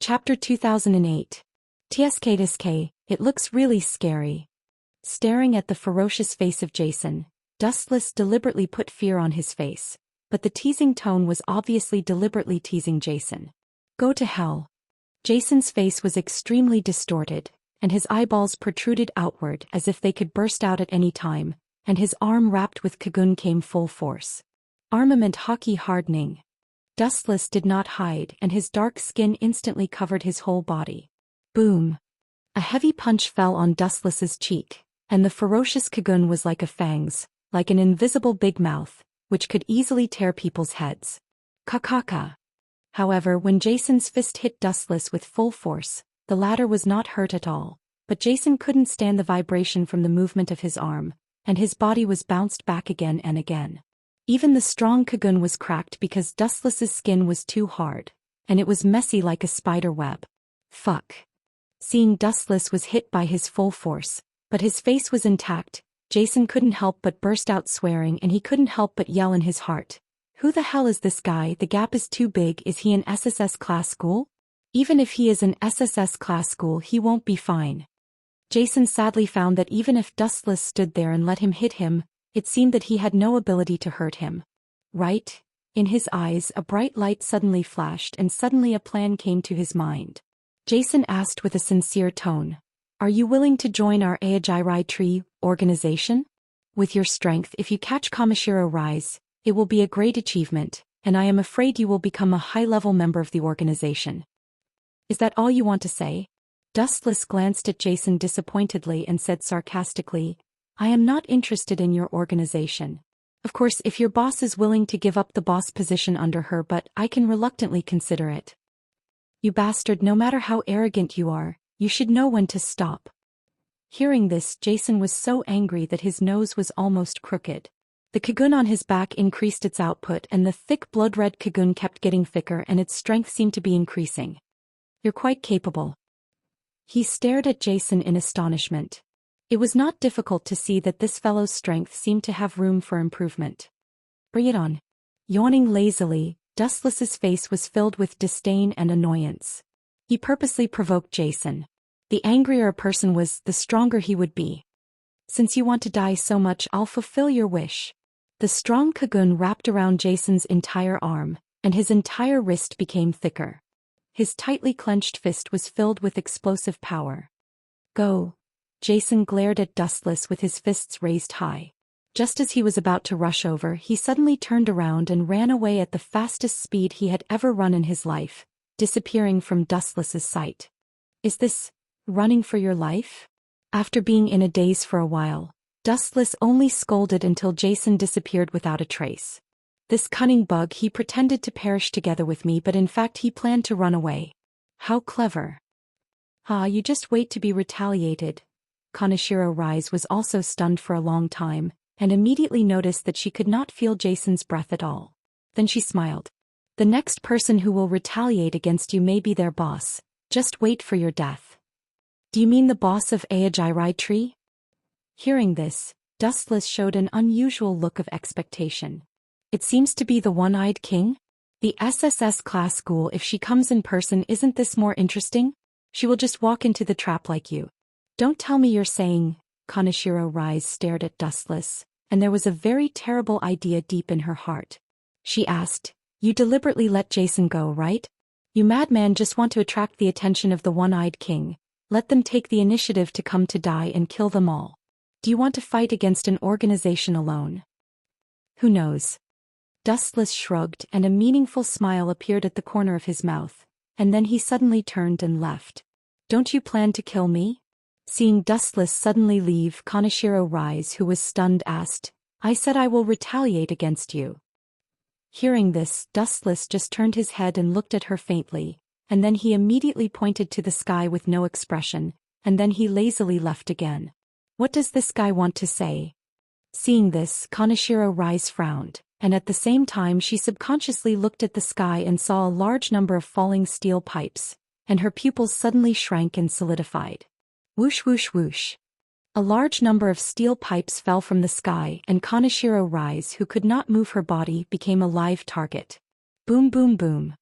Chapter 2008. TSK, it looks really scary. Staring at the ferocious face of Jason, Dustless deliberately put fear on his face, but the teasing tone was obviously deliberately teasing Jason. Go to hell. Jason's face was extremely distorted, and his eyeballs protruded outward as if they could burst out at any time, and his arm wrapped with Kagun came full force. Armament hockey hardening. Dustless did not hide and his dark skin instantly covered his whole body. Boom. A heavy punch fell on Dustless's cheek, and the ferocious Kagun was like a fangs, like an invisible big mouth, which could easily tear people's heads. Kakaka. However, when Jason's fist hit Dustless with full force, the latter was not hurt at all, but Jason couldn't stand the vibration from the movement of his arm, and his body was bounced back again and again. Even the strong Kagun was cracked because Dustless's skin was too hard, and it was messy like a spider web. Fuck. Seeing Dustless was hit by his full force, but his face was intact, Jason couldn't help but burst out swearing and he couldn't help but yell in his heart. Who the hell is this guy? The gap is too big. Is he an SSS class school? Even if he is an SSS class school, he won't be fine. Jason sadly found that even if Dustless stood there and let him hit him, it seemed that he had no ability to hurt him. Right? In his eyes a bright light suddenly flashed and suddenly a plan came to his mind. Jason asked with a sincere tone, "Are you willing to join our Aojirai Tree organization? With your strength, if you catch Kamishiro Rise, it will be a great achievement, and I am afraid you will become a high-level member of the organization." Is that all you want to say? Dustless glanced at Jason disappointedly and said sarcastically, "I am not interested in your organization. Of course, if your boss is willing to give up the boss position under her, but I can reluctantly consider it." You bastard, no matter how arrogant you are, you should know when to stop. Hearing this, Jason was so angry that his nose was almost crooked. The Kagun on his back increased its output and the thick blood-red Kagun kept getting thicker and its strength seemed to be increasing. You're quite capable. He stared at Jason in astonishment. It was not difficult to see that this fellow's strength seemed to have room for improvement. Bring it on. Yawning lazily, Dustless's face was filled with disdain and annoyance. He purposely provoked Jason. The angrier a person was, the stronger he would be. Since you want to die so much, I'll fulfill your wish. The strong Kagun wrapped around Jason's entire arm, and his entire wrist became thicker. His tightly clenched fist was filled with explosive power. Go. Jason glared at Dustless with his fists raised high. Just as he was about to rush over, he suddenly turned around and ran away at the fastest speed he had ever run in his life, disappearing from Dustless's sight. Is this running for your life? After being in a daze for a while, Dustless only scolded until Jason disappeared without a trace. This cunning bug, he pretended to perish together with me, but in fact he planned to run away. How clever. Ah, you just wait to be retaliated. Kaneshiro Rise was also stunned for a long time, and immediately noticed that she could not feel Jason's breath at all. Then she smiled. The next person who will retaliate against you may be their boss. Just wait for your death. Do you mean the boss of Aojirai Tree? Hearing this, Dustless showed an unusual look of expectation. It seems to be the one-eyed king? The SSS class school. If she comes in person, isn't this more interesting? She will just walk into the trap like you. Don't tell me you're saying. Kaneshiro Rise stared at Dustless, and there was a very terrible idea deep in her heart. She asked, "You deliberately let Jason go, right? You madman just want to attract the attention of the one-eyed king. Let them take the initiative to come to die and kill them all. Do you want to fight against an organization alone? Who knows?" Dustless shrugged and a meaningful smile appeared at the corner of his mouth, and then he suddenly turned and left. Don't you plan to kill me? Seeing Dustless suddenly leave, Kaneshiro Rise, who was stunned, asked, "I said I will retaliate against you." Hearing this, Dustless just turned his head and looked at her faintly, and then he immediately pointed to the sky with no expression, and then he lazily left again. What does this guy want to say? Seeing this, Kaneshiro Rise frowned, and at the same time she subconsciously looked at the sky and saw a large number of falling steel pipes, and her pupils suddenly shrank and solidified. Whoosh whoosh whoosh. A large number of steel pipes fell from the sky and Kaneshiro Rise, who could not move her body, became a live target. Boom boom boom.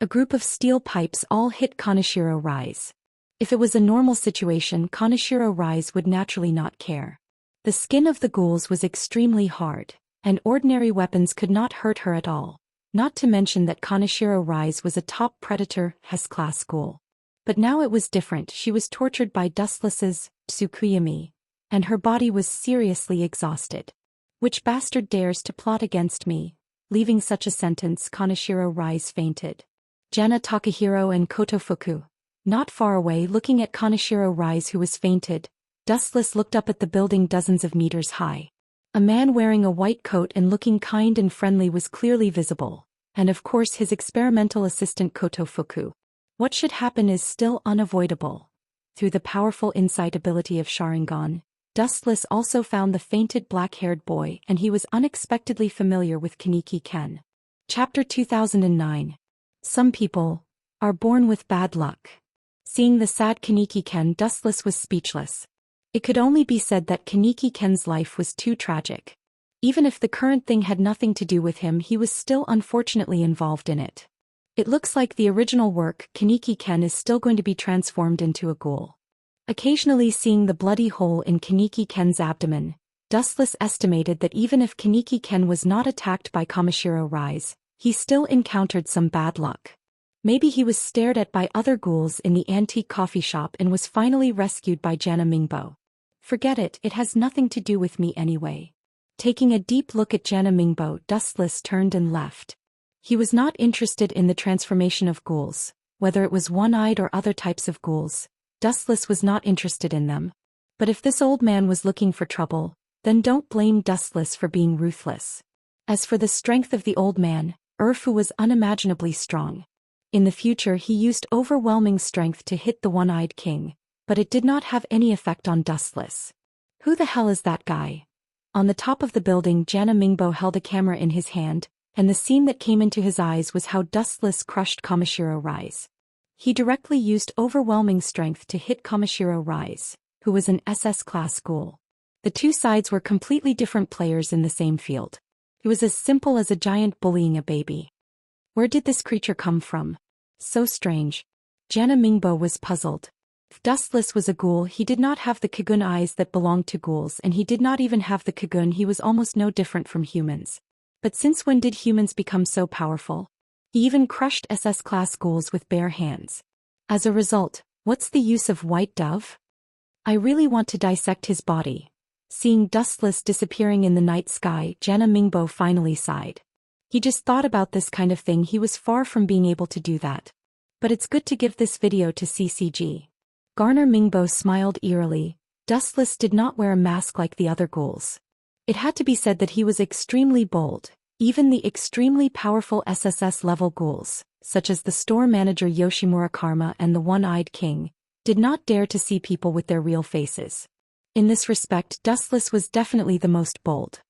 A group of steel pipes all hit Kaneshiro Rise. If it was a normal situation, Kaneshiro Rise would naturally not care. The skin of the ghouls was extremely hard, and ordinary weapons could not hurt her at all. Not to mention that Kaneshiro Rise was a top predator, S-class ghoul. But now it was different. She was tortured by Dustless's Tsukuyami, and her body was seriously exhausted. Which bastard dares to plot against me? Leaving such a sentence, Kaneshiro Rise fainted. Jana Takahiro and Kotofuku, not far away looking at Kaneshiro Rise who was fainted, Dustless looked up at the building dozens of meters high. A man wearing a white coat and looking kind and friendly was clearly visible, and of course his experimental assistant Kotofuku. What should happen is still unavoidable. Through the powerful insight ability of Sharingan, Dustless also found the fainted black-haired boy, and he was unexpectedly familiar with Kaneki Ken. Chapter 2009. Some people are born with bad luck. Seeing the sad Kaneki Ken, Dustless was speechless. It could only be said that Kaneki Ken's life was too tragic. Even if the current thing had nothing to do with him, he was still unfortunately involved in it. It looks like the original work, Kaneki Ken is still going to be transformed into a ghoul. Occasionally seeing the bloody hole in Kaneki Ken's abdomen, Dustless estimated that even if Kaneki Ken was not attacked by Kamishiro Rise, he still encountered some bad luck. Maybe he was stared at by other ghouls in the antique coffee shop and was finally rescued by Jana Mingbo. Forget it, it has nothing to do with me anyway. Taking a deep look at Jana Mingbo, Dustless turned and left. He was not interested in the transformation of ghouls, whether it was one-eyed or other types of ghouls. Dustless was not interested in them. But if this old man was looking for trouble, then don't blame Dustless for being ruthless. As for the strength of the old man, Urfu was unimaginably strong. In the future he used overwhelming strength to hit the one-eyed king, but it did not have any effect on Dustless. Who the hell is that guy? On the top of the building, Jana Mingbo held a camera in his hand, and the scene that came into his eyes was how Dustless crushed Kamishiro Rise. He directly used overwhelming strength to hit Kamishiro Rise, who was an SS-class ghoul. The two sides were completely different players in the same field. It was as simple as a giant bullying a baby. Where did this creature come from? So strange. Jana Mingbo was puzzled. If Dustless was a ghoul, he did not have the Kagun eyes that belonged to ghouls, and he did not even have the Kagun. He was almost no different from humans. But since when did humans become so powerful? He even crushed SS-class ghouls with bare hands. As a result, what's the use of White Dove? I really want to dissect his body. Seeing Dustless disappearing in the night sky, Jana Mingbo finally sighed. He just thought about this kind of thing. He was far from being able to do that. But it's good to give this video to CCG. Garner Mingbo smiled eerily. Dustless did not wear a mask like the other ghouls. It had to be said that he was extremely bold. Even the extremely powerful SSS-level ghouls, such as the store manager Yoshimura Karma and the One-Eyed King, did not dare to see people with their real faces. In this respect, Dustless was definitely the most bold.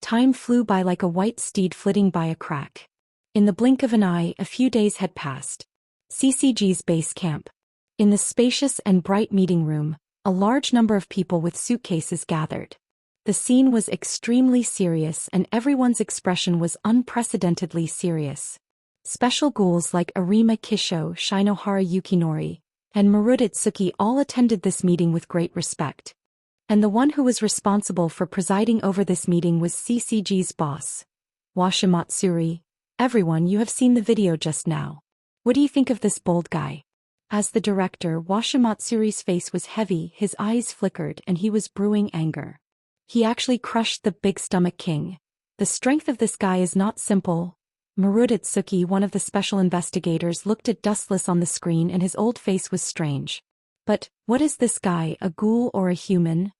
Time flew by like a white steed flitting by a crack. In the blink of an eye, a few days had passed. CCG's base camp. In the spacious and bright meeting room, a large number of people with suitcases gathered. The scene was extremely serious and everyone's expression was unprecedentedly serious. Special ghouls like Arima Kisho, Shinohara Yukinori, and Marudit Tsuki all attended this meeting with great respect. And the one who was responsible for presiding over this meeting was CCG's boss, Washimatsuri. Everyone, you have seen the video just now. What do you think of this bold guy? As the director, Washimatsuri's face was heavy, his eyes flickered, and he was brewing anger. He actually crushed the Big Stomach King. The strength of this guy is not simple. Marudit Tsuki, one of the special investigators, looked at Dustless on the screen and his old face was strange. But, what is this guy, a ghoul or a human?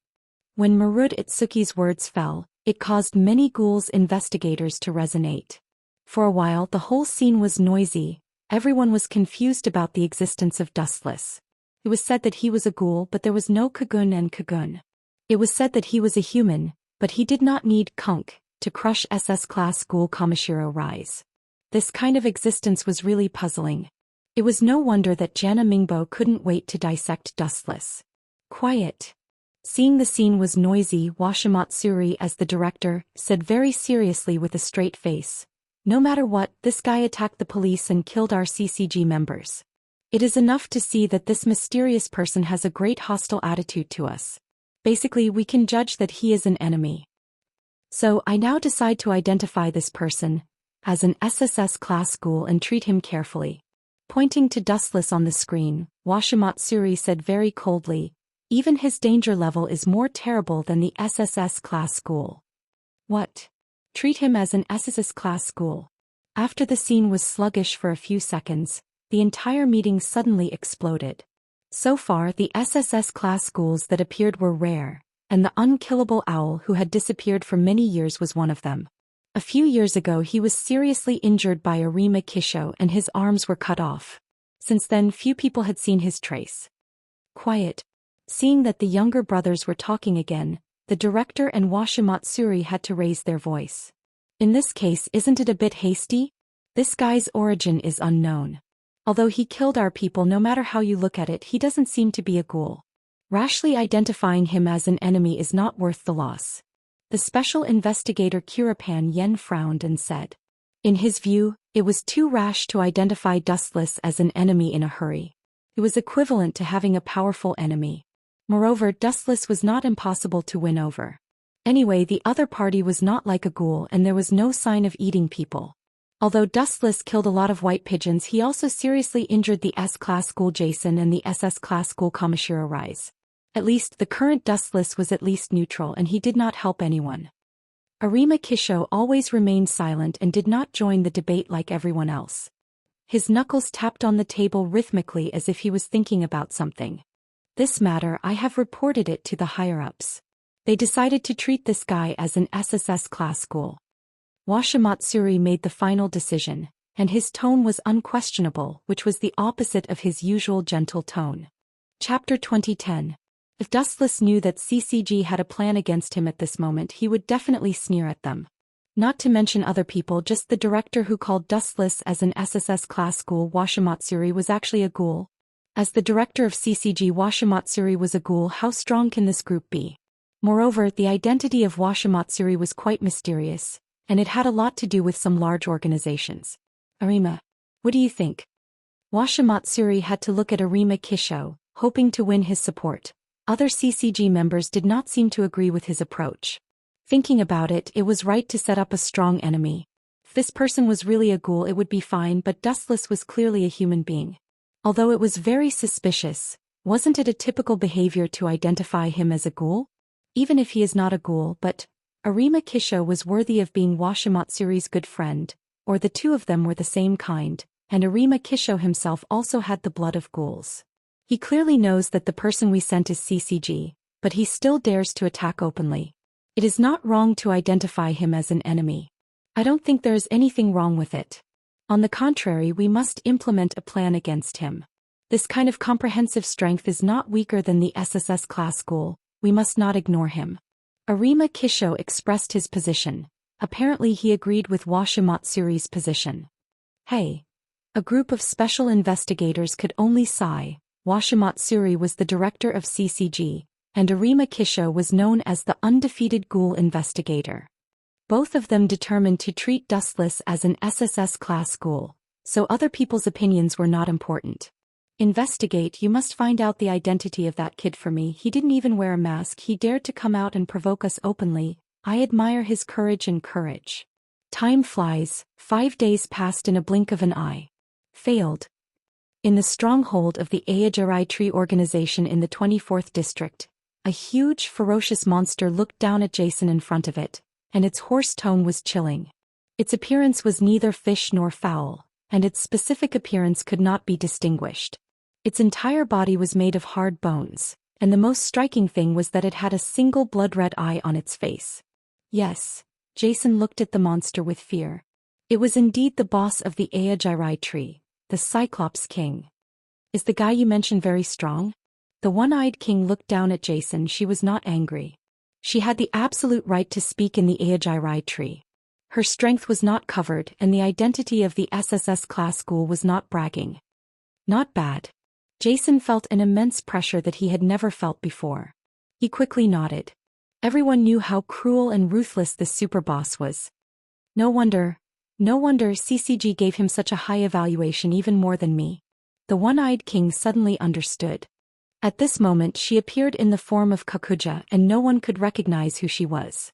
When Marudit Tsuki's words fell, it caused many ghouls investigators to resonate. For a while the whole scene was noisy. Everyone was confused about the existence of Dustless. It was said that he was a ghoul, but there was no Kagun and Kagun. It was said that he was a human, but he did not need Kunk to crush SS-class ghoul Kamishiro Rise. This kind of existence was really puzzling. It was no wonder that Jana Mingbo couldn't wait to dissect Dustless. Quiet. Seeing the scene was noisy, Washimatsuri, as the director, said very seriously with a straight face, No matter what, this guy attacked the police and killed our CCG members. It is enough to see that this mysterious person has a great hostile attitude to us. Basically, we can judge that he is an enemy. So, I now decide to identify this person as an SSS class ghoul and treat him carefully. Pointing to Dustless on the screen, Washimatsuri said very coldly, even his danger level is more terrible than the SSS class ghoul. What? Treat him as an SSS class ghoul. After the scene was sluggish for a few seconds, the entire meeting suddenly exploded. So far, the SSS class ghouls that appeared were rare, and the unkillable owl who had disappeared for many years was one of them. A few years ago he was seriously injured by Arima Kisho and his arms were cut off. Since then few people had seen his trace. Quiet. Seeing that the younger brothers were talking again, the director and Washimatsuri had to raise their voice. In this case, isn't it a bit hasty? This guy's origin is unknown. Although he killed our people, no matter how you look at it, he doesn't seem to be a ghoul. Rashly identifying him as an enemy is not worth the loss. The special investigator Kurapan Yen frowned and said. In his view, it was too rash to identify Dustless as an enemy in a hurry. It was equivalent to having a powerful enemy. Moreover, Dustless was not impossible to win over. Anyway, the other party was not like a ghoul and there was no sign of eating people. Although Dustless killed a lot of white pigeons, he also seriously injured the S-class ghoul Jason and the SS-class ghoul Kamishiro Rise. At least the current Dustless was at least neutral and he did not help anyone. Arima Kisho always remained silent and did not join the debate like everyone else. His knuckles tapped on the table rhythmically as if he was thinking about something. This matter, I have reported it to the higher-ups. They decided to treat this guy as an SSS class ghoul. Washimatsuri made the final decision, and his tone was unquestionable, which was the opposite of his usual gentle tone. Chapter 2010. If Dustless knew that CCG had a plan against him at this moment, he would definitely sneer at them. Not to mention other people, just the director who called Dustless as an SSS class ghoul. Washimatsuri was actually a ghoul. As the director of CCG, Washimatsuri was a ghoul. How strong can this group be? Moreover, the identity of Washimatsuri was quite mysterious, and it had a lot to do with some large organizations. Arima, what do you think? Washimatsuri had to look at Arima Kisho, hoping to win his support. Other CCG members did not seem to agree with his approach. Thinking about it, it was right to set up a strong enemy. If this person was really a ghoul, it would be fine, but Dustless was clearly a human being. Although it was very suspicious, wasn't it a typical behavior to identify him as a ghoul? Even if he is not a ghoul, but Arima Kisho was worthy of being Washimatsuri's good friend, or the two of them were the same kind, and Arima Kisho himself also had the blood of ghouls. He clearly knows that the person we sent is CCG, but he still dares to attack openly. It is not wrong to identify him as an enemy. I don't think there is anything wrong with it. On the contrary, we must implement a plan against him. This kind of comprehensive strength is not weaker than the SSS class ghoul. We must not ignore him. Arima Kisho expressed his position. Apparently he agreed with Washimatsuri's position. Hey. A group of special investigators could only sigh. Washimatsuri was the director of CCG, and Arima Kisho was known as the undefeated ghoul investigator. Both of them determined to treat Dustless as an SSS class ghoul, so other people's opinions were not important. Investigate, you must find out the identity of that kid for me. He didn't even wear a mask. He dared to come out and provoke us openly. I admire his courage and courage. Time flies. 5 days passed in a blink of an eye. Failed. In the stronghold of the Ayajarai Tree organization in the 24th district, a huge, ferocious monster looked down at Jason in front of it, and its hoarse tone was chilling. Its appearance was neither fish nor fowl, and its specific appearance could not be distinguished. Its entire body was made of hard bones, and the most striking thing was that it had a single blood-red eye on its face. Yes, Jason looked at the monster with fear. It was indeed the boss of the Ayajirai tree, the Cyclops King. Is the guy you mentioned very strong? The one-eyed king looked down at Jason. She was not angry. She had the absolute right to speak in the Ayajirai tree. Her strength was not covered, and the identity of the SSS class ghoul was not bragging. Not bad. Jason felt an immense pressure that he had never felt before. He quickly nodded. Everyone knew how cruel and ruthless this super boss was. No wonder. No wonder CCG gave him such a high evaluation, even more than me. The one-eyed king suddenly understood. At this moment she appeared in the form of Kakuja and no one could recognize who she was.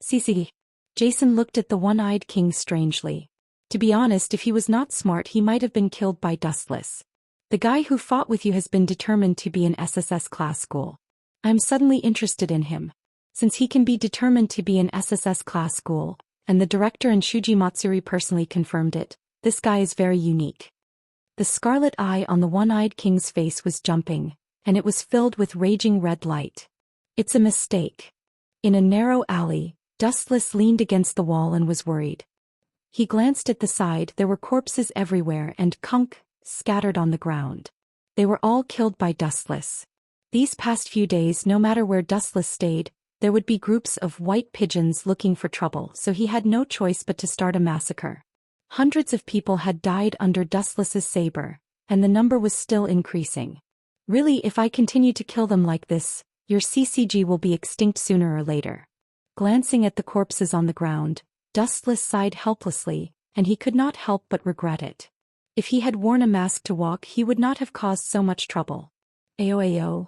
CCG. Jason looked at the one-eyed king strangely. To be honest, if he was not smart he might have been killed by Dustless. The guy who fought with you has been determined to be an SSS class school. I'm suddenly interested in him. Since he can be determined to be an SSS class school, and the director and Shuji Matsuri personally confirmed it, this guy is very unique. The scarlet eye on the one-eyed king's face was jumping, and it was filled with raging red light. It's a mistake. In a narrow alley, Dustless leaned against the wall and was worried. He glanced at the side. There were corpses everywhere and kunk scattered on the ground. They were all killed by Dustless. These past few days, no matter where Dustless stayed, there would be groups of white pigeons looking for trouble, so he had no choice but to start a massacre. Hundreds of people had died under Dustless's saber, and the number was still increasing. Really, if I continue to kill them like this, your CCG will be extinct sooner or later. Glancing at the corpses on the ground, Dustless sighed helplessly, and he could not help but regret it. If he had worn a mask to walk, he would not have caused so much trouble. Ayo.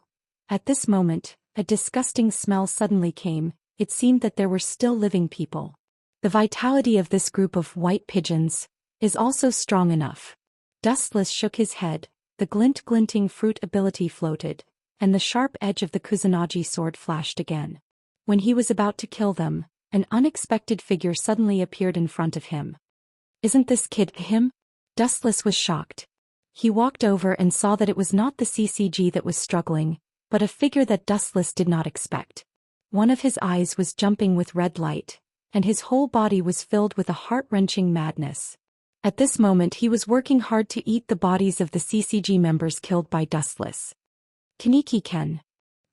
At this moment, a disgusting smell suddenly came. It seemed that there were still living people. The vitality of this group of white pigeons is also strong enough. Dustless shook his head, the glinting fruit ability floated, and the sharp edge of the Kusanagi sword flashed again. When he was about to kill them, an unexpected figure suddenly appeared in front of him. Isn't this kid him? Dustless was shocked. He walked over and saw that it was not the CCG that was struggling, but a figure that Dustless did not expect. One of his eyes was jumping with red light, and his whole body was filled with a heart-wrenching madness. At this moment he was working hard to eat the bodies of the CCG members killed by Dustless. Kaneki-ken.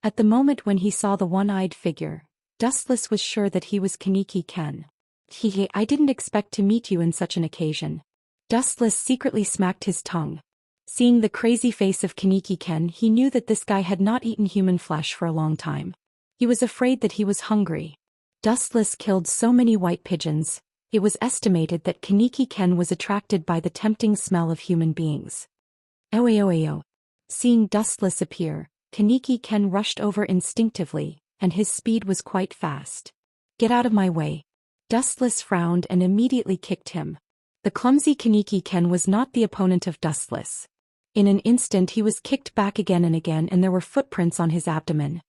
At the moment when he saw the one-eyed figure, Dustless was sure that he was Kaneki-ken. Hehe, I didn't expect to meet you in such an occasion. Dustless secretly smacked his tongue. Seeing the crazy face of Kaneki-ken, he knew that this guy had not eaten human flesh for a long time. He was afraid that he was hungry. Dustless killed so many white pigeons, it was estimated that Kaneki-ken was attracted by the tempting smell of human beings. Oyo. Seeing Dustless appear, Kaneki-ken rushed over instinctively, and his speed was quite fast. Get out of my way. Dustless frowned and immediately kicked him. The clumsy Kaneki-ken was not the opponent of Dustless. In an instant he was kicked back again and again, and there were footprints on his abdomen.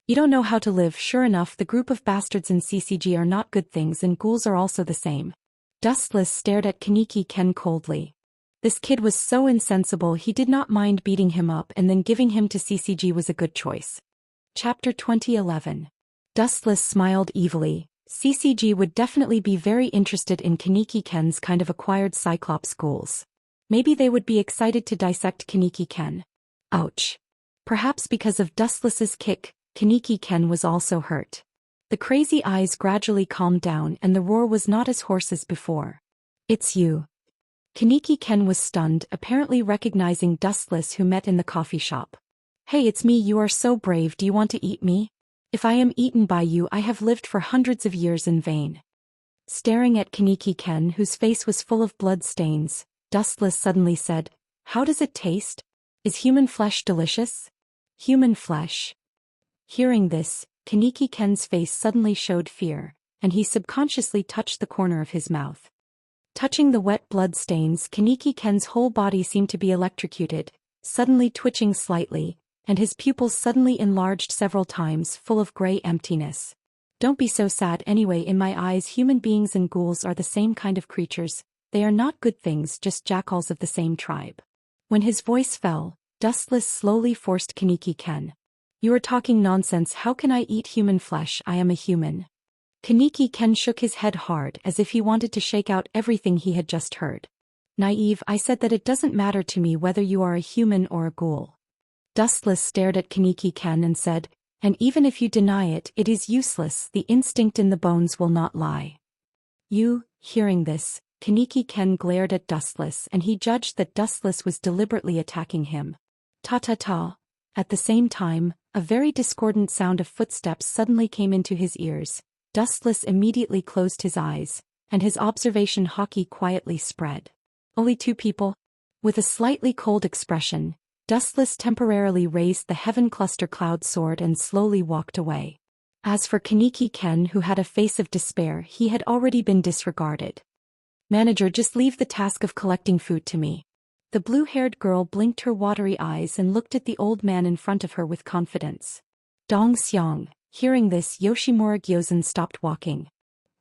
You don't know how to live. Sure enough, the group of bastards in CCG are not good things, and ghouls are also the same. Dustless stared at Kaneki-ken coldly. This kid was so insensible. He did not mind beating him up, and then giving him to CCG was a good choice. Chapter 2011. Dustless smiled evilly. CCG would definitely be very interested in Kaneki-ken's kind of acquired Cyclops ghouls. Maybe they would be excited to dissect Kaneki-ken. Ouch. Perhaps because of Dustless's kick, Kaneki-ken was also hurt. The crazy eyes gradually calmed down and the roar was not as hoarse as before. It's you. Kaneki-ken was stunned, apparently recognizing Dustless, who met in the coffee shop. Hey, it's me. You are so brave. Do you want to eat me? If I am eaten by you, I have lived for hundreds of years in vain. Staring at Kaneki-ken, whose face was full of blood stains, Dustless suddenly said, How does it taste? Is human flesh delicious? Human flesh. Hearing this, Kaneki-ken's face suddenly showed fear, and he subconsciously touched the corner of his mouth. Touching the wet blood stains, Kaneki-ken's whole body seemed to be electrocuted, suddenly twitching slightly, and his pupils suddenly enlarged several times, full of gray emptiness. Don't be so sad anyway. In my eyes, human beings and ghouls are the same kind of creatures. They are not good things, just jackals of the same tribe. When his voice fell, Dustless slowly forced Kaneki-ken. You are talking nonsense. How can I eat human flesh? I am a human. Kaneki-ken shook his head hard, as if he wanted to shake out everything he had just heard. Naive, I said that it doesn't matter to me whether you are a human or a ghoul. Dustless stared at Kaneki-ken and said, And even if you deny it, it is useless. The instinct in the bones will not lie. You, hearing this, Kaneki-ken glared at Dustless, and he judged that Dustless was deliberately attacking him. Ta-ta-ta. At the same time, a very discordant sound of footsteps suddenly came into his ears. Dustless immediately closed his eyes, and his observation haki quietly spread. Only 2 people? With a slightly cold expression, Dustless temporarily raised the Heaven Cluster Cloud sword and slowly walked away. As for Kaneki Ken, who had a face of despair, he had already been disregarded. Manager, just leave the task of collecting food to me. The blue-haired girl blinked her watery eyes and looked at the old man in front of her with confidence. Dong Xiang. Hearing this, Yoshimura Gyozen stopped walking.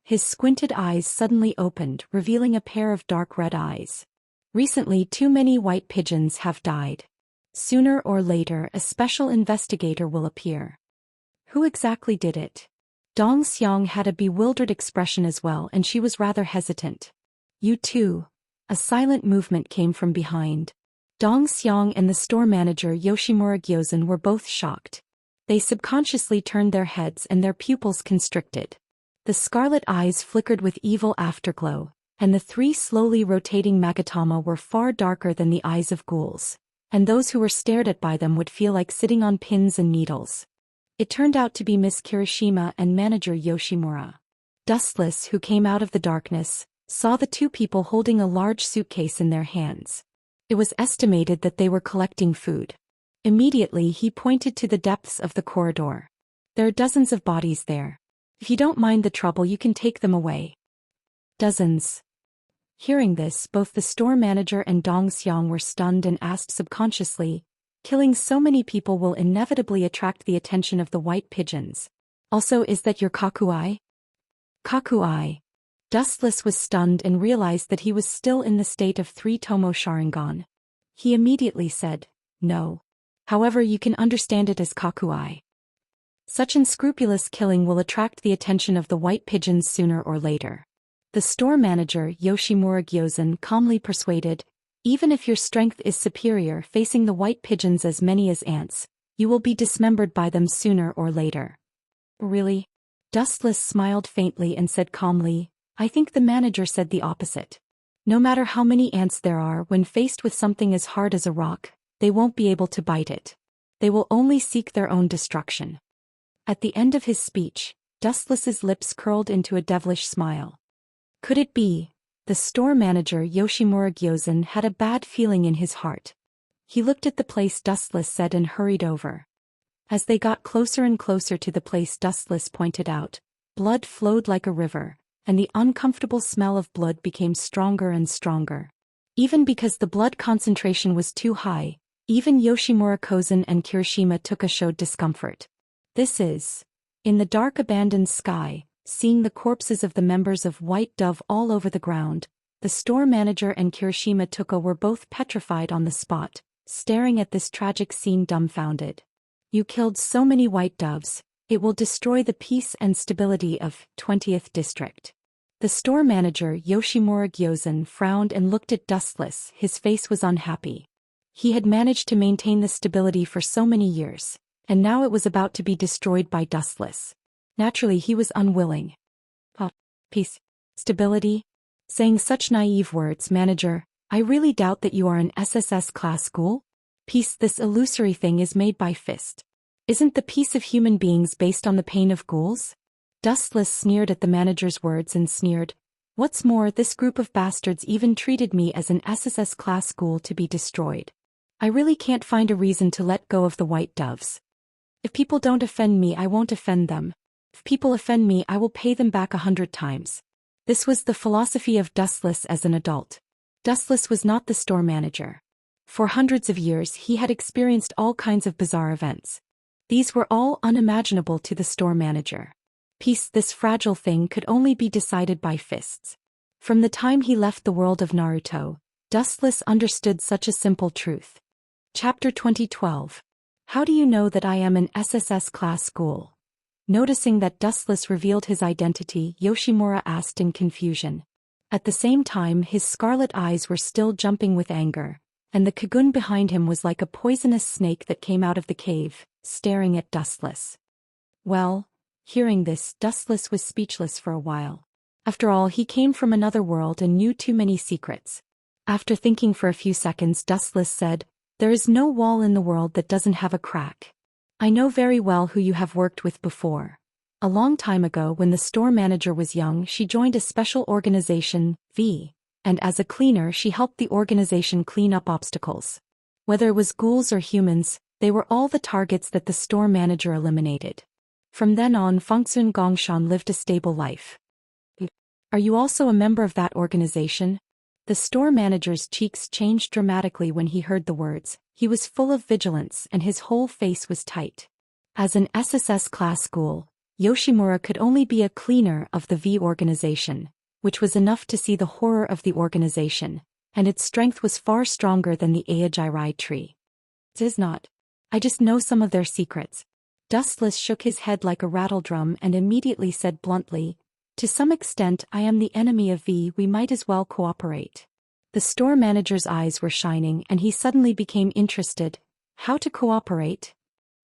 His squinted eyes suddenly opened, revealing a pair of dark red eyes. Recently, too many white pigeons have died. Sooner or later, a special investigator will appear. Who exactly did it? Dong Xiang had a bewildered expression as well, and she was rather hesitant. You too. A silent movement came from behind. Dong Xiang and the store manager Yoshimura Gyozen were both shocked. They subconsciously turned their heads and their pupils constricted. The scarlet eyes flickered with evil afterglow, and the 3 slowly rotating Magatama were far darker than the eyes of ghouls, and those who were stared at by them would feel like sitting on pins and needles. It turned out to be Miss Kirishima and manager Yoshimura. Dustless, who came out of the darkness, saw the 2 people holding a large suitcase in their hands. It was estimated that they were collecting food. Immediately he pointed to the depths of the corridor. There are dozens of bodies there. If you don't mind the trouble, you can take them away. Dozens. Hearing this, both the store manager and Dong Xiang were stunned and asked subconsciously, killing so many people will inevitably attract the attention of the white pigeons. Also, is that your kakuai? Kakuai. Dustless was stunned and realized that he was still in the state of 3 Tomo Sharingan. He immediately said, no. However, you can understand it as kakuai. Such unscrupulous killing will attract the attention of the white pigeons sooner or later. The store manager Yoshimura Gyozen calmly persuaded, even if your strength is superior, facing the white pigeons as many as ants, you will be dismembered by them sooner or later. Really? Dustless smiled faintly and said calmly, I think the manager said the opposite. No matter how many ants there are, when faced with something as hard as a rock, they won't be able to bite it. They will only seek their own destruction. At the end of his speech, Dustless's lips curled into a devilish smile. Could it be? The store manager Yoshimura Gyozen had a bad feeling in his heart. He looked at the place Dustless said and hurried over. As they got closer and closer to the place Dustless pointed out, blood flowed like a river, and the uncomfortable smell of blood became stronger and stronger. Even because the blood concentration was too high, even Yoshimura Kozen and Kirishima Tuka showed discomfort. This is. In the dark abandoned sky, seeing the corpses of the members of White Dove all over the ground, the store manager and Kirishima Tuka were both petrified on the spot, staring at this tragic scene dumbfounded. You killed so many white doves, it will destroy the peace and stability of 20th District. The store manager Yoshimura Gyozen frowned and looked at Dustless. His face was unhappy. He had managed to maintain the stability for so many years, and now it was about to be destroyed by Dustless. Naturally, he was unwilling. Peace. Stability? Saying such naive words, manager, I really doubt that you are an SSS class school? Peace, this illusory thing is made by fist. Isn't the peace of human beings based on the pain of ghouls? Dustless sneered at the manager's words and sneered, what's more, this group of bastards even treated me as an SSS class school to be destroyed. I really can't find a reason to let go of the white doves. If people don't offend me, I won't offend them. If people offend me, I will pay them back 100 times. This was the philosophy of Dustless as an adult. Dustless was not the store manager. For hundreds of years he had experienced all kinds of bizarre events. These were all unimaginable to the store manager. Peace, this fragile thing could only be decided by fists. From the time he left the world of Naruto, Dustless understood such a simple truth. Chapter 2012. How do you know that I am an SSS class school? Noticing that Dustless revealed his identity, Yoshimura asked in confusion. At the same time, his scarlet eyes were still jumping with anger, and the Kagun behind him was like a poisonous snake that came out of the cave, staring at Dustless. Well, hearing this, Dustless was speechless for a while. After all, he came from another world and knew too many secrets. After thinking for a few seconds, Dustless said, there is no wall in the world that doesn't have a crack. I know very well who you have worked with before. A long time ago when the store manager was young, she joined a special organization, V, and as a cleaner she helped the organization clean up obstacles. Whether it was ghouls or humans, they were all the targets that the store manager eliminated. From then on, Fengsun Gongshan lived a stable life. Are you also a member of that organization? The store manager's cheeks changed dramatically when he heard the words. He was full of vigilance and his whole face was tight. As an SSS class ghoul, Yoshimura could only be a cleaner of the V organization, which was enough to see the horror of the organization, and its strength was far stronger than the Aojirai tree. It is not. I just know some of their secrets. Dustless shook his head like a rattledrum and immediately said bluntly, to some extent I am the enemy of V, we might as well cooperate. The store manager's eyes were shining and he suddenly became interested. How to cooperate?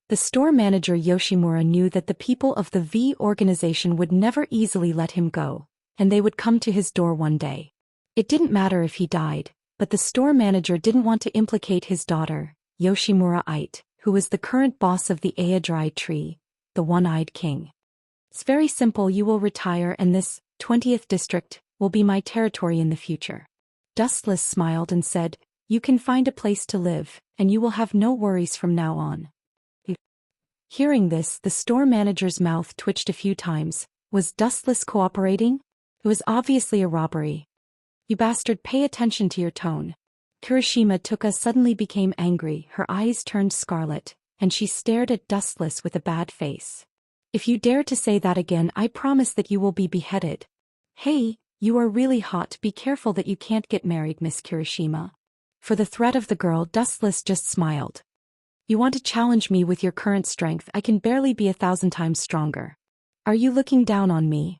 The store manager Yoshimura knew that the people of the V organization would never easily let him go, and they would come to his door one day. It didn't matter if he died, but the store manager didn't want to implicate his daughter, Yoshimura-ite, who was the current boss of the Aojirai tree, the one-eyed king. It's very simple, you will retire and this, 20th district, will be my territory in the future. Dustless smiled and said, you can find a place to live, and you will have no worries from now on. Hearing this, the store manager's mouth twitched a few times. Was Dustless cooperating? It was obviously a robbery. You bastard, pay attention to your tone. Kirishima Tuka suddenly became angry, her eyes turned scarlet, and she stared at Dustless with a bad face. If you dare to say that again, I promise that you will be beheaded. Hey, you are really hot, be careful that you can't get married, Miss Kirishima. For the threat of the girl, Dustless just smiled. You want to challenge me with your current strength? I can barely be 1,000 times stronger. Are you looking down on me?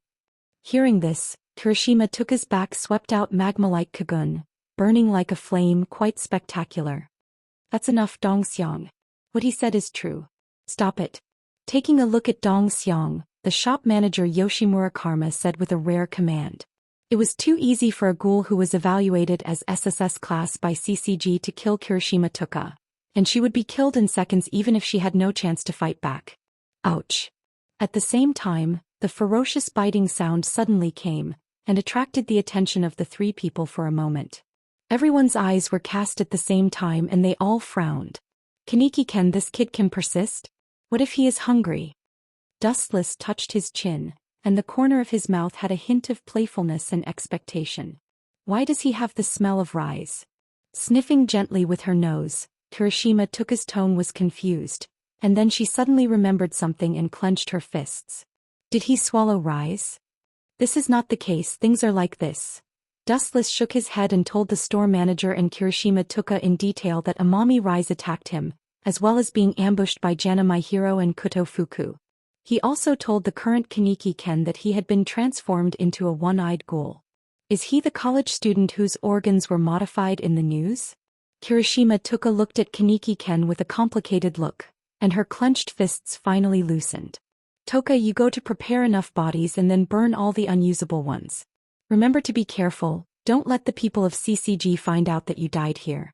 Hearing this, Kirishima Tuka's back swept out magma-like Kagun, burning like a flame, quite spectacular. That's enough, Dong Xiang. What he said is true. Stop it. Taking a look at Dong Xiang, the shop manager Yoshimura Karma said with a rare command. It was too easy for a ghoul who was evaluated as SSS class by CCG to kill Kirishima Tuka, and she would be killed in seconds even if she had no chance to fight back. Ouch. At the same time, the ferocious biting sound suddenly came, and attracted the attention of the three people for a moment. Everyone's eyes were cast at the same time and they all frowned. Kaneki-ken, this kid can persist? What if he is hungry? Dustless touched his chin, and the corner of his mouth had a hint of playfulness and expectation. Why does he have the smell of rice? Sniffing gently with her nose, Kirishima Tuka's tone was confused, and then she suddenly remembered something and clenched her fists. Did he swallow rice? This is not the case, things are like this. Dustless shook his head and told the store manager and Kirishima Tuka in detail that Amami Rise attacked him, as well as being ambushed by Jana Maihiro and Kuto Fuku. He also told the current Kaneki-ken that he had been transformed into a one-eyed ghoul. Is he the college student whose organs were modified in the news? Kirishima Tuka looked at Kaneki-ken with a complicated look, and her clenched fists finally loosened. Toka, you go to prepare enough bodies and then burn all the unusable ones. Remember to be careful, don't let the people of CCG find out that you died here.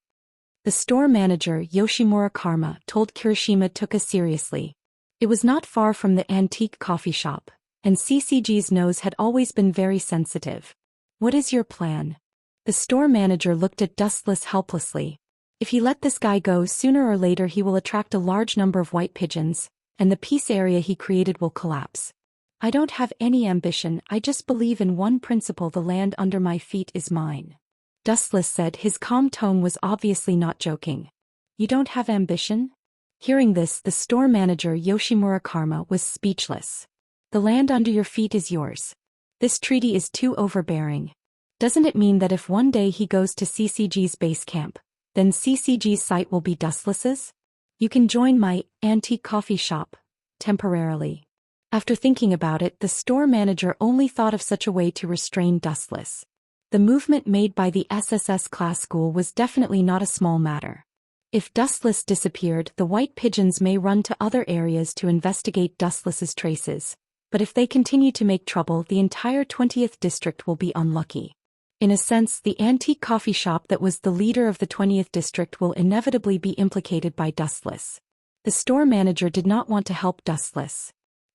The store manager, Yoshimura Karma, told Kirishima Tuka seriously. It was not far from the antique coffee shop, and CCG's nose had always been very sensitive. What is your plan? The store manager looked at Dustless helplessly. If he let this guy go, sooner or later he will attract a large number of white pigeons, and the peace area he created will collapse. I don't have any ambition, I just believe in one principle: the land under my feet is mine. Dustless said, his calm tone was obviously not joking. You don't have ambition? Hearing this, the store manager Yoshimura Karma was speechless. The land under your feet is yours. This treaty is too overbearing. Doesn't it mean that if one day he goes to CCG's base camp, then CCG's site will be Dustless's? You can join my antique coffee shop, temporarily. After thinking about it, the store manager only thought of such a way to restrain Dustless. The movement made by the SSS class school was definitely not a small matter. If Dustless disappeared, the white pigeons may run to other areas to investigate Dustless's traces, but if they continue to make trouble, the entire 20th district will be unlucky. In a sense, the antique coffee shop that was the leader of the 20th district will inevitably be implicated by Dustless. The store manager did not want to help Dustless.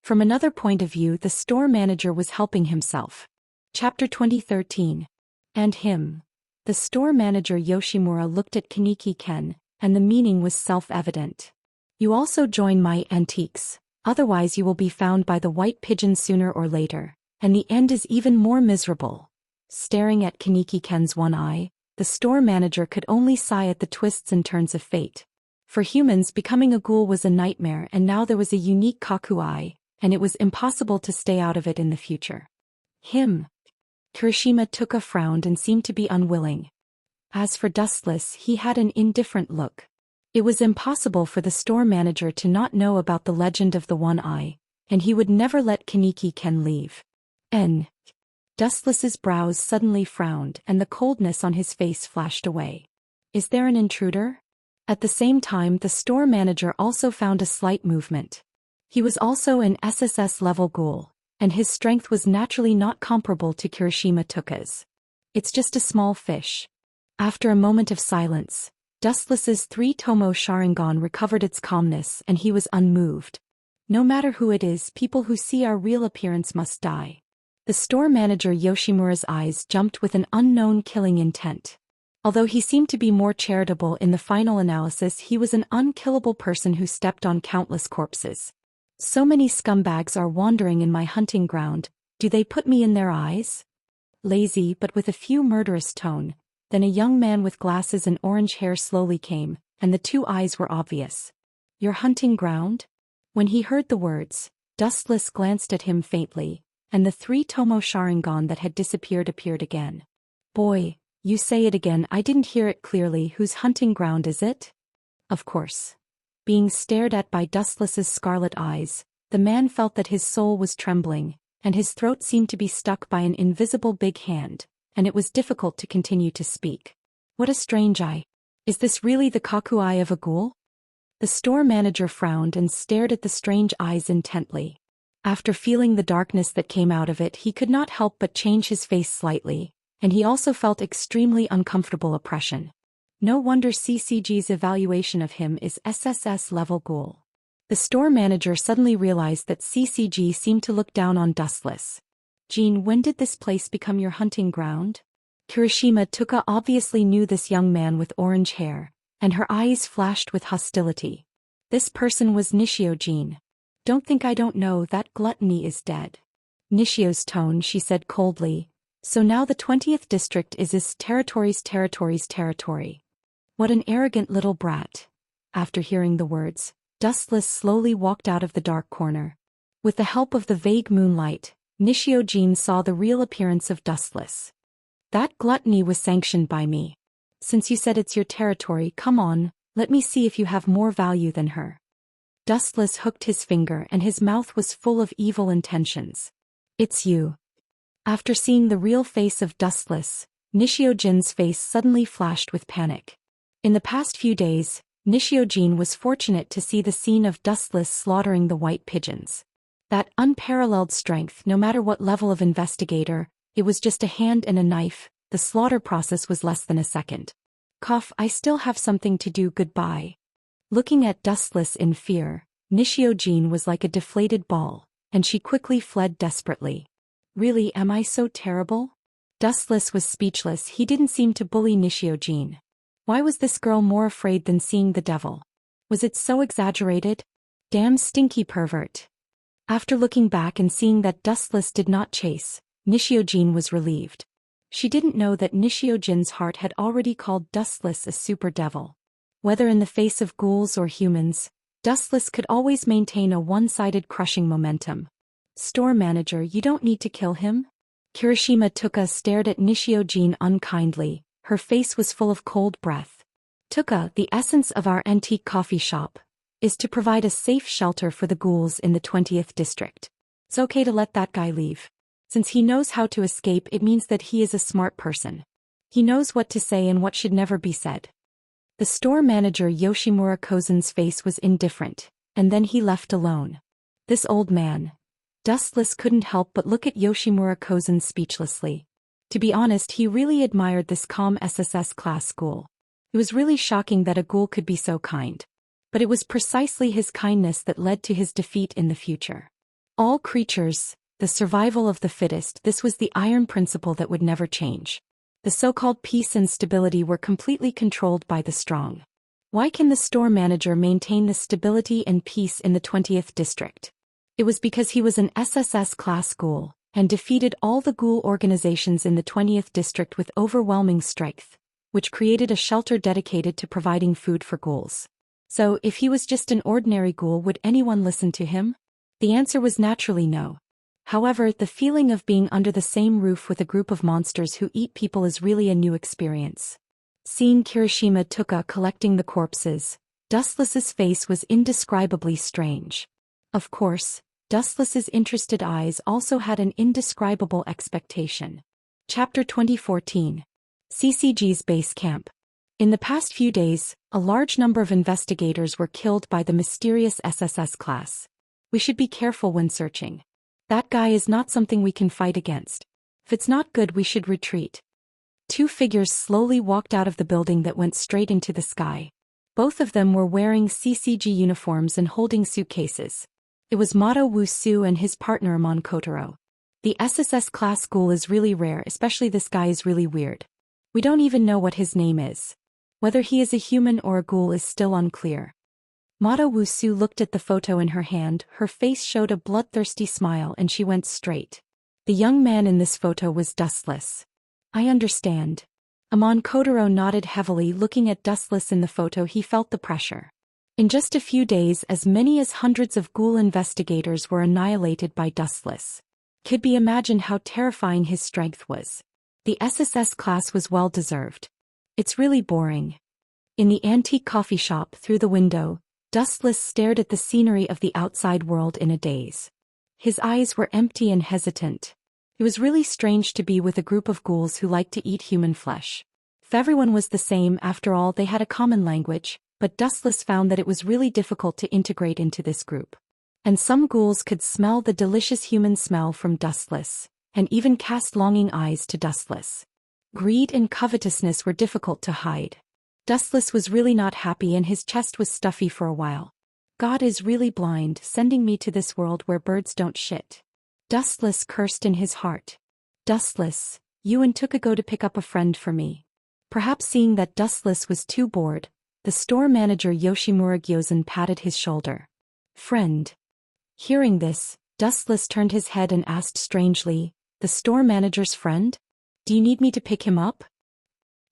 From another point of view, the store manager was helping himself. Chapter 2013. And him. The store manager Yoshimura looked at Kaneki-ken, and the meaning was self-evident. You also join my antiques, otherwise you will be found by the white pigeon sooner or later, and the end is even more miserable. Staring at Kaneki-ken's one eye, the store manager could only sigh at the twists and turns of fate. For humans, becoming a ghoul was a nightmare, and now there was a unique Kaku eye, and it was impossible to stay out of it in the future. Him. Kirishima took a frown and seemed to be unwilling. As for Dustless, he had an indifferent look. It was impossible for the store manager to not know about the legend of the one eye, and he would never let Kaneki-ken leave. Dustless's brows suddenly frowned and the coldness on his face flashed away. Is there an intruder? At the same time, the store manager also found a slight movement. He was also an SSS-level ghoul, and his strength was naturally not comparable to Kirishima Tuka's. It's just a small fish. After a moment of silence, Dustless's three-tomo Sharingan recovered its calmness and he was unmoved. No matter who it is, people who see our real appearance must die. The store manager Yoshimura's eyes jumped with an unknown killing intent. Although he seemed to be more charitable in the final analysis, he was an unkillable person who stepped on countless corpses. So many scumbags are wandering in my hunting ground, do they put me in their eyes? Lazy but with a few murderous tone. Then a young man with glasses and orange hair slowly came, and the two eyes were obvious. Your hunting ground? When he heard the words, Dustless glanced at him faintly, and the three-tomo Sharingan that had disappeared appeared again. Boy, you say it again, I didn't hear it clearly. Whose hunting ground is it? Of course. Being stared at by Dustless's scarlet eyes, the man felt that his soul was trembling, and his throat seemed to be stuck by an invisible big hand, and it was difficult to continue to speak. What a strange eye. Is this really the Kaku eye of a ghoul? The store manager frowned and stared at the strange eyes intently. After feeling the darkness that came out of it, he could not help but change his face slightly, and he also felt extremely uncomfortable oppression. No wonder CCG's evaluation of him is SSS level ghoul. The store manager suddenly realized that CCG seemed to look down on Dustless. Jean, when did this place become your hunting ground? Kirishima Tuka obviously knew this young man with orange hair, and her eyes flashed with hostility. This person was Nishio Jean. Don't think I don't know, that gluttony is dead. Nishio's tone, she said coldly. So now the 20th district is his territory. What an arrogant little brat. After hearing the words, Dustless slowly walked out of the dark corner. With the help of the vague moonlight, Nishio Jean saw the real appearance of Dustless. That gluttony was sanctioned by me. Since you said it's your territory, come on, let me see if you have more value than her. Dustless hooked his finger and his mouth was full of evil intentions. It's you. After seeing the real face of Dustless, Nishio Jin's face suddenly flashed with panic. In the past few days, Nishio Jin was fortunate to see the scene of Dustless slaughtering the white pigeons. That unparalleled strength, no matter what level of investigator, it was just a hand and a knife, the slaughter process was less than a second. Cough, I still have something to do, goodbye. Looking at Dustless in fear, Nishio Jin was like a deflated ball, and she quickly fled desperately. Really, am I so terrible? Dustless was speechless. He didn't seem to bully Nishio Jin. Why was this girl more afraid than seeing the devil? Was it so exaggerated? Damn stinky pervert. After looking back and seeing that Dustless did not chase, Nishio Jin was relieved. She didn't know that Nishio Jin's heart had already called Dustless a super devil. Whether in the face of ghouls or humans, Dustless could always maintain a one-sided crushing momentum. Store manager, you don't need to kill him? Kirishima Tuka stared at Nishio Jin unkindly, her face was full of cold breath. Tuka, the essence of our antique coffee shop, is to provide a safe shelter for the ghouls in the 20th district. It's okay to let that guy leave. Since he knows how to escape, it means that he is a smart person. He knows what to say and what should never be said. The store manager Yoshimura Kozen's face was indifferent, and then he left alone. This old man. Dustless couldn't help but look at Yoshimura Kozen speechlessly. To be honest, he really admired this calm SSS class ghoul. It was really shocking that a ghoul could be so kind. But it was precisely his kindness that led to his defeat in the future. All creatures, the survival of the fittest, this was the iron principle that would never change. The so-called peace and stability were completely controlled by the strong. Why can the store manager maintain the stability and peace in the 20th district? It was because he was an SSS class ghoul, and defeated all the ghoul organizations in the 20th district with overwhelming strength, which created a shelter dedicated to providing food for ghouls. So, if he was just an ordinary ghoul, would anyone listen to him? The answer was naturally no. However, the feeling of being under the same roof with a group of monsters who eat people is really a new experience. Seeing Kirishima Tuka collecting the corpses, Dustless's face was indescribably strange. Of course, Dustless's interested eyes also had an indescribable expectation. Chapter 2014. CCG's Base Camp. In the past few days, a large number of investigators were killed by the mysterious SSS class. We should be careful when searching. That guy is not something we can fight against. If it's not good, we should retreat. Two figures slowly walked out of the building that went straight into the sky. Both of them were wearing CCG uniforms and holding suitcases. It was Mado Wusu and his partner Amon Kotaro. The SSS class ghoul is really rare, especially this guy is really weird. We don't even know what his name is. Whether he is a human or a ghoul is still unclear. Mado Wusu looked at the photo in her hand, her face showed a bloodthirsty smile and she went straight. The young man in this photo was Dustless. I understand. Amon Kotaro nodded heavily, looking at Dustless in the photo. He felt the pressure. In just a few days, as many as hundreds of ghoul investigators were annihilated by Dustless. Could be imagined how terrifying his strength was. The SSS class was well deserved. It's really boring. In the antique coffee shop through the window, Dustless stared at the scenery of the outside world in a daze. His eyes were empty and hesitant. It was really strange to be with a group of ghouls who liked to eat human flesh. If everyone was the same, after all, they had a common language, but Dustless found that it was really difficult to integrate into this group. And some ghouls could smell the delicious human smell from Dustless, and even cast longing eyes to Dustless. Greed and covetousness were difficult to hide. Dustless was really not happy and his chest was stuffy for a while. God is really blind, sending me to this world where birds don't shit. Dustless cursed in his heart. Dustless, you and Tuka go to pick up a friend for me. Perhaps seeing that Dustless was too bored, the store manager Yoshimura Gyozen patted his shoulder. Friend. Hearing this, Dustless turned his head and asked strangely, the store manager's friend? Do you need me to pick him up?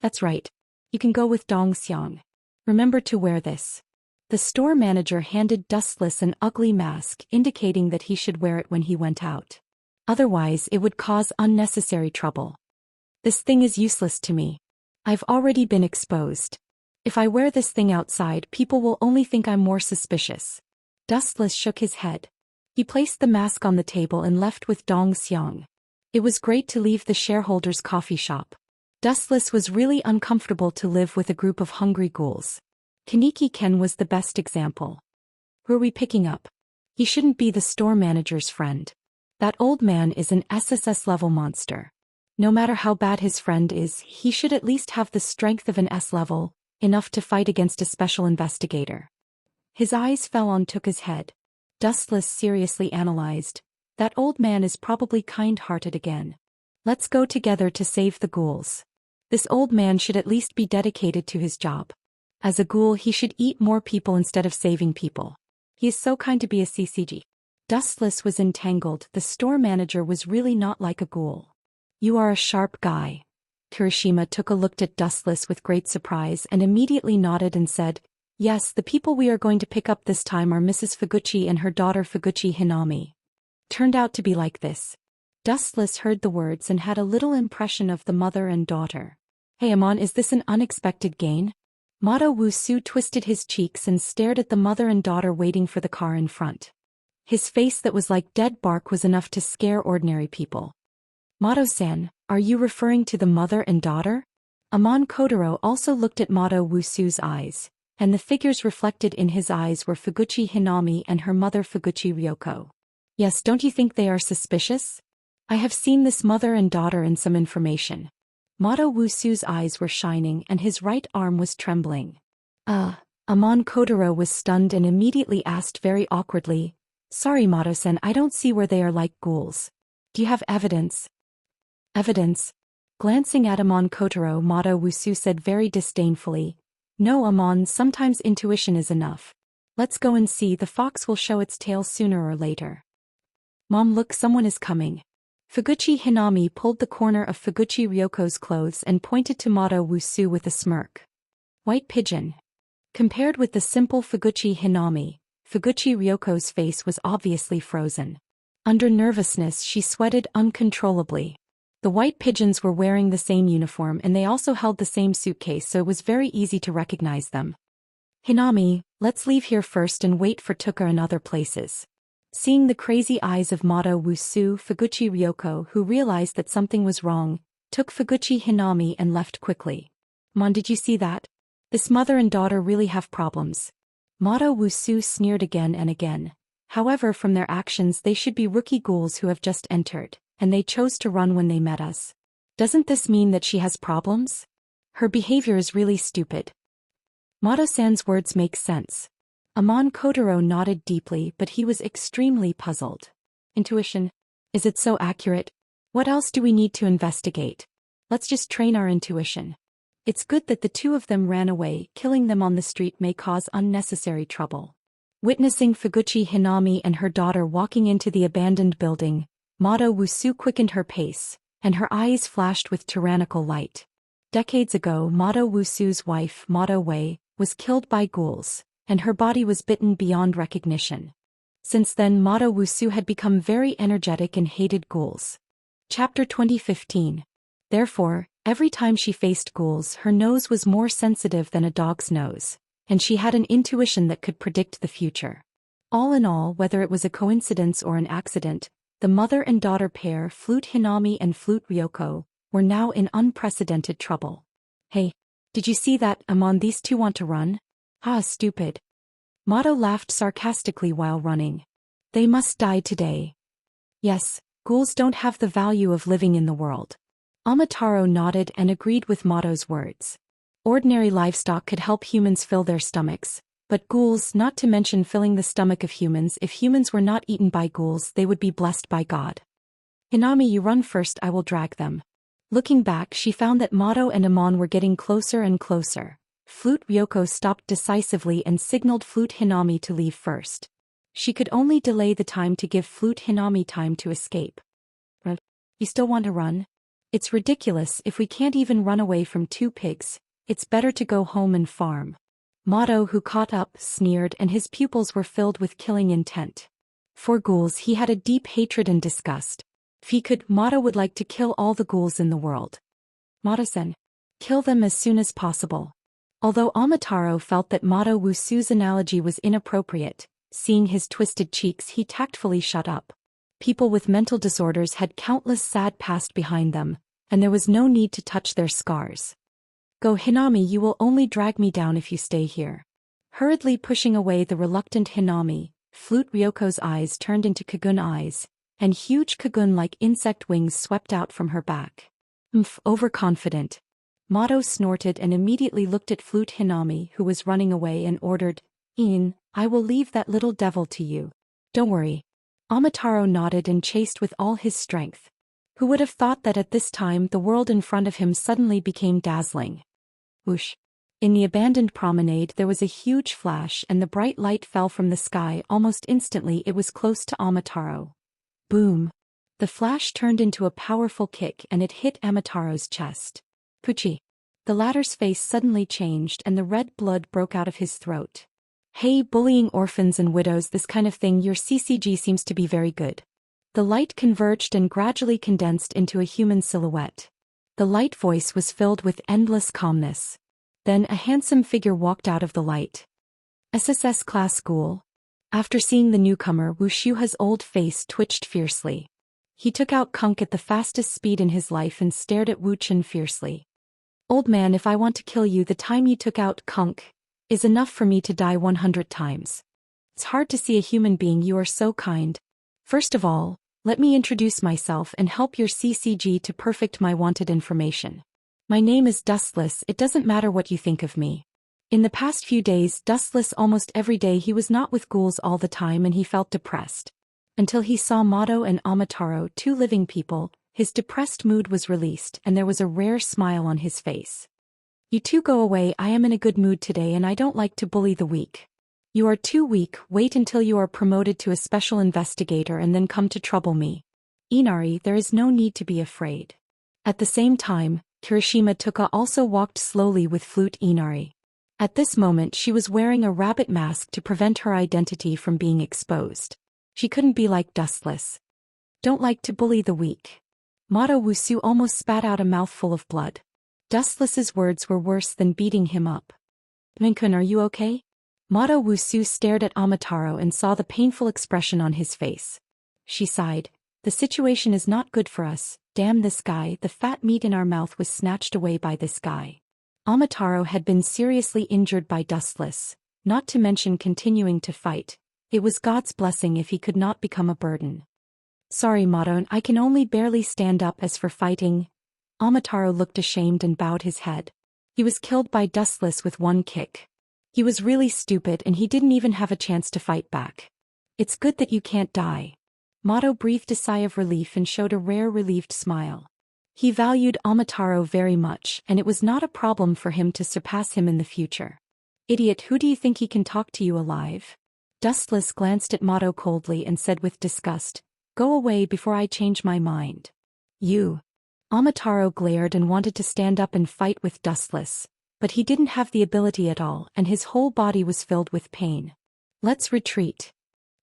That's right. You can go with Zhou Xian. Remember to wear this. The store manager handed Dustless an ugly mask, indicating that he should wear it when he went out. Otherwise, it would cause unnecessary trouble. This thing is useless to me. I've already been exposed. If I wear this thing outside, people will only think I'm more suspicious. Dustless shook his head. He placed the mask on the table and left with Zhou Xian. It was great to leave the shareholders' coffee shop. Dustless was really uncomfortable to live with a group of hungry ghouls. Kaneki Ken was the best example. Who are we picking up? He shouldn't be the store manager's friend. That old man is an SSS-level monster. No matter how bad his friend is, he should at least have the strength of an S-level, enough to fight against a special investigator. His eyes fell on Tuka's head. Dustless seriously analyzed. That old man is probably kind-hearted again. Let's go together to save the ghouls. This old man should at least be dedicated to his job. As a ghoul, he should eat more people instead of saving people. He is so kind to be a CCG. Dustless was entangled. The store manager was really not like a ghoul. You are a sharp guy. Kirishima Tuka looked at Dustless with great surprise and immediately nodded and said, yes, the people we are going to pick up this time are Mrs. Fuguchi and her daughter Fuguchi Hinami. Turned out to be like this. Dustless heard the words and had a little impression of the mother and daughter. Hey Amon, is this an unexpected gain? Mado Wusu twisted his cheeks and stared at the mother and daughter waiting for the car in front. His face that was like dead bark was enough to scare ordinary people. Mado-san, are you referring to the mother and daughter? Amon Kotaro also looked at Mado Wusu's eyes, and the figures reflected in his eyes were Fuguchi Hinami and her mother Fuguchi Ryoko. Yes, don't you think they are suspicious? I have seen this mother and daughter in some information. Mado Wusu's eyes were shining and his right arm was trembling. Amon Kotaro was stunned and immediately asked very awkwardly, Sorry Mado-sen, I don't see where they are like ghouls. Do you have evidence? Evidence? Glancing at Amon Kotaro, Mado Wusu said very disdainfully. No Amon, sometimes intuition is enough. Let's go and see, the fox will show its tail sooner or later. Mom, look, someone is coming. Fuguchi Hinami pulled the corner of Fuguchi Ryoko's clothes and pointed to Mado Wusu with a smirk. White pigeon. Compared with the simple Fuguchi Hinami, Fuguchi Ryoko's face was obviously frozen. Under nervousness, she sweated uncontrollably. The white pigeons were wearing the same uniform and they also held the same suitcase, so it was very easy to recognize them. Hinami, let's leave here first and wait for Tuka in other places. Seeing the crazy eyes of Mado Wusu, Fuguchi Ryoko, who realized that something was wrong, took Fuguchi Hinami and left quickly. Mon, did you see that? This mother and daughter really have problems. Mado Wusu sneered again and again. However, from their actions they should be rookie ghouls who have just entered, and they chose to run when they met us. Doesn't this mean that she has problems? Her behavior is really stupid. Mado-san's words make sense. Amon Kotaro nodded deeply, but he was extremely puzzled. Intuition? Is it so accurate? What else do we need to investigate? Let's just train our intuition. It's good that the two of them ran away. Killing them on the street may cause unnecessary trouble. Witnessing Fuguchi Hinami and her daughter walking into the abandoned building, Mado Wusu quickened her pace, and her eyes flashed with tyrannical light. Decades ago, Mado Wusu's wife, Mado Wei, was killed by ghouls, and her body was bitten beyond recognition. Since then, Mado Wusu had become very energetic and hated ghouls. Chapter 2015. Therefore, every time she faced ghouls, her nose was more sensitive than a dog's nose, and she had an intuition that could predict the future. All in all, whether it was a coincidence or an accident, the mother and daughter pair, Flute Hinami and Flute Ryoko, were now in unprecedented trouble. Hey, did you see that, Amon? These two want to run? Ah, stupid. Mado laughed sarcastically while running. They must die today. Yes, ghouls don't have the value of living in the world. Amataro nodded and agreed with Mado's words. Ordinary livestock could help humans fill their stomachs, but ghouls, not to mention filling the stomach of humans, if humans were not eaten by ghouls, they would be blessed by God. Hinami, you run first, I will drag them. Looking back, she found that Mado and Amon were getting closer and closer. Flute Ryoko stopped decisively and signaled Flute Hinami to leave first. She could only delay the time to give Flute Hinami time to escape. You still want to run? It's ridiculous, if we can't even run away from two pigs, it's better to go home and farm. Mado, who caught up, sneered, and his pupils were filled with killing intent. For ghouls he had a deep hatred and disgust. If he could, Mado would like to kill all the ghouls in the world. Mado-sen. Kill them as soon as possible. Although Amataro felt that Mado Wusu's analogy was inappropriate, seeing his twisted cheeks, he tactfully shut up. People with mental disorders had countless sad past behind them, and there was no need to touch their scars. Go Hinami, you will only drag me down if you stay here. Hurriedly pushing away the reluctant Hinami, Flute Ryoko's eyes turned into Kagun eyes, and huge Kagun-like insect wings swept out from her back. Overconfident. Mado snorted and immediately looked at Flute Hinami, who was running away, and ordered, I will leave that little devil to you. Don't worry. Amataro nodded and chased with all his strength. Who would have thought that at this time the world in front of him suddenly became dazzling? Whoosh. In the abandoned promenade there was a huge flash and the bright light fell from the sky. Almost instantly it was close to Amataro. Boom. The flash turned into a powerful kick and it hit Amataro's chest. Pucci. The latter's face suddenly changed and the red blood broke out of his throat. Hey, bullying orphans and widows, this kind of thing, your CCG seems to be very good. The light converged and gradually condensed into a human silhouette. The light voice was filled with endless calmness. Then a handsome figure walked out of the light. SSS class school. After seeing the newcomer, Wu Shuha's old face twitched fiercely. He took out Kunk at the fastest speed in his life and stared at Wu Chen fiercely. Old man, if I want to kill you, the time you took out Kunk is enough for me to die 100 times. It's hard to see a human being, you are so kind. First of all, let me introduce myself and help your CCG to perfect my wanted information. My name is Dustless, it doesn't matter what you think of me. In the past few days, dustless almost every day, he was not with ghouls all the time and he felt depressed. Until he saw Mato and Amataro, two living people, his depressed mood was released and there was a rare smile on his face. You two go away, I am in a good mood today and I don't like to bully the weak. You are too weak, wait until you are promoted to a special investigator and then come to trouble me. Inari, there is no need to be afraid. At the same time, Kirishima Tuka also walked slowly with Flute Inari. At this moment she was wearing a rabbit mask to prevent her identity from being exposed. She couldn't be like Dustless. Don't like to bully the weak. Mato Wusu almost spat out a mouthful of blood. Dustless's words were worse than beating him up. Minkun, are you okay? Mato Wusu stared at Amataro and saw the painful expression on his face. She sighed. The situation is not good for us, damn this guy, the fat meat in our mouth was snatched away by this guy. Amataro had been seriously injured by Dustless, not to mention continuing to fight. It was God's blessing if he could not become a burden. Sorry Mato, I can only barely stand up. As for fighting, Amataro looked ashamed and bowed his head. He was killed by Dustless with one kick. He was really stupid and he didn't even have a chance to fight back. It's good that you can't die. Mato breathed a sigh of relief and showed a rare relieved smile. He valued Amataro very much and it was not a problem for him to surpass him in the future. Idiot, who do you think he can talk to you alive? Dustless glanced at Mato coldly and said with disgust, go away before I change my mind. You. Amataro glared and wanted to stand up and fight with Dustless, but he didn't have the ability at all and his whole body was filled with pain. Let's retreat.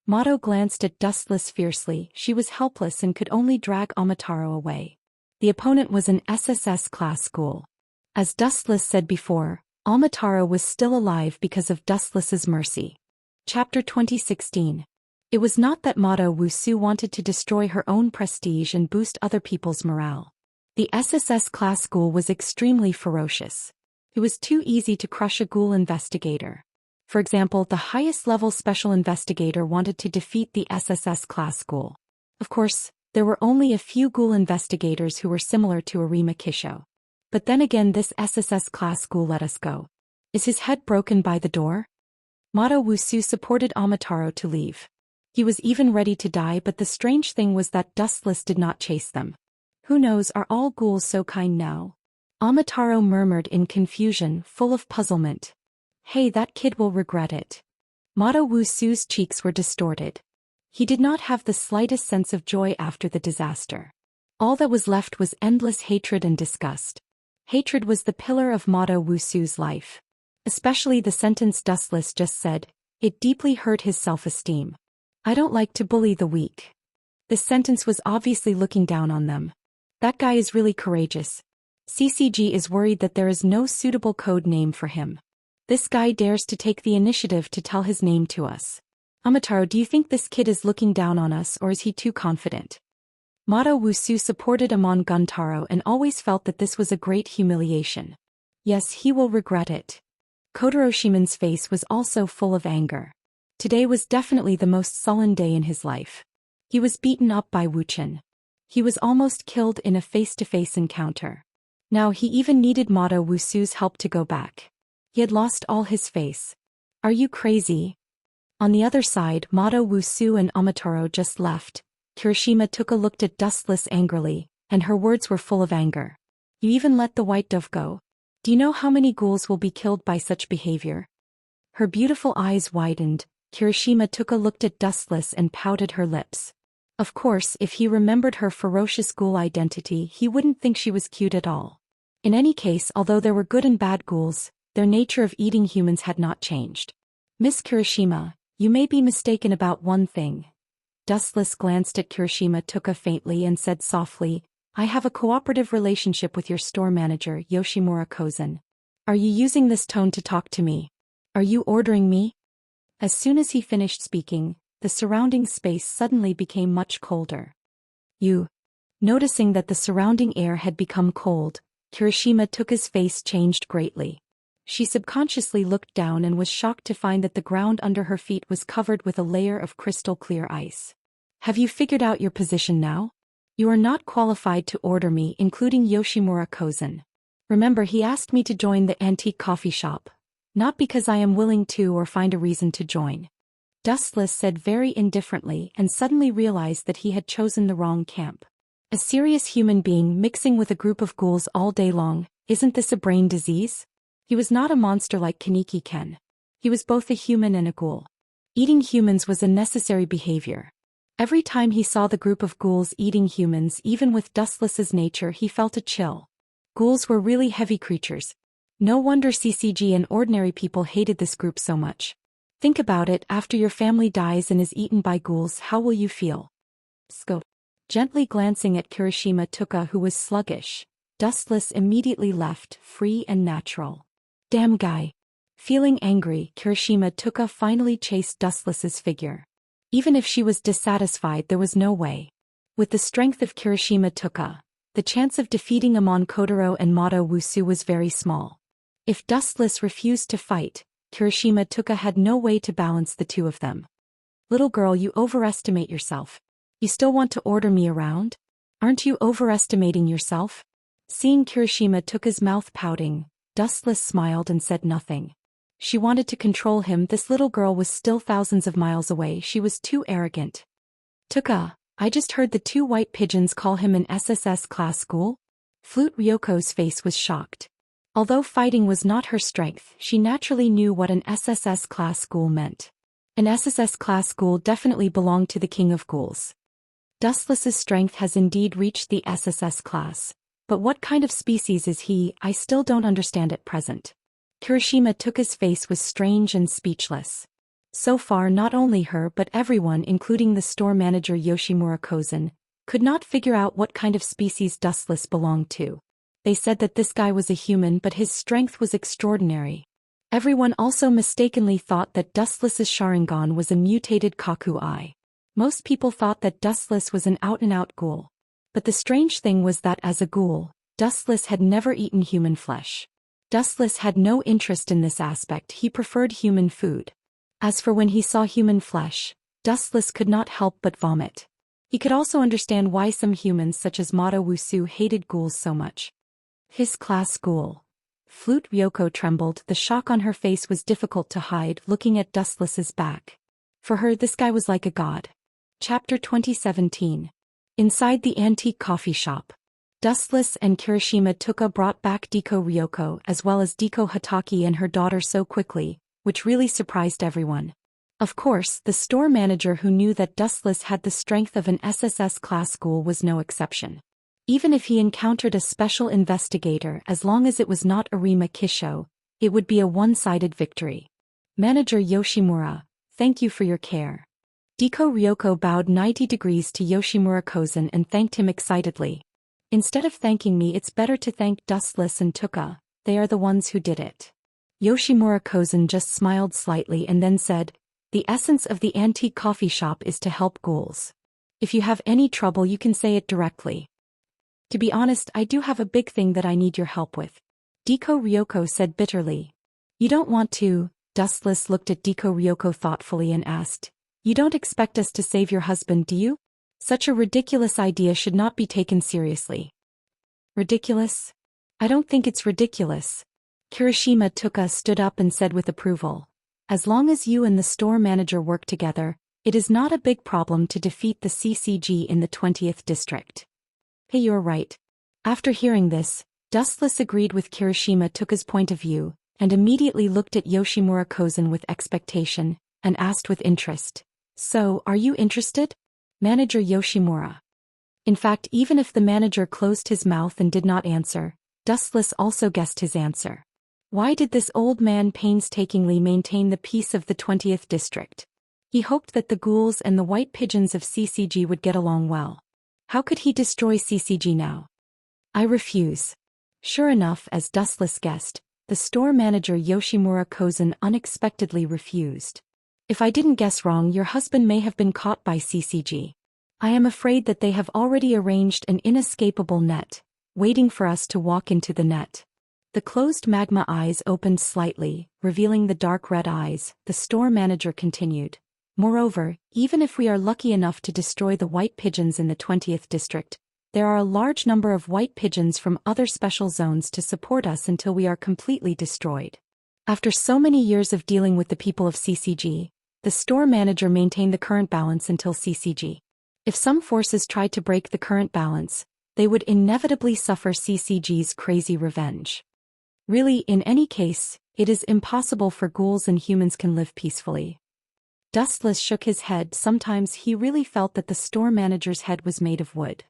Mato glanced at Dustless fiercely. She was helpless and could only drag Amataro away. The opponent was an SSS class school. As Dustless said before, Amataro was still alive because of Dustless's mercy. Chapter 2016. It was not that Mato Wusu wanted to destroy her own prestige and boost other people's morale. The SSS class school was extremely ferocious. It was too easy to crush a ghoul investigator. For example, the highest level special investigator wanted to defeat the SSS class school. Of course, there were only a few ghoul investigators who were similar to Arima Kisho. But then again, this SSS class school let us go. Is his head broken by the door? Mato Wusu supported Amataro to leave. He was even ready to die, but the strange thing was that Dustless did not chase them. Who knows, are all ghouls so kind now? Amataro murmured in confusion, full of puzzlement. Hey, that kid will regret it. Mato Wusu's cheeks were distorted. He did not have the slightest sense of joy after the disaster. All that was left was endless hatred and disgust. Hatred was the pillar of Mato Wusu's life. Especially the sentence Dustless just said. It deeply hurt his self-esteem. I don't like to bully the weak. This sentence was obviously looking down on them. That guy is really courageous. CCG is worried that there is no suitable code name for him. This guy dares to take the initiative to tell his name to us. Amataro, do you think this kid is looking down on us or is he too confident? Mato Wusu supported Amon Guntaro and always felt that this was a great humiliation. Yes, he will regret it. Kotoroshiman's face was also full of anger. Today was definitely the most sullen day in his life. He was beaten up by Wuchen. He was almost killed in a face-to-face encounter. Now he even needed Mato Wusu's help to go back. He had lost all his face. Are you crazy? On the other side, Mato Wusu and Amataro just left. Kirishima took a look at Dustless angrily, and her words were full of anger. You even let the white dove go. Do you know how many ghouls will be killed by such behavior? Her beautiful eyes widened. Kirishima took a look at Dustless and pouted her lips. Of course, if he remembered her ferocious ghoul identity, he wouldn't think she was cute at all. In any case, although there were good and bad ghouls, their nature of eating humans had not changed. Miss Kirishima, you may be mistaken about one thing. Dustless glanced at Kirishima Tuka faintly and said softly, I have a cooperative relationship with your store manager, Yoshimura Kozen. Are you using this tone to talk to me? Are you ordering me? As soon as he finished speaking, the surrounding space suddenly became much colder. You. Noticing that the surrounding air had become cold, Kirishima Tuka's face changed greatly. She subconsciously looked down and was shocked to find that the ground under her feet was covered with a layer of crystal clear ice. Have you figured out your position now? You are not qualified to order me, including Yoshimura Kozen. Remember, he asked me to join the antique coffee shop. Not because I am willing to or find a reason to join. Dustless said very indifferently and suddenly realized that he had chosen the wrong camp. A serious human being mixing with a group of ghouls all day long, isn't this a brain disease? He was not a monster like Kaneki Ken. He was both a human and a ghoul. Eating humans was a necessary behavior. Every time he saw the group of ghouls eating humans, even with Dustless's nature, he felt a chill. Ghouls were really heavy creatures. No wonder CCG and ordinary people hated this group so much. Think about it, after your family dies and is eaten by ghouls, how will you feel? Scope. Gently glancing at Kirishima Tuka, who was sluggish, Dustless immediately left, free and natural. Damn guy. Feeling angry, Kirishima Tuka finally chased Dustless's figure. Even if she was dissatisfied, there was no way. With the strength of Kirishima Tuka, the chance of defeating Amon Kotaro and Mato Wusu was very small. If Dustless refused to fight, Kirishima Tuka had no way to balance the two of them. Little girl, you overestimate yourself. You still want to order me around? Aren't you overestimating yourself? Seeing Kirishima Tuka's mouth pouting, Dustless smiled and said nothing. She wanted to control him. This little girl was still thousands of miles away. She was too arrogant. Tuka, I just heard the two white pigeons call him an SSS class ghoul? Flute Ryoko's face was shocked. Although fighting was not her strength, she naturally knew what an SSS class ghoul meant. An SSS class ghoul definitely belonged to the king of ghouls. Dustless's strength has indeed reached the SSS class. But what kind of species is he? I still don't understand at present. Kirishima Tuka's face was strange and speechless. So far, not only her but everyone, including the store manager Yoshimura Kozen, could not figure out what kind of species Dustless belonged to. They said that this guy was a human, but his strength was extraordinary. Everyone also mistakenly thought that Dustless's Sharingan was a mutated Kaku Eye. Most people thought that Dustless was an out-and-out ghoul. But the strange thing was that as a ghoul, Dustless had never eaten human flesh. Dustless had no interest in this aspect. He preferred human food. As for when he saw human flesh, Dustless could not help but vomit. He could also understand why some humans such as Mato Wusu hated ghouls so much. His class ghoul. Flute Ryoko trembled. The shock on her face was difficult to hide, looking at Dustless's back. For her, this guy was like a god. Chapter 2017. Inside the antique coffee shop. Dustless and Kirishima Tuka brought back Deko Ryoko as well as Deko Hataki and her daughter so quickly, which really surprised everyone. Of course, the store manager, who knew that Dustless had the strength of an SSS class ghoul, was no exception. Even if he encountered a special investigator, as long as it was not Arima Kisho, it would be a one-sided victory. Manager Yoshimura, thank you for your care. Deko Ryoko bowed 90 degrees to Yoshimura Kozen and thanked him excitedly. Instead of thanking me, it's better to thank Dustless and Tuka. They are the ones who did it. Yoshimura Kozen just smiled slightly and then said, the essence of the antique coffee shop is to help ghouls. If you have any trouble, you can say it directly. To be honest, I do have a big thing that I need your help with. Deko Ryoko said bitterly. You don't want to? Dustless looked at Deko Ryoko thoughtfully and asked. You don't expect us to save your husband, do you? Such a ridiculous idea should not be taken seriously. Ridiculous? I don't think it's ridiculous. Kirishima Tuka stood up and said with approval. As long as you and the store manager work together, it is not a big problem to defeat the CCG in the 20th district. Hey, you're right. After hearing this, Dustless agreed with Kirishima Tuka's point of view, and immediately looked at Yoshimura Kozen with expectation, and asked with interest. So, are you interested? Manager Yoshimura. In fact, even if the manager closed his mouth and did not answer, Dustless also guessed his answer. Why did this old man painstakingly maintain the peace of the 20th district? He hoped that the ghouls and the white pigeons of CCG would get along well. How could he destroy CCG now? I refuse. Sure enough, as Dustless guessed, the store manager Yoshimura Kozen unexpectedly refused. If I didn't guess wrong, your husband may have been caught by CCG. I am afraid that they have already arranged an inescapable net, waiting for us to walk into the net. The closed magma eyes opened slightly, revealing the dark red eyes. The store manager continued. Moreover, even if we are lucky enough to destroy the white pigeons in the 20th district, there are a large number of white pigeons from other special zones to support us until we are completely destroyed. After so many years of dealing with the people of CCG, the store manager maintained the current balance until CCG. If some forces tried to break the current balance, they would inevitably suffer CCG's crazy revenge. Really, in any case, it is impossible for ghouls and humans can live peacefully. Dustless shook his head. Sometimes he really felt that the store manager's head was made of wood.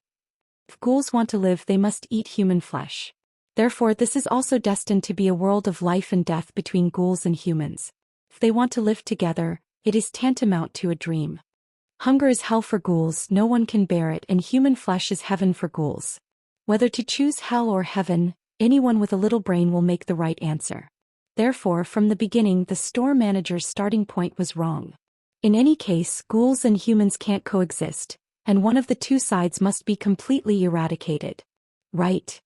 If ghouls want to live, they must eat human flesh. Therefore, this is also destined to be a world of life and death between ghouls and humans. If they want to live together, it is tantamount to a dream. Hunger is hell for ghouls, no one can bear it, and human flesh is heaven for ghouls. Whether to choose hell or heaven, anyone with a little brain will make the right answer. Therefore, from the beginning, the store manager's starting point was wrong. In any case, ghouls and humans can't coexist, and one of the two sides must be completely eradicated. Right.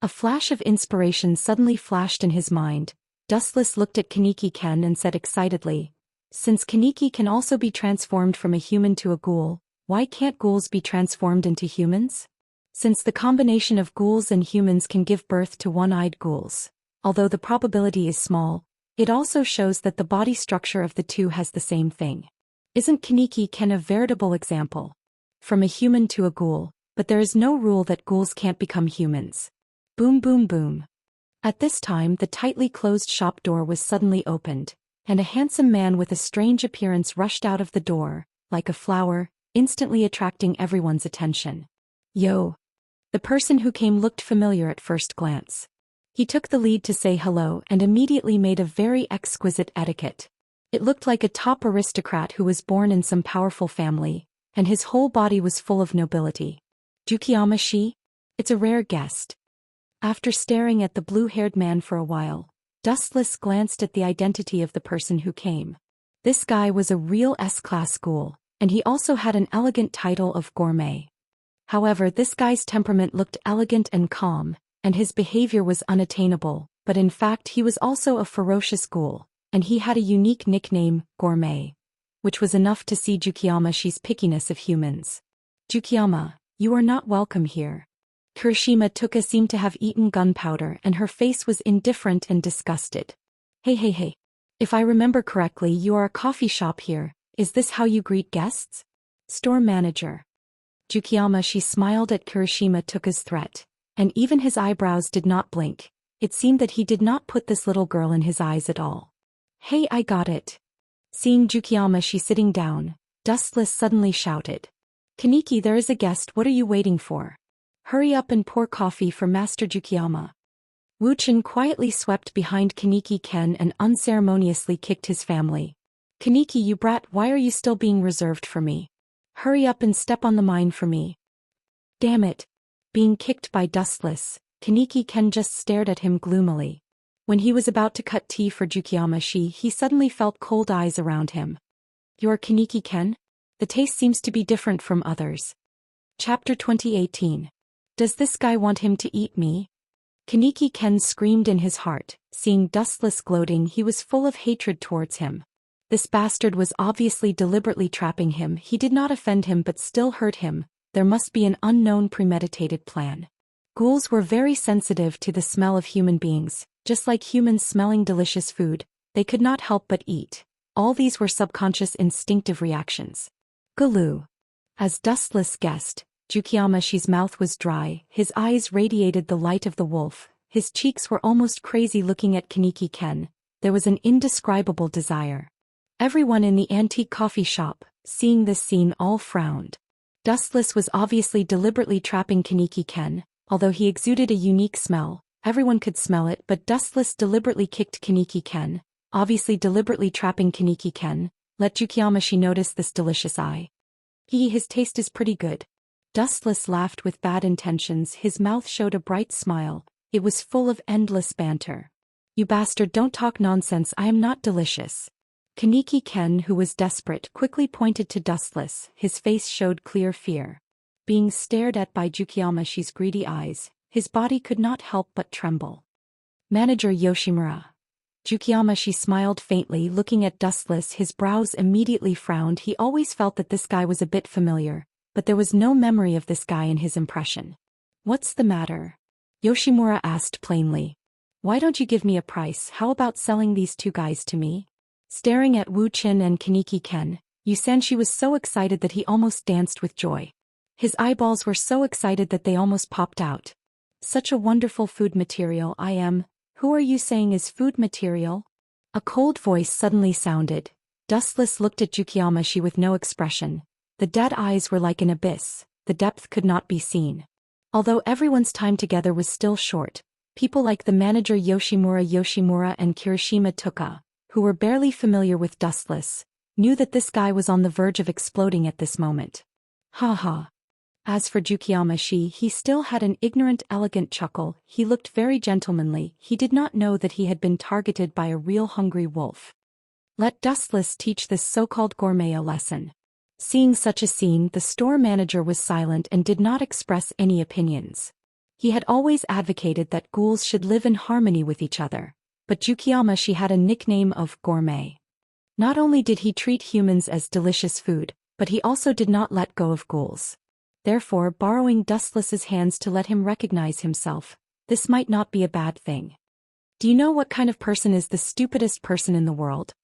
A flash of inspiration suddenly flashed in his mind. Dustless looked at Kaneki Ken and said excitedly, "Since Kaneki can also be transformed from a human to a ghoul, why can't ghouls be transformed into humans? Since the combination of ghouls and humans can give birth to one-eyed ghouls, although the probability is small, it also shows that the body structure of the two has the same thing. Isn't Kaneki Ken a veritable example? From a human to a ghoul, but there is no rule that ghouls can't become humans." Boom boom boom. At this time the tightly closed shop door was suddenly opened, and a handsome man with a strange appearance rushed out of the door, like a flower, instantly attracting everyone's attention. Yo! The person who came looked familiar at first glance. He took the lead to say hello and immediately made a very exquisite etiquette. It looked like a top aristocrat who was born in some powerful family, and his whole body was full of nobility. Jukiyama shi? It's a rare guest. After staring at the blue-haired man for a while, Dustless glanced at the identity of the person who came. This guy was a real S-class ghoul, and he also had an elegant title of gourmet. However, this guy's temperament looked elegant and calm, and his behavior was unattainable, but in fact he was also a ferocious ghoul, and he had a unique nickname, Gourmet, which was enough to see Jukiyama-shi's pickiness of humans. "Jukiyama, you are not welcome here." Kirishima Tuka seemed to have eaten gunpowder and her face was indifferent and disgusted. Hey. If I remember correctly, you are a coffee shop here. Is this how you greet guests? Store manager. Jukiyama-shi smiled at Kirishima Tuka's threat, and even his eyebrows did not blink. It seemed that he did not put this little girl in his eyes at all. Hey, I got it. Seeing Jukiyama-shi sitting down, Dustless suddenly shouted. Kaneki, there is a guest, what are you waiting for? Hurry up and pour coffee for Master Jukiyama. Wuxia quietly swept behind Kaneki Ken and unceremoniously kicked his family. Kaneki, you brat, why are you still being reserved for me? Hurry up and step on the mine for me. Damn it. Being kicked by Dustless, Kaneki Ken just stared at him gloomily. When he was about to cut tea for Jukiyama-shi, he suddenly felt cold eyes around him. You're Kaneki Ken? The taste seems to be different from others. Chapter 2018. Does this guy want him to eat me? Kaneki Ken screamed in his heart. Seeing Dustless gloating, he was full of hatred towards him. This bastard was obviously deliberately trapping him. He did not offend him but still hurt him. There must be an unknown premeditated plan. Ghouls were very sensitive to the smell of human beings, just like humans smelling delicious food. They could not help but eat. All these were subconscious instinctive reactions. Galoo. As Dustless guessed, Jukiyama-shi's mouth was dry, his eyes radiated the light of the wolf, his cheeks were almost crazy looking at Kaneki Ken. There was an indescribable desire. Everyone in the antique coffee shop, seeing this scene, all frowned. Dustless was obviously deliberately trapping Kaneki Ken, although he exuded a unique smell. Everyone could smell it, but Dustless deliberately kicked Kaneki Ken, obviously deliberately trapping Kaneki Ken. Let Jukiyama-shi notice this delicious eye. His taste is pretty good. Dustless laughed with bad intentions, his mouth showed a bright smile, it was full of endless banter. You bastard, don't talk nonsense, I am not delicious. Kaneki Ken, who was desperate, quickly pointed to Dustless, his face showed clear fear. Being stared at by Jukiyama-shi's greedy eyes, his body could not help but tremble. Manager Yoshimura. Jukiyama-shi smiled faintly looking at Dustless, his brows immediately frowned. He always felt that this guy was a bit familiar, but there was no memory of this guy in his impression. What's the matter? Yoshimura asked plainly. Why don't you give me a price? How about selling these two guys to me? Staring at Wu Qin and Kaneki Ken, Xianxia was so excited that he almost danced with joy. His eyeballs were so excited that they almost popped out. Such a wonderful food material I am. Who are you saying is food material? A cold voice suddenly sounded. Dustless looked at Xianxia with no expression. The dead eyes were like an abyss, the depth could not be seen. Although everyone's time together was still short, people like the manager Yoshimura and Kirishima Tuka, who were barely familiar with Dustless, knew that this guy was on the verge of exploding at this moment. Ha ha. As for Xianxia, he still had an ignorant, elegant chuckle. He looked very gentlemanly. He did not know that he had been targeted by a real hungry wolf. Let Dustless teach this so-called gourmet a lesson. Seeing such a scene, the store manager was silent and did not express any opinions. He had always advocated that ghouls should live in harmony with each other, but Xianxia had a nickname of gourmet. Not only did he treat humans as delicious food, but he also did not let go of ghouls. Therefore, borrowing Dustless's hands to let him recognize himself, this might not be a bad thing. Do you know what kind of person is the stupidest person in the world?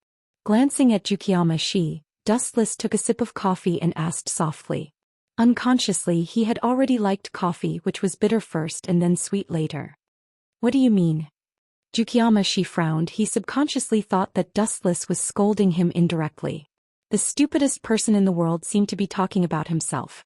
Glancing at Xianxia, Dustless took a sip of coffee and asked softly. Unconsciously, he had already liked coffee, which was bitter first and then sweet later. What do you mean? Xianxia frowned. He subconsciously thought that Dustless was scolding him indirectly. The stupidest person in the world seemed to be talking about himself.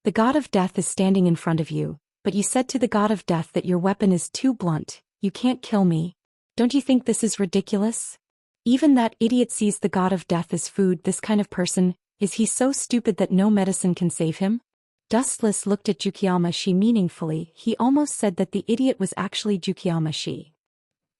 The god of death is standing in front of you, but you said to the god of death that your weapon is too blunt, you can't kill me. Don't you think this is ridiculous? Even that idiot sees the god of death as food. This kind of person, is he so stupid that no medicine can save him? Dustless looked at Xianxia meaningfully. He almost said that the idiot was actually Xianxia.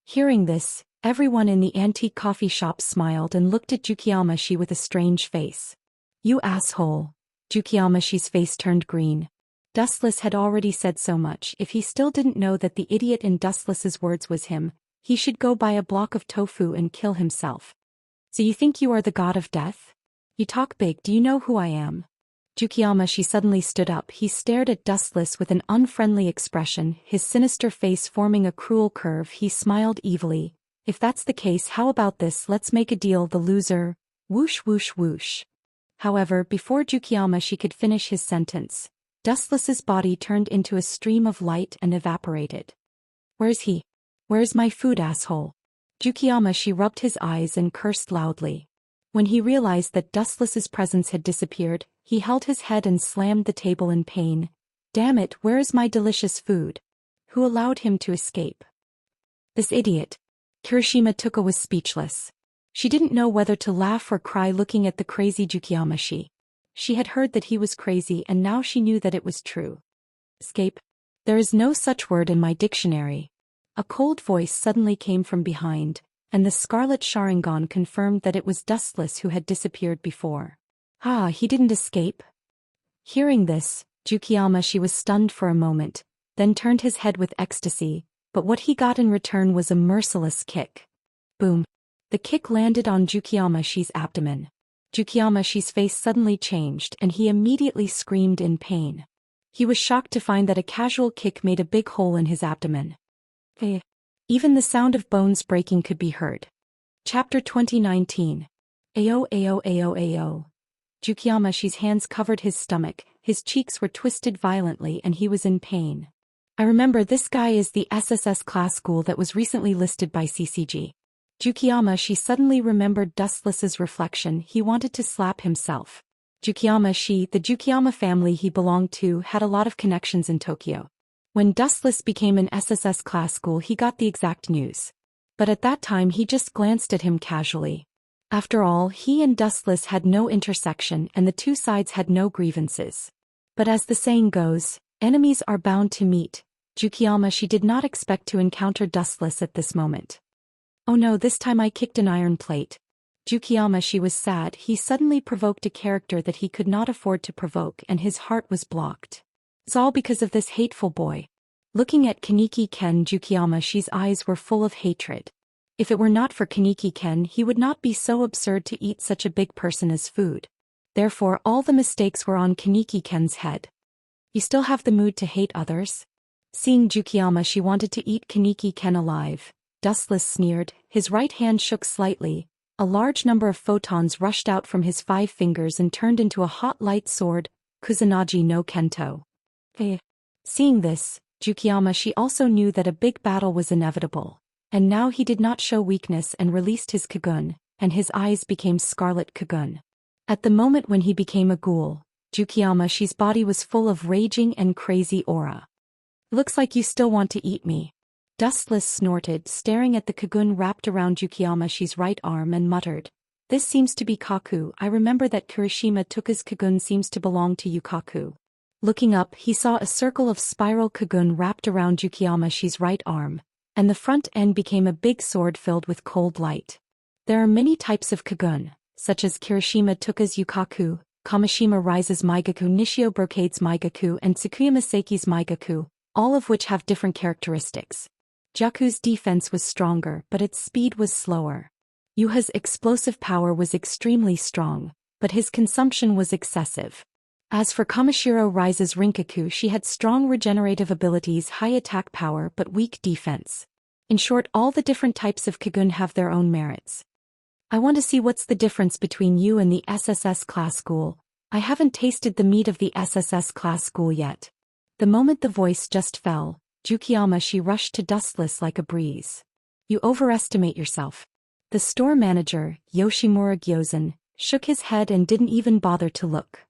Hearing this, everyone in the antique coffee shop smiled and looked at Xianxia with a strange face. You asshole. Xianxia's face turned green. Dustless had already said so much. If he still didn't know that the idiot in Dustless's words was him, he should go buy a block of tofu and kill himself. So you think you are the god of death? You talk big. Do you know who I am? Xianxia suddenly stood up. He stared at Dustless with an unfriendly expression, his sinister face forming a cruel curve. He smiled evilly. If that's the case, how about this? Let's make a deal. The loser. Whoosh whoosh whoosh. However, before Xianxia could finish his sentence, Dustless's body turned into a stream of light and evaporated. Where's he? Where's my food, asshole? Xianxia rubbed his eyes and cursed loudly. When he realized that Dustless's presence had disappeared, he held his head and slammed the table in pain. Damn it, where is my delicious food? Who allowed him to escape? This idiot. Kirishima Tuka was speechless. She didn't know whether to laugh or cry looking at the crazy Xianxia. She had heard that he was crazy and now she knew that it was true. Escape? There is no such word in my dictionary. A cold voice suddenly came from behind, and the scarlet Sharingan confirmed that it was Dustless who had disappeared before. Ah, he didn't escape? Hearing this, Xianxia was stunned for a moment, then turned his head with ecstasy, but what he got in return was a merciless kick. Boom. The kick landed on Xianxia's abdomen. Xianxia's face suddenly changed and he immediately screamed in pain. He was shocked to find that a casual kick made a big hole in his abdomen. Even the sound of bones breaking could be heard. Chapter 2019. Ayo ayo ayo ayo. Xianxia's hands covered his stomach, his cheeks were twisted violently and he was in pain. I remember this guy is the SSS class ghoul that was recently listed by CCG. Xianxia suddenly remembered Dustless's reflection. He wanted to slap himself. Xianxia, the Xianxia family he belonged to, had a lot of connections in Tokyo. When Dustless became an SSS class ghoul, he got the exact news. But at that time he just glanced at him casually. After all, he and Dustless had no intersection and the two sides had no grievances. But as the saying goes, enemies are bound to meet. Xianxia did not expect to encounter Dustless at this moment. Oh no, this time I kicked an iron plate. Xianxia was sad. He suddenly provoked a character that he could not afford to provoke and his heart was blocked. It's all because of this hateful boy. Looking at Kaneki Ken, Xianxia's eyes were full of hatred. If it were not for Kaneki Ken, he would not be so absurd to eat such a big person as food. Therefore all the mistakes were on Kaneki Ken's head. You still have the mood to hate others? Seeing Jukiyama, wanted to eat Kaneki Ken alive. Dustless sneered, his right hand shook slightly. A large number of photons rushed out from his 5 fingers and turned into a hot light sword, Kusanagi no Kento. Seeing this, Jukiyama also knew that a big battle was inevitable. And now he did not show weakness and released his Kagun, and his eyes became scarlet Kagun. At the moment when he became a ghoul, Jukiyama's body was full of raging and crazy aura. Looks like you still want to eat me. Dustless snorted, staring at the Kagun wrapped around Jukiyama's right arm, and muttered, "This seems to be Kaku. I remember that Kirishima Tuka's Kagun seems to belong to Yukaku." Looking up, he saw a circle of spiral Kagun wrapped around Jukiyama's right arm, and the front end became a big sword filled with cold light. There are many types of Kagun, such as Kirishima Tuka's Yukaku, Kamishima Rise's Maigaku, Nishio Brocade's Maigaku, and Tsukuyama Seiki's Maigaku, all of which have different characteristics. Jaku's defense was stronger, but its speed was slower. Yuha's explosive power was extremely strong, but his consumption was excessive. As for Kamishiro Rise's Rinkaku, she had strong regenerative abilities, high attack power, but weak defense. In short, all the different types of Kagun have their own merits. I want to see what's the difference between you and the SSS class ghoul. I haven't tasted the meat of the SSS class ghoul yet. The moment the voice just fell, Jukiyama rushed to Dustless like a breeze. You overestimate yourself. The store manager, Yoshimura Gyozan, shook his head and didn't even bother to look.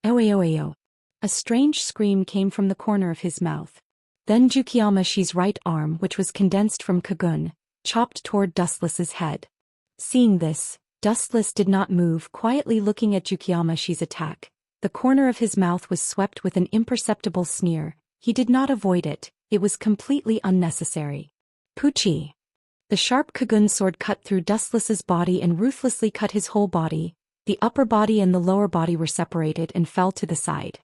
Oeo. A strange scream came from the corner of his mouth. Then Jukiyama's right arm, which was condensed from Kagun, chopped toward Dustless's head. Seeing this, Dustless did not move, quietly looking at Jukiyama's attack. The corner of his mouth was swept with an imperceptible sneer. He did not avoid it. It was completely unnecessary. Puchi. The sharp Kagun sword cut through Dustless's body and ruthlessly cut his whole body. The upper body and the lower body were separated and fell to the side.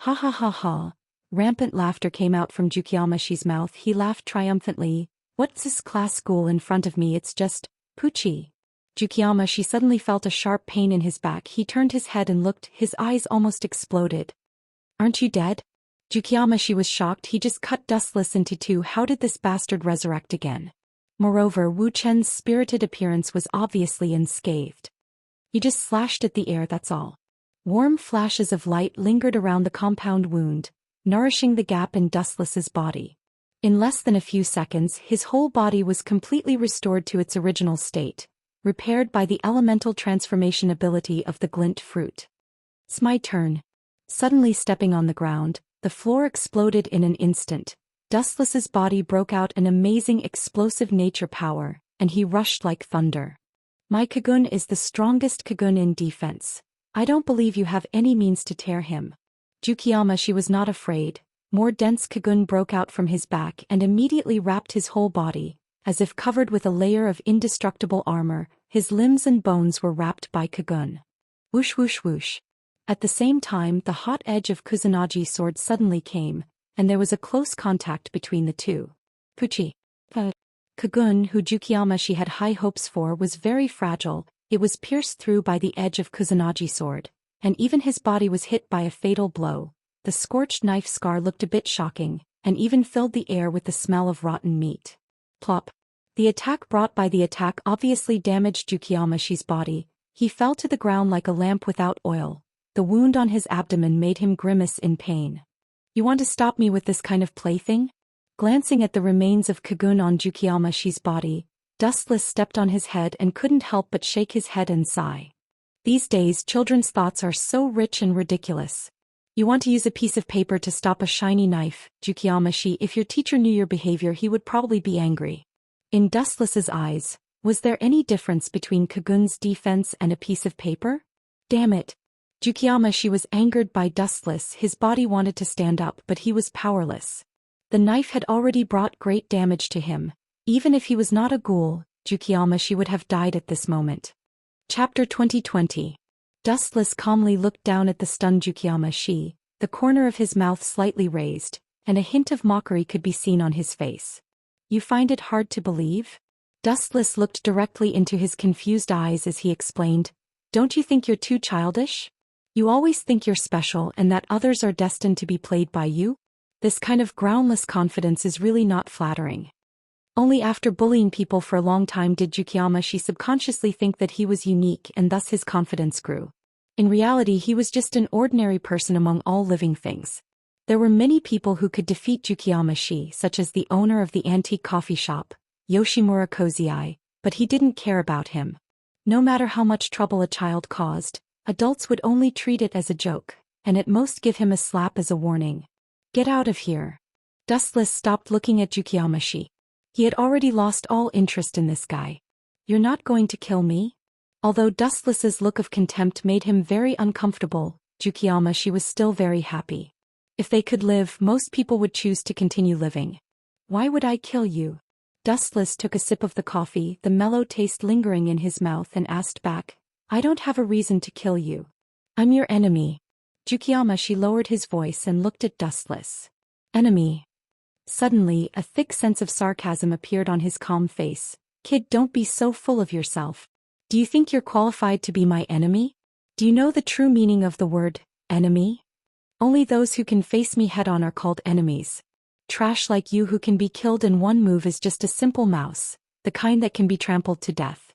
Ha ha ha ha. Rampant laughter came out from Jukiyama's mouth. He laughed triumphantly. What's this class ghoul in front of me? It's just Puchi. Jukiyama suddenly felt a sharp pain in his back. He turned his head and looked, his eyes almost exploded. Aren't you dead? Jukiyama was shocked. He just cut Dustless into 2. How did this bastard resurrect again? Moreover, Wu Chen's spirited appearance was obviously unscathed. You just slashed at the air, that's all. Warm flashes of light lingered around the compound wound, nourishing the gap in Dustless's body. In less than a few seconds, his whole body was completely restored to its original state, repaired by the elemental transformation ability of the glint fruit. It's my turn. Suddenly stepping on the ground, the floor exploded in an instant. Dustless's body broke out an amazing explosive nature power, and he rushed like thunder. My Kagun is the strongest Kagun in defense. I don't believe you have any means to tear him. Jukiyama was not afraid. More dense Kagun broke out from his back and immediately wrapped his whole body, as if covered with a layer of indestructible armor. His limbs and bones were wrapped by Kagun. Whoosh whoosh whoosh. At the same time, the hot edge of Kusanagi's sword suddenly came, and there was a close contact between the two. Puchi. Kagun, who Jukiyama had high hopes for, was very fragile. It was pierced through by the edge of Kusanagi's sword, and even his body was hit by a fatal blow. The scorched knife scar looked a bit shocking, and even filled the air with the smell of rotten meat. Plop. The attack brought by the attack obviously damaged Jukiyama's body. He fell to the ground like a lamp without oil. The wound on his abdomen made him grimace in pain. You want to stop me with this kind of plaything? Glancing at the remains of Kagun on Jukiyama's body, Dustless stepped on his head and couldn't help but shake his head and sigh. These days, children's thoughts are so rich and ridiculous. You want to use a piece of paper to stop a shiny knife, Jukiyama. If your teacher knew your behavior, he would probably be angry. In Dustless's eyes, was there any difference between Kagun's defense and a piece of paper? Damn it. Jukiyama was angered by Dustless. His body wanted to stand up, but he was powerless. The knife had already brought great damage to him. Even if he was not a ghoul, Jukiyama would have died at this moment. Chapter 2020. Dustless calmly looked down at the stunned Jukiyama, the corner of his mouth slightly raised, and a hint of mockery could be seen on his face. You find it hard to believe? Dustless looked directly into his confused eyes as he explained, Don't you think you're too childish? You always think you're special and that others are destined to be played by you? This kind of groundless confidence is really not flattering. Only after bullying people for a long time did Xianxia subconsciously think that he was unique and thus his confidence grew. In reality, he was just an ordinary person among all living things. There were many people who could defeat Xianxia, such as the owner of the antique coffee shop, Yoshimura Kozii, but he didn't care about him. No matter how much trouble a child caused, adults would only treat it as a joke, and at most give him a slap as a warning. Get out of here. Dustless stopped looking at Xianxia. He had already lost all interest in this guy. You're not going to kill me? Although Dustless's look of contempt made him very uncomfortable, Xianxia was still very happy. If they could live, most people would choose to continue living. Why would I kill you? Dustless took a sip of the coffee, the mellow taste lingering in his mouth, and asked back, I don't have a reason to kill you. I'm your enemy. Xianxia lowered his voice and looked at Dustless. Enemy. Suddenly, a thick sense of sarcasm appeared on his calm face. Kid, don't be so full of yourself. Do you think you're qualified to be my enemy? Do you know the true meaning of the word, enemy? Only those who can face me head-on are called enemies. Trash like you who can be killed in one move is just a simple mouse, the kind that can be trampled to death.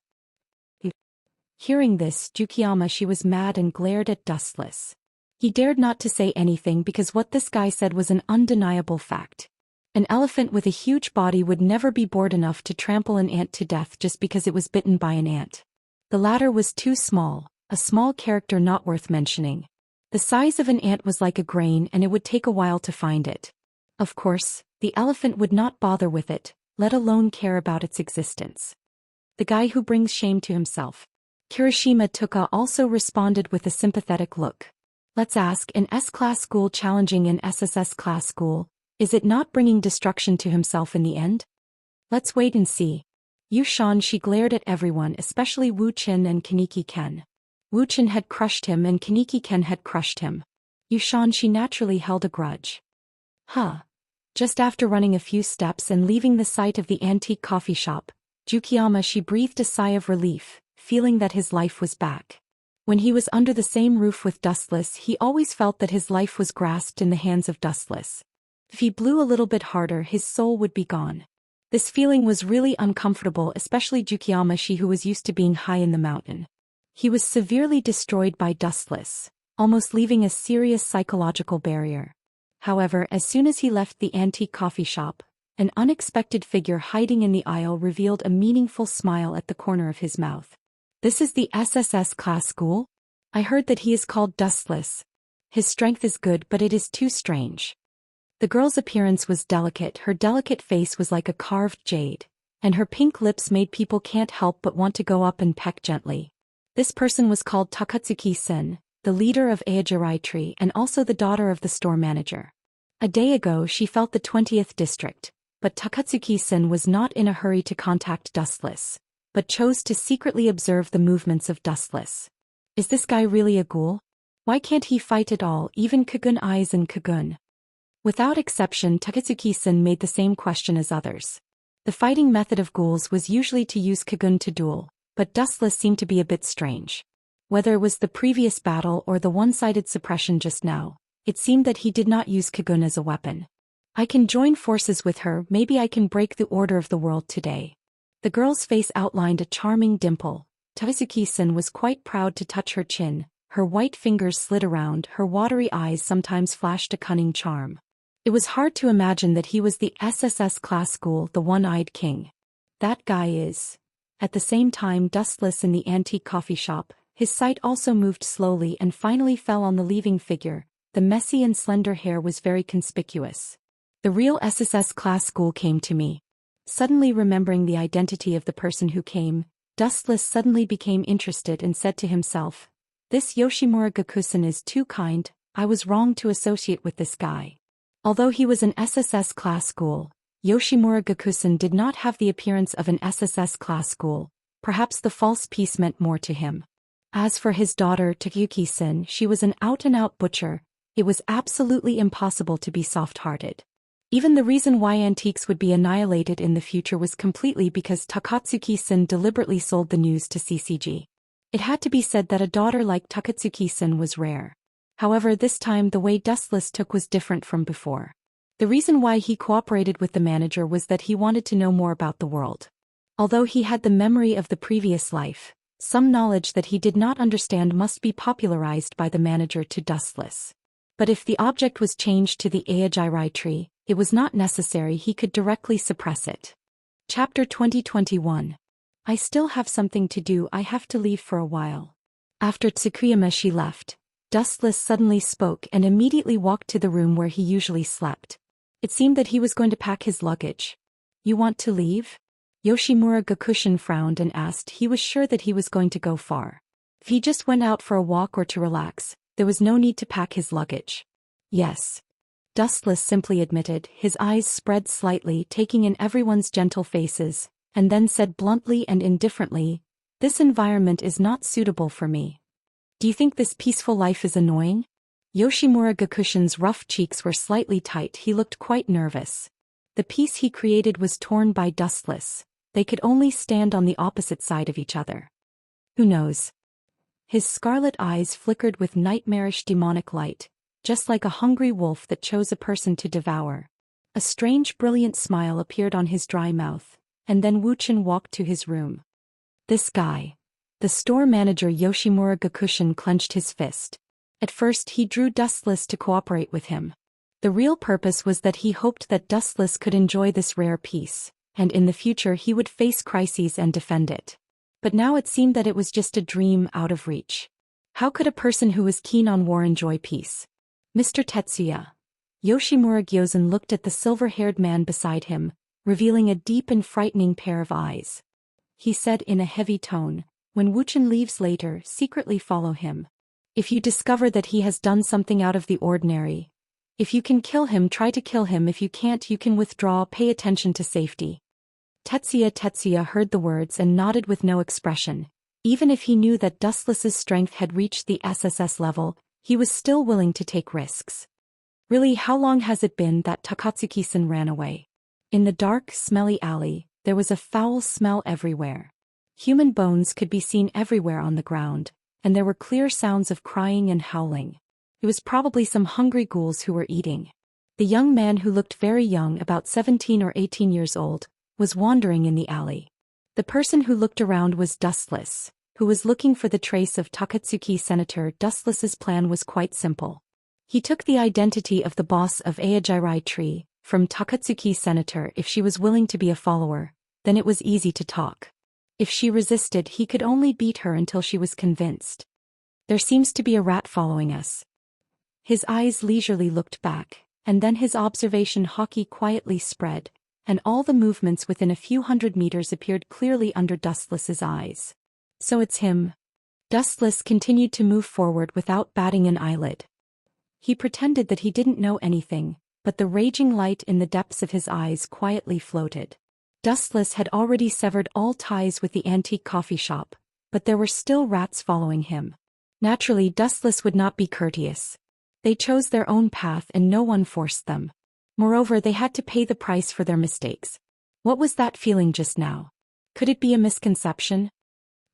Hearing this, Xianxia was mad and glared at Dustless. He dared not to say anything because what this guy said was an undeniable fact. An elephant with a huge body would never be bored enough to trample an ant to death just because it was bitten by an ant. The latter was too small, a small character not worth mentioning. The size of an ant was like a grain and it would take a while to find it. Of course, the elephant would not bother with it, let alone care about its existence. The guy who brings shame to himself. Kirishima Tuka also responded with a sympathetic look. Let's ask, an S-class school challenging an SSS class school, is it not bringing destruction to himself in the end? Let's wait and see. Xianxia glared at everyone, especially Wu Qin and Kaneki Ken. Wu Qin had crushed him and Kaneki Ken had crushed him. Xianxia naturally held a grudge. Just after running a few steps and leaving the site of the antique coffee shop, Xianxia breathed a sigh of relief, feeling that his life was back. When he was under the same roof with Dustless, he always felt that his life was grasped in the hands of Dustless. If he blew a little bit harder, his soul would be gone. This feeling was really uncomfortable, especially Xianxia, who was used to being high in the mountain. He was severely destroyed by Dustless, almost leaving a serious psychological barrier. However, as soon as he left the antique coffee shop, an unexpected figure hiding in the aisle revealed a meaningful smile at the corner of his mouth. This is the SSS class school? I heard that he is called Dustless. His strength is good, but it is too strange. The girl's appearance was delicate, her delicate face was like a carved jade, and her pink lips made people can't help but want to go up and peck gently. This person was called Takatsuki-sen, the leader of Aojirai Tree and also the daughter of the store manager. A day ago she felt the 20th district, but Takatsuki-sen was not in a hurry to contact Dustless, but chose to secretly observe the movements of Dustless. Is this guy really a ghoul? Why can't he fight at all, even Kagun Eyes and Kagun? Without exception, Takatsuki-sen made the same question as others. The fighting method of ghouls was usually to use Kagun to duel, but Dustless seemed to be a bit strange. Whether it was the previous battle or the one-sided suppression just now, it seemed that he did not use Kagun as a weapon. I can join forces with her, maybe I can break the order of the world today. The girl's face outlined a charming dimple. Takatsuki-sen was quite proud to touch her chin, her white fingers slid around, her watery eyes sometimes flashed a cunning charm. It was hard to imagine that he was the SSS class school, the one-eyed king. That guy is. At the same time, Dustless in the antique coffee shop, his sight also moved slowly and finally fell on the leaving figure. The messy and slender hair was very conspicuous. The real SSS class school came to me. Suddenly remembering the identity of the person who came, Dustless suddenly became interested and said to himself, this Yoshimura Gakusen is too kind, I was wrong to associate with this guy. Although he was an SSS class ghoul, Yoshimura Gakusen did not have the appearance of an SSS class ghoul, perhaps the false piece meant more to him. As for his daughter Takayuki-sen, she was an out-and-out butcher, it was absolutely impossible to be soft-hearted. Even the reason why antiques would be annihilated in the future was completely because Takatsuki-sen deliberately sold the news to CCG. It had to be said that a daughter like Takatsuki-sen was rare. However, this time the way Dustless took was different from before. The reason why he cooperated with the manager was that he wanted to know more about the world. Although he had the memory of the previous life, some knowledge that he did not understand must be popularized by the manager to Dustless. But if the object was changed to the Aegirai tree, it was not necessary, he could directly suppress it. Chapter 2021. I still have something to do, I have to leave for a while. After Tsukuyameshi left, Dustless suddenly spoke and immediately walked to the room where he usually slept. It seemed that he was going to pack his luggage. You want to leave? Yoshimura Gakushin frowned and asked. He was sure that he was going to go far. If he just went out for a walk or to relax, there was no need to pack his luggage. Yes. Dustless simply admitted, his eyes spread slightly, taking in everyone's gentle faces, and then said bluntly and indifferently, "This environment is not suitable for me. Do you think this peaceful life is annoying?" Yoshimura Gakushin's rough cheeks were slightly tight, he looked quite nervous. The peace he created was torn by Dustless. They could only stand on the opposite side of each other. Who knows? His scarlet eyes flickered with nightmarish demonic light, just like a hungry wolf that chose a person to devour. A strange brilliant smile appeared on his dry mouth, and then Wuxia walked to his room. This guy. The store manager Yoshimura Gakushin clenched his fist. At first he drew Dustless to cooperate with him. The real purpose was that he hoped that Dustless could enjoy this rare peace, and in the future he would face crises and defend it. But now it seemed that it was just a dream out of reach. How could a person who was keen on war enjoy peace? Mr. Tetsuya. Yoshimura Gyozan looked at the silver-haired man beside him, revealing a deep and frightening pair of eyes. He said in a heavy tone, "When Wuxia leaves later, secretly follow him. If you discover that he has done something out of the ordinary, if you can kill him, try to kill him. If you can't, you can withdraw. Pay attention to safety." Tetsuya heard the words and nodded with no expression. Even if he knew that Dustless's strength had reached the SSS level, he was still willing to take risks. Really, how long has it been that Takatsuki-san ran away? In the dark, smelly alley, there was a foul smell everywhere. Human bones could be seen everywhere on the ground, and there were clear sounds of crying and howling. It was probably some hungry ghouls who were eating. The young man, who looked very young, about 17 or 18 years old, was wandering in the alley. The person who looked around was Dustless, who was looking for the trace of Takatsuki Senator. Dustless's plan was quite simple. He took the identity of the boss of Aegirai Tree from Takatsuki Senator. If she was willing to be a follower, then it was easy to talk. If she resisted, he could only beat her until she was convinced. There seems to be a rat following us. His eyes leisurely looked back, and then his observation hockey quietly spread, and all the movements within a few hundred meters appeared clearly under Dustless's eyes. So it's him. Dustless continued to move forward without batting an eyelid. He pretended that he didn't know anything, but the raging light in the depths of his eyes quietly floated. Dustless had already severed all ties with the antique coffee shop, but there were still rats following him. Naturally, Dustless would not be courteous. They chose their own path and no one forced them. Moreover, they had to pay the price for their mistakes. What was that feeling just now? Could it be a misconception?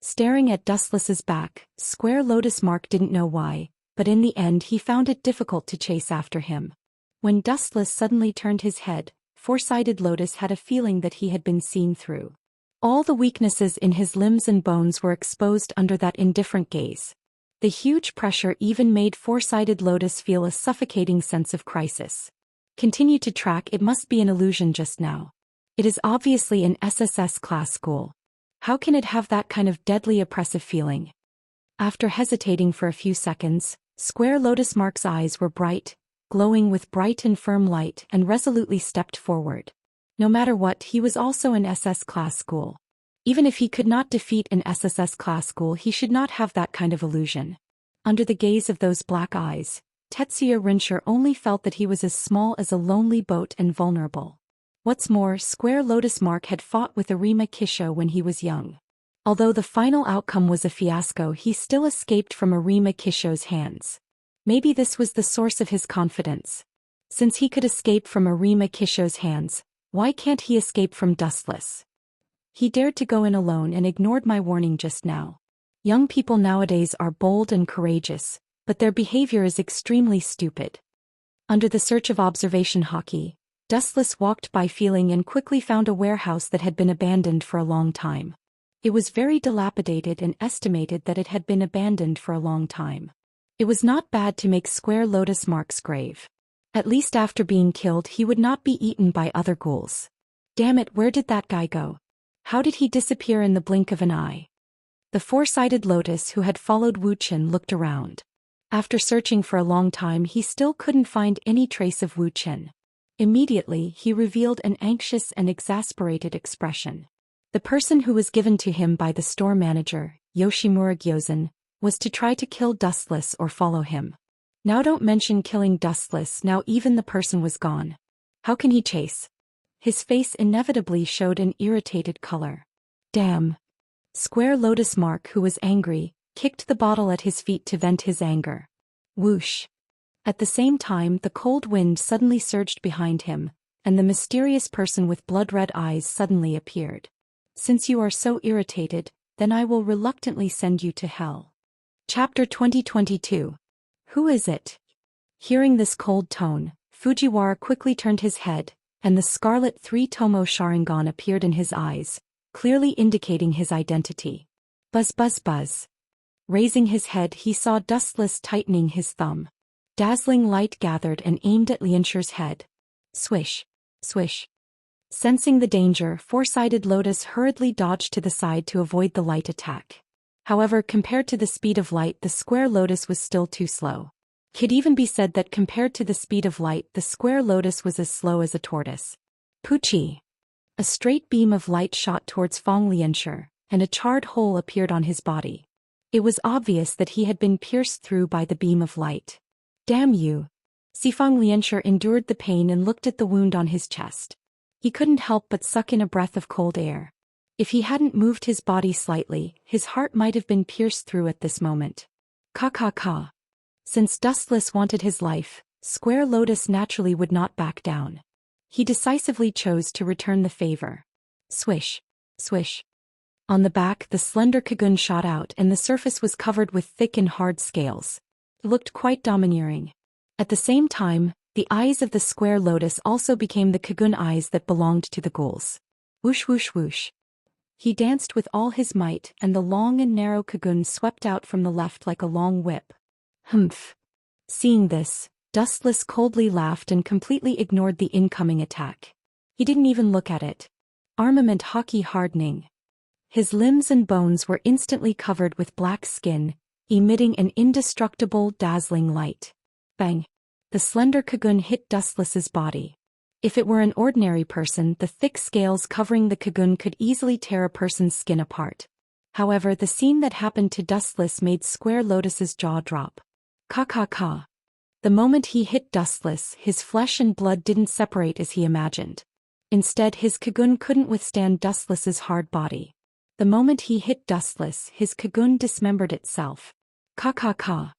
Staring at Dustless's back, Square Lotus Mark didn't know why, but in the end he found it difficult to chase after him. When Dustless suddenly turned his head, Four-Sided Lotus had a feeling that he had been seen through. All the weaknesses in his limbs and bones were exposed under that indifferent gaze. The huge pressure even made Four-Sided Lotus feel a suffocating sense of crisis. Continue to track, it must be an illusion just now. It is obviously an SSS class school. How can it have that kind of deadly oppressive feeling? After hesitating for a few seconds, Square Lotus Mark's eyes were bright, glowing with bright and firm light, and resolutely stepped forward. No matter what, he was also an SS class school. Even if he could not defeat an SSS class school, he should not have that kind of illusion. Under the gaze of those black eyes, Tetsuya Rinshur only felt that he was as small as a lonely boat and vulnerable. What's more, Square Lotus Mark had fought with Arima Kisho when he was young. Although the final outcome was a fiasco, he still escaped from Arima Kisho's hands. Maybe this was the source of his confidence. Since he could escape from Arima Kisho's hands, why can't he escape from Dustless? He dared to go in alone and ignored my warning just now. Young people nowadays are bold and courageous, but their behavior is extremely stupid. Under the search of observation hockey, Dustless walked by feeling and quickly found a warehouse that had been abandoned for a long time. It was very dilapidated and estimated that it had been abandoned for a long time. It was not bad to make square lotus marks grave. At least after being killed he would not be eaten by other ghouls. Damn it, where did that guy go? How did he disappear in the blink of an eye? The four-sided lotus who had followed Wuxian looked around. After searching for a long time he still couldn't find any trace of Wuxian. Immediately he revealed an anxious and exasperated expression. The person who was given to him by the store manager, Yoshimura Gyozan, was to try to kill Dustless or follow him. Now don't mention killing Dustless, now even the person was gone. How can he chase? His face inevitably showed an irritated color. Damn. Square Lotus Mark, who was angry, kicked the bottle at his feet to vent his anger. Whoosh. At the same time the cold wind suddenly surged behind him, and the mysterious person with blood-red eyes suddenly appeared. Since you are so irritated, then I will reluctantly send you to hell. Chapter 2022. Who is it? Hearing this cold tone, Fujiwara quickly turned his head, and the scarlet three-tomo Sharingan appeared in his eyes, clearly indicating his identity. Buzz buzz buzz. Raising his head he saw Dustless tightening his thumb. Dazzling light gathered and aimed at Xianxia's head. Swish. Swish. Sensing the danger, four-sided Lotus hurriedly dodged to the side to avoid the light attack. However, compared to the speed of light, the square Lotus was still too slow. Could even be said that compared to the speed of light, the square Lotus was as slow as a tortoise. Poochie. A straight beam of light shot towards Fang Lianxia, and a charred hole appeared on his body. It was obvious that he had been pierced through by the beam of light. Damn you. Fang Lianxia endured the pain and looked at the wound on his chest. He couldn't help but suck in a breath of cold air. If he hadn't moved his body slightly, his heart might have been pierced through at this moment. Ka. Since Dustless wanted his life, Square Lotus naturally would not back down. He decisively chose to return the favor. Swish. Swish. On the back the slender cocoon shot out and the surface was covered with thick and hard scales. It looked quite domineering. At the same time, the eyes of the square Lotus also became the cocoon eyes that belonged to the ghouls. Whoosh whoosh whoosh. He danced with all his might and the long and narrow cocoon swept out from the left like a long whip. Humph. Seeing this, Dustless coldly laughed and completely ignored the incoming attack. He didn't even look at it. Armament hockey hardening. His limbs and bones were instantly covered with black skin, emitting an indestructible, dazzling light. Bang! The slender cocoon hit Dustless's body. If it were an ordinary person, the thick scales covering the cocoon could easily tear a person's skin apart. However, the scene that happened to Dustless made Square Lotus's jaw drop. Ka. The moment he hit Dustless, his flesh and blood didn't separate as he imagined. Instead, his cocoon couldn't withstand Dustless's hard body. The moment he hit Dustless, his cocoon dismembered itself. Ka.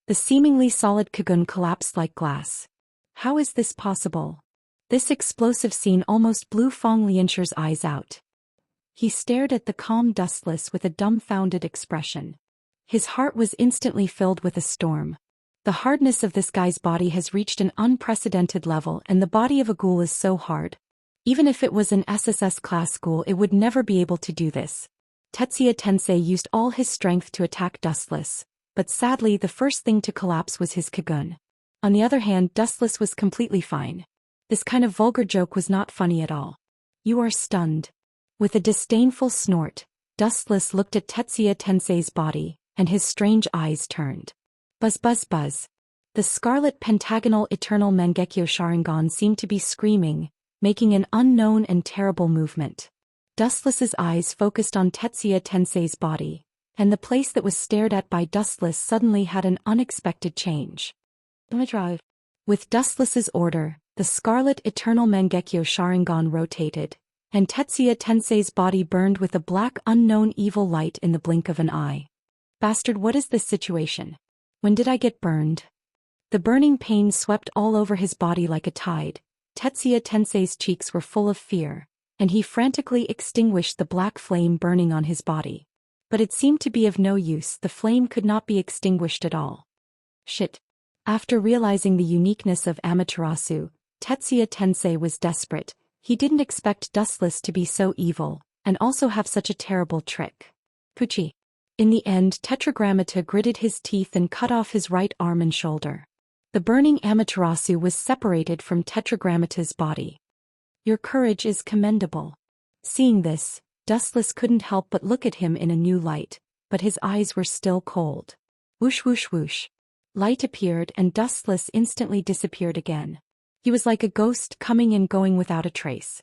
The seemingly solid cocoon collapsed like glass. How is this possible? This explosive scene almost blew Fang Lianxia's eyes out. He stared at the calm Dustless with a dumbfounded expression. His heart was instantly filled with a storm. The hardness of this guy's body has reached an unprecedented level, and the body of a ghoul is so hard. Even if it was an SSS class ghoul, it would never be able to do this. Tetsuya Tensei used all his strength to attack Dustless, but sadly the first thing to collapse was his cocoon. On the other hand, Dustless was completely fine. This kind of vulgar joke was not funny at all. You are stunned. With a disdainful snort, Dustless looked at Tetsuya Tensei's body, and his strange eyes turned. Buzz buzz buzz. The scarlet pentagonal eternal Mangekyo Sharingan seemed to be screaming, making an unknown and terrible movement. Dustless's eyes focused on Tetsuya Tensei's body, and the place that was stared at by Dustless suddenly had an unexpected change. With Dustless's order, the scarlet eternal Mangekyo Sharingan rotated, and Tetsuya Tensei's body burned with a black unknown evil light in the blink of an eye. Bastard, what is this situation? When did I get burned? The burning pain swept all over his body like a tide. Tetsuya Tensei's cheeks were full of fear, and he frantically extinguished the black flame burning on his body. But it seemed to be of no use, the flame could not be extinguished at all. Shit. After realizing the uniqueness of Amaterasu, Tetsuya Tensei was desperate. He didn't expect Dustless to be so evil, and also have such a terrible trick. Pucci. In the end, Tetragrammata gritted his teeth and cut off his right arm and shoulder. The burning Amaterasu was separated from Tetragrammata's body. Your courage is commendable. Seeing this, Dustless couldn't help but look at him in a new light, but his eyes were still cold. Whoosh whoosh whoosh. Light appeared and Dustless instantly disappeared again. He was like a ghost coming and going without a trace.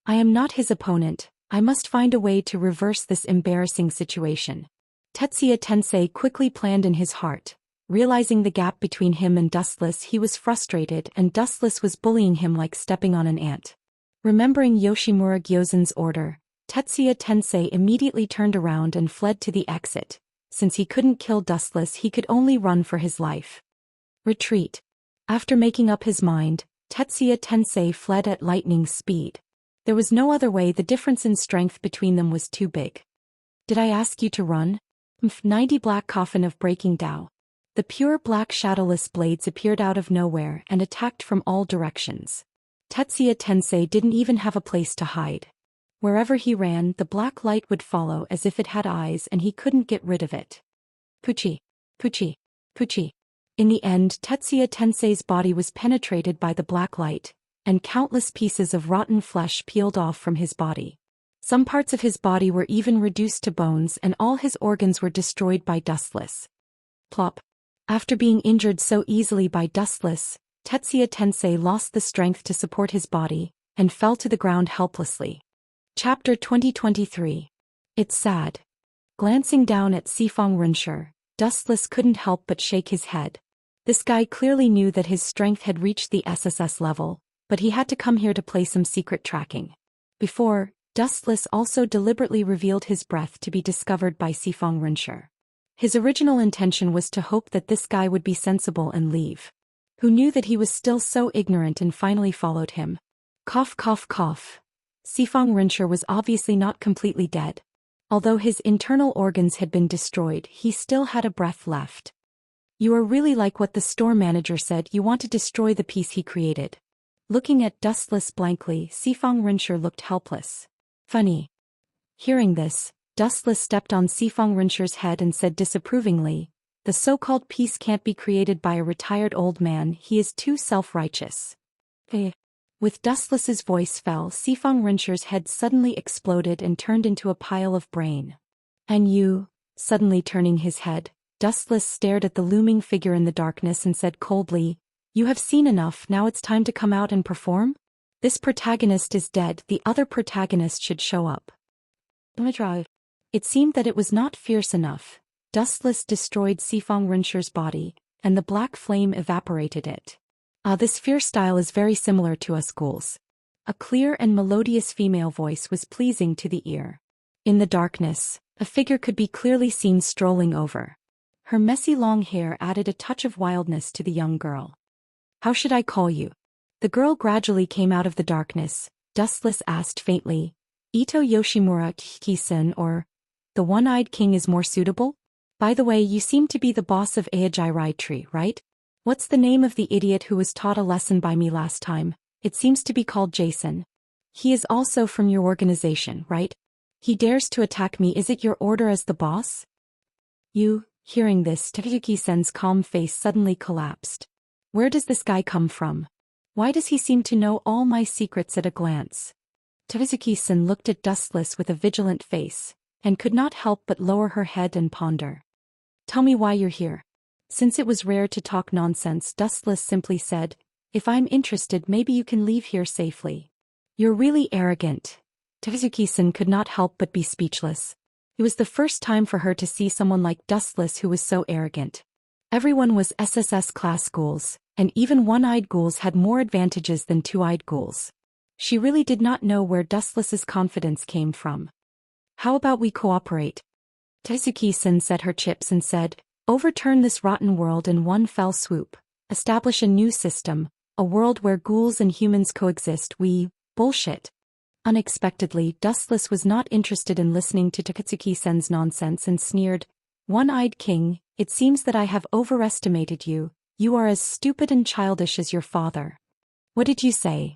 I am not his opponent, I must find a way to reverse this embarrassing situation. Tetsuya Tensei quickly planned in his heart. Realizing the gap between him and Dustless, he was frustrated and Dustless was bullying him like stepping on an ant. Remembering Yoshimura Gyozen's order, Tetsuya Tensei immediately turned around and fled to the exit. Since he couldn't kill Dustless, he could only run for his life. Retreat. After making up his mind, Tetsuya Tensei fled at lightning speed. There was no other way, the difference in strength between them was too big. Did I ask you to run? 90 Black Coffin of Breaking Tao. The pure black shadowless blades appeared out of nowhere and attacked from all directions. Tetsuya Tensei didn't even have a place to hide. Wherever he ran, the black light would follow as if it had eyes and he couldn't get rid of it. Pucci. Pucci. Pucci. In the end, Tetsuya Tensei's body was penetrated by the black light, and countless pieces of rotten flesh peeled off from his body. Some parts of his body were even reduced to bones and all his organs were destroyed by Dustless. Plop. After being injured so easily by Dustless, Tetsuya Tensei lost the strength to support his body, and fell to the ground helplessly. Chapter 2023. It's sad. Glancing down at Sifang Runsher, Dustless couldn't help but shake his head. This guy clearly knew that his strength had reached the SSS level, but he had to come here to play some secret tracking. Before, Dustless also deliberately revealed his breath to be discovered by Sifang Runsher. His original intention was to hope that this guy would be sensible and leave. Who knew that he was still so ignorant and finally followed him? Cough cough cough. Sifang Runsher was obviously not completely dead. Although his internal organs had been destroyed, he still had a breath left. You are really like what the store manager said, you want to destroy the piece he created. Looking at Dustless blankly, Sifang Runsher looked helpless. Funny. Hearing this, Dustless stepped on Sifang Runsher's head and said disapprovingly, the so-called piece can't be created by a retired old man, he is too self-righteous. With Dustless's voice fell, Sifang Runsher's head suddenly exploded and turned into a pile of brain. And you, suddenly turning his head, Dustless stared at the looming figure in the darkness and said coldly, you have seen enough, now it's time to come out and perform? This protagonist is dead, the other protagonist should show up. It seemed that it was not fierce enough. Dustless destroyed Sifang Runsher's body, and the black flame evaporated it. This fierce style is very similar to us ghouls. A clear and melodious female voice was pleasing to the ear. In the darkness, a figure could be clearly seen strolling over. Her messy long hair added a touch of wildness to the young girl. How should I call you? The girl gradually came out of the darkness. Dustless asked faintly, Ito Yoshimura Kisen or the One-Eyed King is more suitable? By the way, you seem to be the boss of Aojairai Tree, right? What's the name of the idiot who was taught a lesson by me last time? It seems to be called Jason. He is also from your organization, right? He dares to attack me, is it your order as the boss? You. Hearing this, Takayuki-sen's calm face suddenly collapsed. Where does this guy come from? Why does he seem to know all my secrets at a glance? Takayuki-sen looked at Dustless with a vigilant face, and could not help but lower her head and ponder. Tell me why you're here. Since it was rare to talk nonsense, Dustless simply said, if I'm interested, maybe you can leave here safely. You're really arrogant. Takayuki-sen could not help but be speechless. It was the first time for her to see someone like Dustless who was so arrogant. Everyone was SSS class ghouls, and even one-eyed ghouls had more advantages than two-eyed ghouls. She really did not know where Dustless's confidence came from. How about we cooperate? Takayuki-sen set her chips and said, overturn this rotten world in one fell swoop. Establish a new system, a world where ghouls and humans coexist. Bullshit. Unexpectedly, Dustless was not interested in listening to Takayuki-sen's nonsense and sneered, One-Eyed King, it seems that I have overestimated you. You are as stupid and childish as your father. What did you say?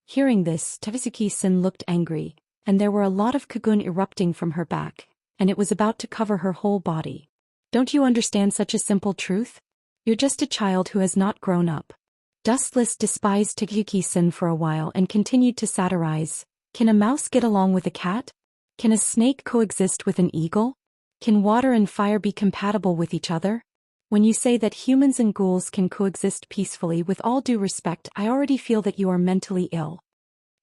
Hearing this, Takazuki-san looked angry, and there were a lot of cocoon erupting from her back, and it was about to cover her whole body. Don't you understand such a simple truth? You're just a child who has not grown up. Dustless despised Takazuki-san for a while and continued to satirize. Can a mouse get along with a cat? Can a snake coexist with an eagle? Can water and fire be compatible with each other? When you say that humans and ghouls can coexist peacefully, with all due respect, I already feel that you are mentally ill.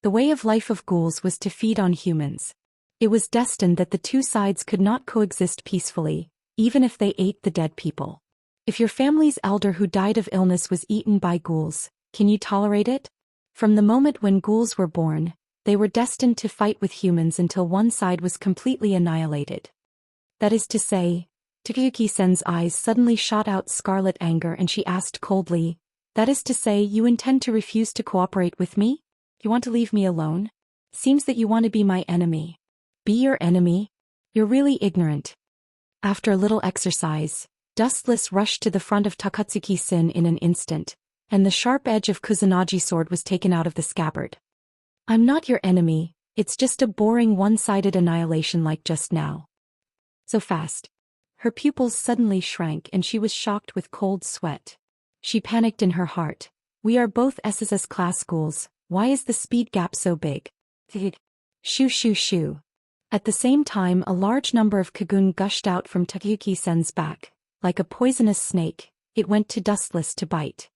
The way of life of ghouls was to feed on humans. It was destined that the two sides could not coexist peacefully, even if they ate the dead people. If your family's elder who died of illness was eaten by ghouls, can you tolerate it? From the moment when ghouls were born, they were destined to fight with humans until one side was completely annihilated. That is to say, Takazuki-san's eyes suddenly shot out scarlet anger and she asked coldly, that is to say, you intend to refuse to cooperate with me? You want to leave me alone? Seems that you want to be my enemy. Be your enemy? You're really ignorant. After a little exercise, Dustless rushed to the front of Takatsuki-san in an instant, and the sharp edge of Kusanagi sword was taken out of the scabbard. I'm not your enemy, it's just a boring one-sided annihilation like just now. So fast. Her pupils suddenly shrank and she was shocked with cold sweat. She panicked in her heart. We are both SSS class ghouls, why is the speed gap so big? Shoo shoo shoo. At the same time a large number of cocoon gushed out from Takayuki-san's back. Like a poisonous snake, it went to Dustless to bite.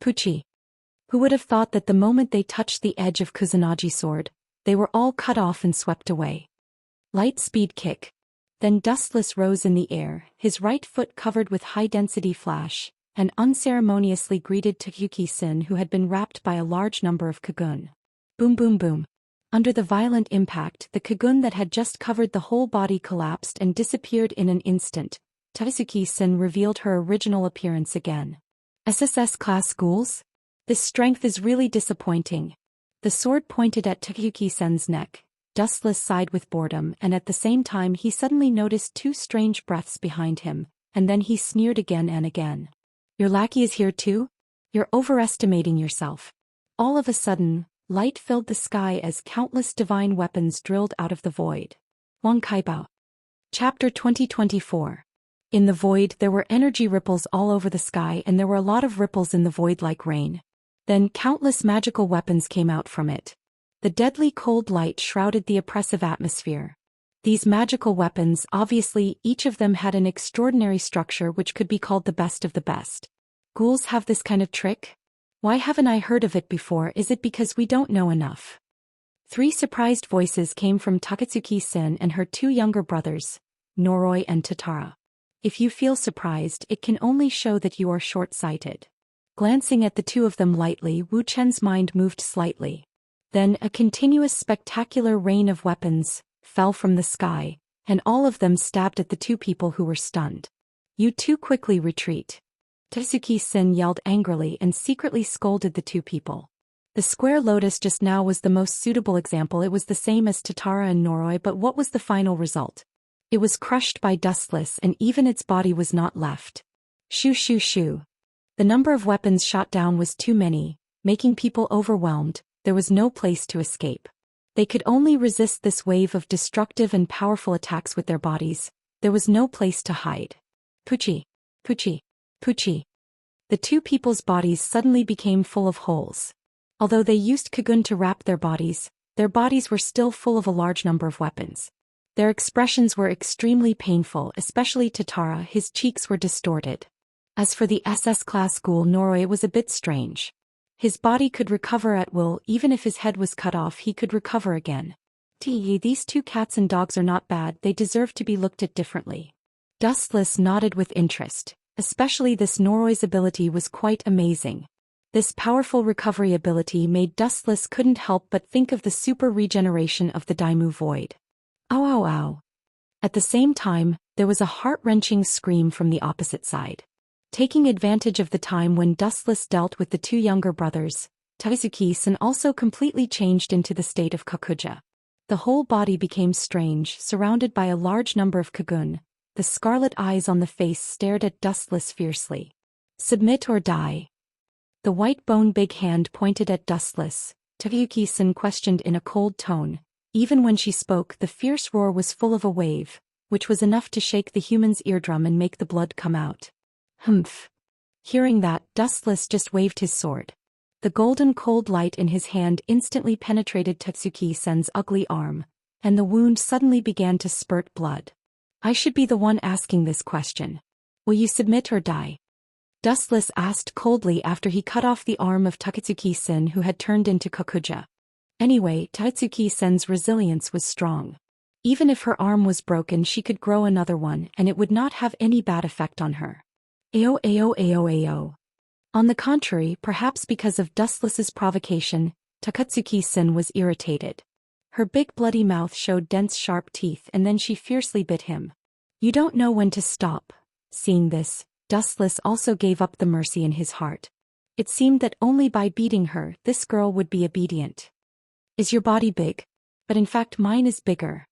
Puchi. Who would have thought that the moment they touched the edge of Kusanagi sword, they were all cut off and swept away. Light speed kick. Then Dustless rose in the air, his right foot covered with high-density flash, and unceremoniously greeted Takayuki-san who had been wrapped by a large number of cocoon. Boom boom boom. Under the violent impact, the cocoon that had just covered the whole body collapsed and disappeared in an instant. Takazuki-san revealed her original appearance again. SSS class ghouls? This strength is really disappointing. The sword pointed at Takayuki-san's neck. Dustless sighed with boredom, and at the same time he suddenly noticed two strange breaths behind him, and then he sneered again and again. Your lackey is here too? You're overestimating yourself. All of a sudden, light filled the sky as countless divine weapons drilled out of the void. Wang Kaibao. Chapter 2024. In the void there were energy ripples all over the sky and there were a lot of ripples in the void like rain. Then countless magical weapons came out from it. The deadly cold light shrouded the oppressive atmosphere. These magical weapons, obviously, each of them had an extraordinary structure which could be called the best of the best. Ghouls have this kind of trick? Why haven't I heard of it before? Is it because we don't know enough? Three surprised voices came from Takatsuki-san and her two younger brothers, Noroi and Tatara. If you feel surprised, it can only show that you are short-sighted. Glancing at the two of them lightly, Wu Chen's mind moved slightly. Then a continuous spectacular rain of weapons fell from the sky, and all of them stabbed at the two people who were stunned. You two quickly retreat. Takazuki-san yelled angrily and secretly scolded the two people. The square lotus just now was the most suitable example. It was the same as Tatara and Noroi, but what was the final result? It was crushed by Dustless and even its body was not left. Shoo shoo shoo. The number of weapons shot down was too many, making people overwhelmed. There was no place to escape. They could only resist this wave of destructive and powerful attacks with their bodies. There was no place to hide. Puchi. Puchi. Puchi. The two people's bodies suddenly became full of holes. Although they used cocoon to wrap their bodies were still full of a large number of weapons. Their expressions were extremely painful, especially Tatara. His cheeks were distorted. As for the SS class ghoul Noroi, it was a bit strange. His body could recover at will. Even if his head was cut off, he could recover again. These two cats and dogs are not bad, they deserve to be looked at differently. Dustless nodded with interest. Especially this Noroi's ability was quite amazing. This powerful recovery ability made Dustless couldn't help but think of the super regeneration of the Daimu Void. Ow ow ow. At the same time, there was a heart-wrenching scream from the opposite side. Taking advantage of the time when Dustless dealt with the two younger brothers, Takazuki-san also completely changed into the state of Kakuja. The whole body became strange, surrounded by a large number of cocoon. The scarlet eyes on the face stared at Dustless fiercely. Submit or die. The white bone big hand pointed at Dustless. Takayuki-san questioned in a cold tone. Even when she spoke, the fierce roar was full of a wave, which was enough to shake the human's eardrum and make the blood come out. Humph. Hearing that, Dustless just waved his sword. The golden cold light in his hand instantly penetrated Tatsuki-san's ugly arm, and the wound suddenly began to spurt blood. I should be the one asking this question. Will you submit or die? Dustless asked coldly after he cut off the arm of Takatsuki-san who had turned into Kokuja. Anyway, Takatsuki-san's resilience was strong. Even if her arm was broken, she could grow another one and it would not have any bad effect on her. Ao. On the contrary, perhaps because of Dustless's provocation, Takatsuki-san was irritated. Her big bloody mouth showed dense sharp teeth and then she fiercely bit him. You don't know when to stop. Seeing this, Dustless also gave up the mercy in his heart. It seemed that only by beating her, this girl would be obedient. Is your body big? But in fact mine is bigger.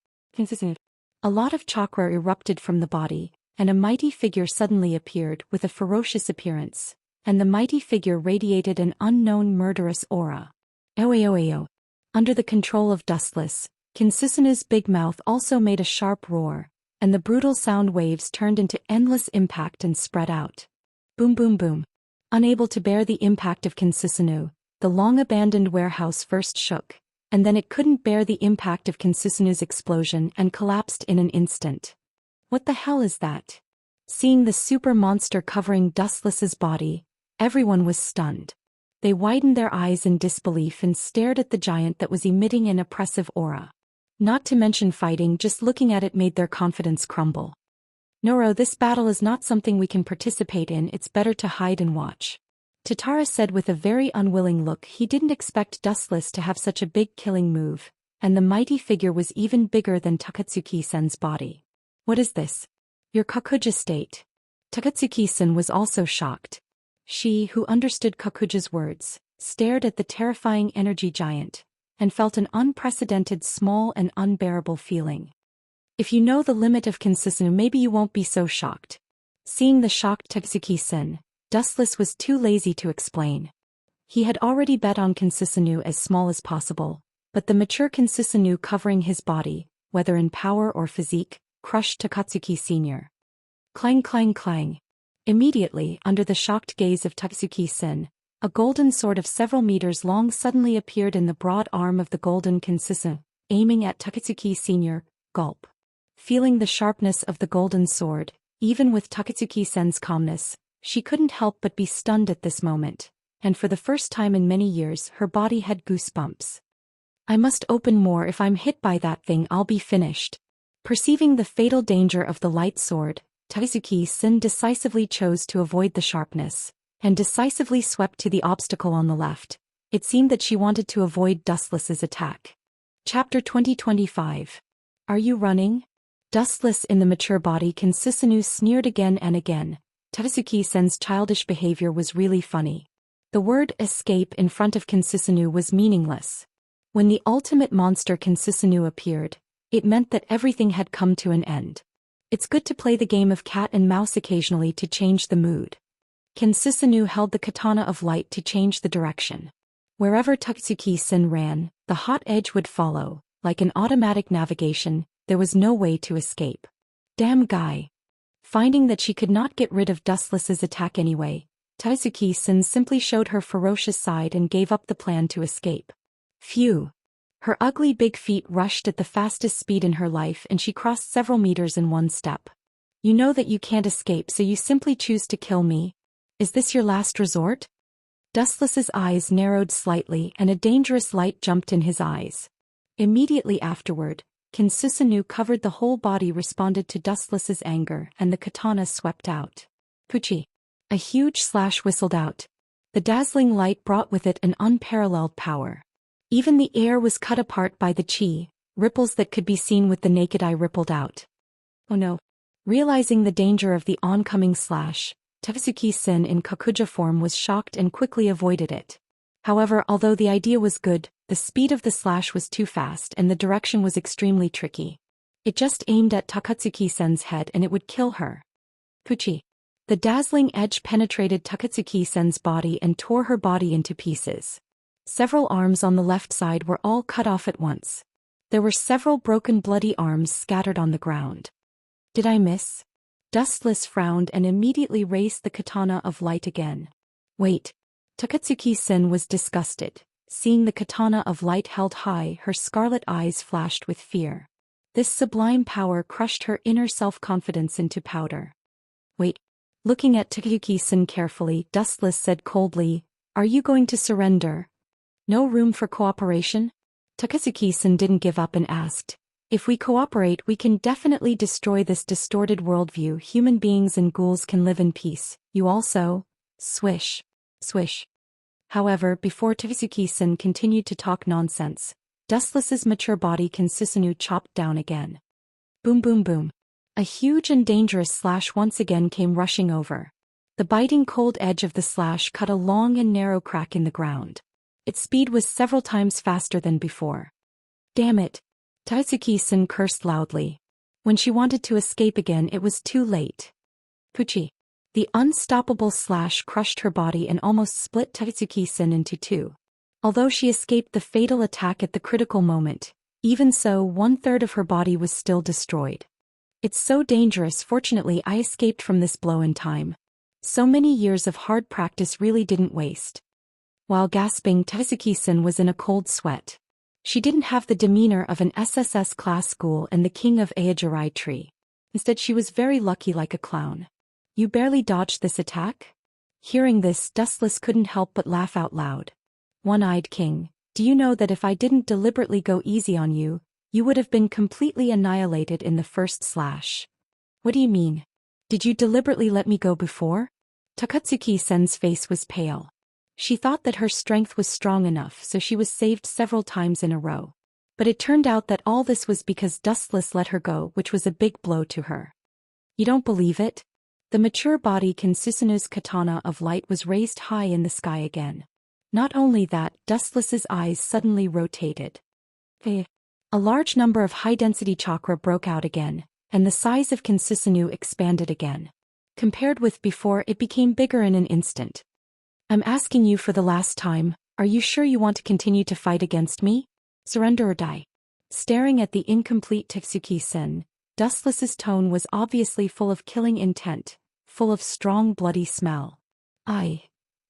A lot of chakra erupted from the body, and a mighty figure suddenly appeared with a ferocious appearance, and the mighty figure radiated an unknown murderous aura. Ao. Under the control of Dustless, Kinsusunu's big mouth also made a sharp roar, and the brutal sound waves turned into endless impact and spread out. Boom boom boom. Unable to bear the impact of Kinsusunu, the long-abandoned warehouse first shook, and then it couldn't bear the impact of Kinsusunu's explosion and collapsed in an instant. What the hell is that? Seeing the super monster covering Dustless's body, everyone was stunned. They widened their eyes in disbelief and stared at the giant that was emitting an oppressive aura. Not to mention fighting, just looking at it made their confidence crumble. Noro, this battle is not something we can participate in, it's better to hide and watch. Tatara said with a very unwilling look. He didn't expect Dustless to have such a big killing move, and the mighty figure was even bigger than Takatsuki-san's body. What is this? Your Kokuja state. Takatsuki-san was also shocked. She, who understood Kokuja's words, stared at the terrifying energy giant, and felt an unprecedented small and unbearable feeling. If you know the limit of Kinsusunu, maybe you won't be so shocked. Seeing the shocked Takatsuki-san, Dustless was too lazy to explain. He had already bet on Kinsusunu as small as possible, but the mature Kinsusunu covering his body, whether in power or physique, crushed Takatsuki Sr. Clang clang clang. Immediately, under the shocked gaze of Takatsuki-san, a golden sword of several meters long suddenly appeared in the broad arm of the golden Kinsusu, aiming at Takatsuki Sr. Gulp. Feeling the sharpness of the golden sword, even with Takatsuki-san's calmness, she couldn't help but be stunned at this moment, and for the first time in many years her body had goosebumps. I must open more. If I'm hit by that thing I'll be finished. Perceiving the fatal danger of the light sword, Takatsuki-san decisively chose to avoid the sharpness, and decisively swept to the obstacle on the left. It seemed that she wanted to avoid Dustless's attack. Chapter 2025. Are you running? Dustless in the mature body Kinsusunu sneered again and again. Takatsuki-san's childish behavior was really funny. The word escape in front of Kinsusunu was meaningless. When the ultimate monster Kinsusunu appeared, it meant that everything had come to an end. It's good to play the game of cat and mouse occasionally to change the mood. Kinsusunu held the katana of light to change the direction. Wherever Takatsuki-san ran, the hot edge would follow. Like an automatic navigation, there was no way to escape. Damn guy. Finding that she could not get rid of Dustless's attack anyway, Takatsuki-san simply showed her ferocious side and gave up the plan to escape. Phew. Her ugly big feet rushed at the fastest speed in her life and she crossed several meters in one step. You know that you can't escape, so you simply choose to kill me? Is this your last resort? Dustless's eyes narrowed slightly and a dangerous light jumped in his eyes. Immediately afterward, Kinsusunu covered the whole body responded to Dustless's anger and the katana swept out. Puchi. A huge slash whistled out. The dazzling light brought with it an unparalleled power. Even the air was cut apart by the chi, ripples that could be seen with the naked eye rippled out. Oh no. Realizing the danger of the oncoming slash, Takatsuki-san in Kokuja form was shocked and quickly avoided it. However, although the idea was good, the speed of the slash was too fast and the direction was extremely tricky. It just aimed at Takatsuki-san's head and it would kill her. Puchi. The dazzling edge penetrated Takatsuki-sen's body and tore her body into pieces. Several arms on the left side were all cut off at once. There were several broken bloody arms scattered on the ground. Did I miss? Dustless frowned and immediately raised the katana of light again. Wait. Takatsuki-sen was disgusted. Seeing the katana of light held high, her scarlet eyes flashed with fear. This sublime power crushed her inner self-confidence into powder. Wait. Looking at Takatsuki-sen carefully, Dustless said coldly, "Are you going to surrender? No room for cooperation?" Takatsuki-sen didn't give up and asked, "If we cooperate, we can definitely destroy this distorted worldview. Human beings and ghouls can live in peace. You also?" Swish. Swish. However, before Takatsuki-sen continued to talk nonsense, Dustless's mature body Kansusunu chopped down again. Boom boom boom. A huge and dangerous slash once again came rushing over. The biting cold edge of the slash cut a long and narrow crack in the ground. Its speed was several times faster than before. Damn it! Takatsuki-sen cursed loudly. When she wanted to escape again, it was too late. Puchi. The unstoppable slash crushed her body and almost split Takatsuki-sen into two. Although she escaped the fatal attack at the critical moment, even so, 1/3 of her body was still destroyed. It's so dangerous. Fortunately, I escaped from this blow in time. So many years of hard practice really didn't waste. While gasping, Takatsuki-sen was in a cold sweat. She didn't have the demeanor of an SSS class ghoul and the king of Aojirai tree. Instead, she was very lucky, like a clown. You barely dodged this attack? Hearing this, Dustless couldn't help but laugh out loud. One-eyed king, do you know that if I didn't deliberately go easy on you, you would have been completely annihilated in the first slash? What do you mean? Did you deliberately let me go before? Takatsuki-sen's face was pale. She thought that her strength was strong enough, so she was saved several times in a row. But it turned out that all this was because Dustless let her go, which was a big blow to her. You don't believe it? The mature body Kansusunu's katana of light was raised high in the sky again. Not only that, Dustless's eyes suddenly rotated. A large number of high-density chakra broke out again, and the size of Kansusunu expanded again. Compared with before, it became bigger in an instant. I'm asking you for the last time, are you sure you want to continue to fight against me? Surrender or die. Staring at the incomplete Takatsuki-sen, Dustless's tone was obviously full of killing intent, full of strong bloody smell.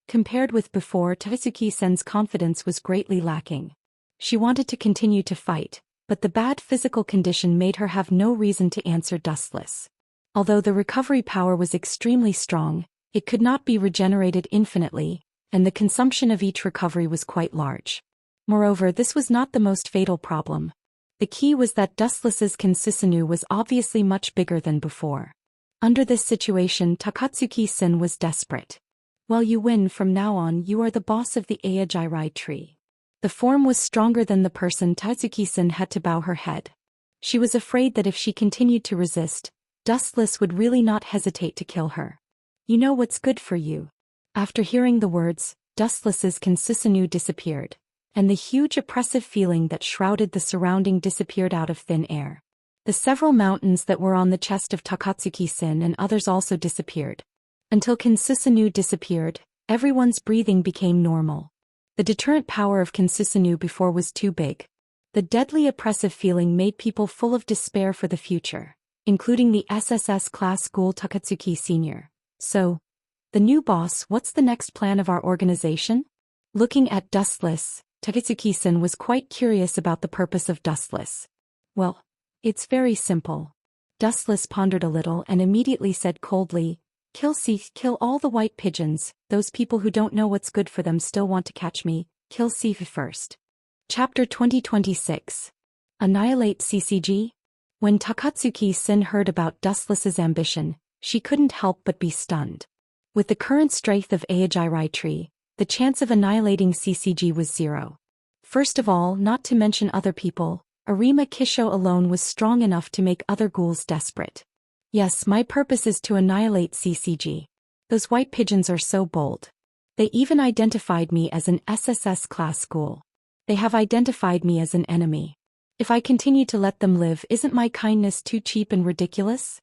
Compared with before, Takatsuki-sen's confidence was greatly lacking. She wanted to continue to fight, but the bad physical condition made her have no reason to answer Dustless. Although the recovery power was extremely strong, it could not be regenerated infinitely, and the consumption of each recovery was quite large. Moreover, this was not the most fatal problem. The key was that Dustless's Kansusunu was obviously much bigger than before. Under this situation, Takatsuki-sen was desperate. Well, you win. From now on, you are the boss of the Aojirai tree. The form was stronger than the person. Takatsuki-sen had to bow her head. She was afraid that if she continued to resist, Dustless would really not hesitate to kill her. You know what's good for you. After hearing the words, Dustless's Kansusunu disappeared, and the huge oppressive feeling that shrouded the surrounding disappeared out of thin air. The several mountains that were on the chest of Takatsuki-sen and others also disappeared. Until Kansusunu disappeared, everyone's breathing became normal. The deterrent power of Kansusunu before was too big. The deadly oppressive feeling made people full of despair for the future, including the SSS class ghoul Takatsuki Sr. So, the new boss, what's the next plan of our organization? Looking at Dustless, Takatsuki-sen was quite curious about the purpose of Dustless. Well, it's very simple. Dustless pondered a little and immediately said coldly, kill all the white pigeons. Those people who don't know what's good for them still want to catch me. Kill Sifu first. Chapter 2026. Annihilate CCG? When Takatsuki-sen heard about Dustless's ambition, she couldn't help but be stunned. With the current strength of Aojirai tree, the chance of annihilating CCG was 0. First of all, not to mention other people, Arima Kisho alone was strong enough to make other ghouls desperate. Yes, my purpose is to annihilate CCG. Those white pigeons are so bold. They even identified me as an SSS class ghoul. They have identified me as an enemy. If I continue to let them live, isn't my kindness too cheap and ridiculous?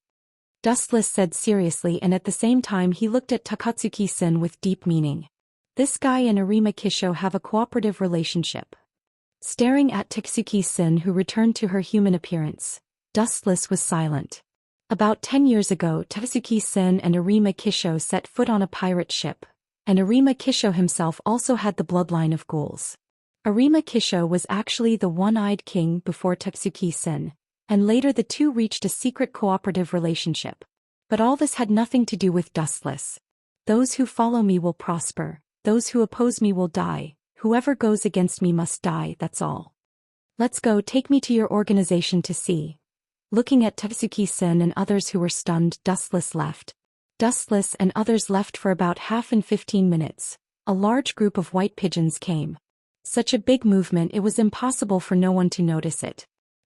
Dustless said seriously, and at the same time he looked at Takatsuki-sen with deep meaning. This guy and Arima Kisho have a cooperative relationship. Staring at Takatsuki-sen, who returned to her human appearance, Dustless was silent. About 10 years ago, Takatsuki-sen and Arima Kisho set foot on a pirate ship, and Arima Kisho himself also had the bloodline of ghouls. Arima Kisho was actually the one-eyed king before Takatsuki-sen, and later the two reached a secret cooperative relationship. But all this had nothing to do with Dustless. Those who follow me will prosper, those who oppose me will die, whoever goes against me must die, that's all. Let's go, take me to your organization to see. Looking at Takatsuki-sen and others who were stunned, Dustless left. Dustless and others left for about half in 15 minutes. A large group of white pigeons came. Such a big movement, it was impossible for no one to notice it.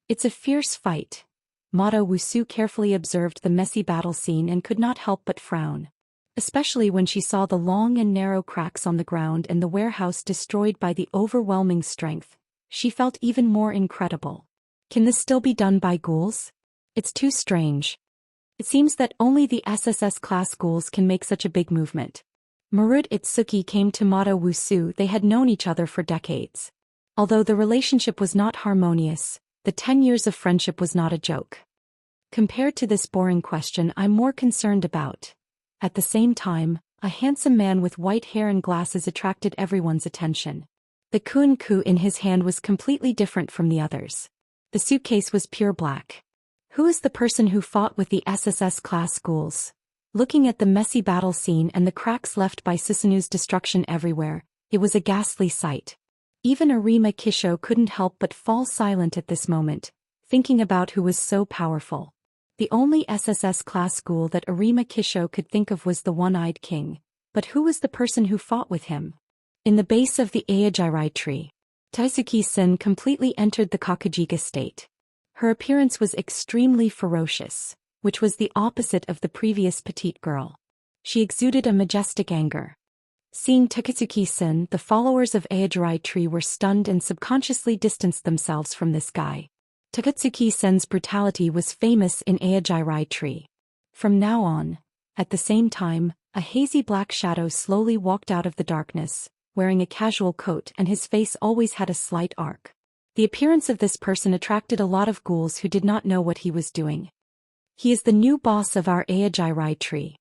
It's a fierce fight. Mata Wusu carefully observed the messy battle scene and could not help but frown. Especially when she saw the long and narrow cracks on the ground and the warehouse destroyed by the overwhelming strength. She felt even more incredible. Can this still be done by ghouls? It's too strange. It seems that only the SSS-class ghouls can make such a big movement. Marut Itsuki came to Mata Wusu. They had known each other for decades. Although the relationship was not harmonious, the 10 years of friendship was not a joke. Compared to this boring question, I'm more concerned about. At the same time, a handsome man with white hair and glasses attracted everyone's attention. The kun-ku in his hand was completely different from the others. The suitcase was pure black. Who is the person who fought with the SSS-class ghouls? Looking at the messy battle scene and the cracks left by Susanu's destruction everywhere, it was a ghastly sight. Even Arima Kisho couldn't help but fall silent at this moment, thinking about who was so powerful. The only SSS-class ghoul that Arima Kisho could think of was the one-eyed king. But who was the person who fought with him? In the base of the Ayajirai tree, Takatsuki-sen completely entered the Kakujiga state. Her appearance was extremely ferocious, which was the opposite of the previous petite girl. She exuded a majestic anger. Seeing Takatsuki-sen, the followers of Ayajirai tree were stunned and subconsciously distanced themselves from this guy. Takatsuki-sen's brutality was famous in Ayajirai tree. From now on, at the same time, a hazy black shadow slowly walked out of the darkness, wearing a casual coat, and his face always had a slight arc. The appearance of this person attracted a lot of ghouls who did not know what he was doing. He is the new boss of our Ayajirai tree.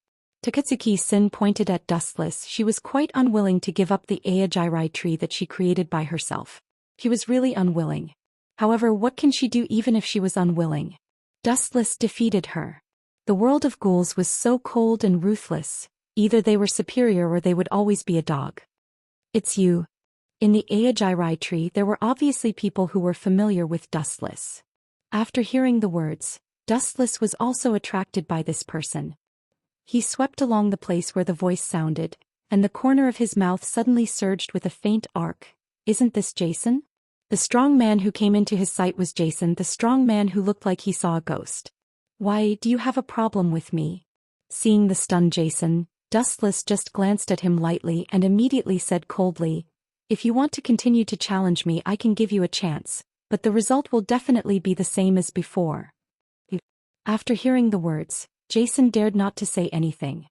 Takatsuki-sen pointed at Dustless. She was quite unwilling to give up the Ayajirai tree that she created by herself. She was really unwilling. However, what can she do even if she was unwilling? Dustless defeated her. The world of ghouls was so cold and ruthless. Either they were superior or they would always be a dog. It's you. In the Ayajirai tree there were obviously people who were familiar with Dustless. After hearing the words, Dustless was also attracted by this person. He swept along the place where the voice sounded, and the corner of his mouth suddenly surged with a faint arc. Isn't this Jason? The strong man who came into his sight was Jason, the strong man who looked like he saw a ghost. Why, do you have a problem with me? Seeing the stunned Jason, Dustless just glanced at him lightly and immediately said coldly, "If you want to continue to challenge me, I can give you a chance, but the result will definitely be the same as before." After hearing the words, Jason dared not to say anything.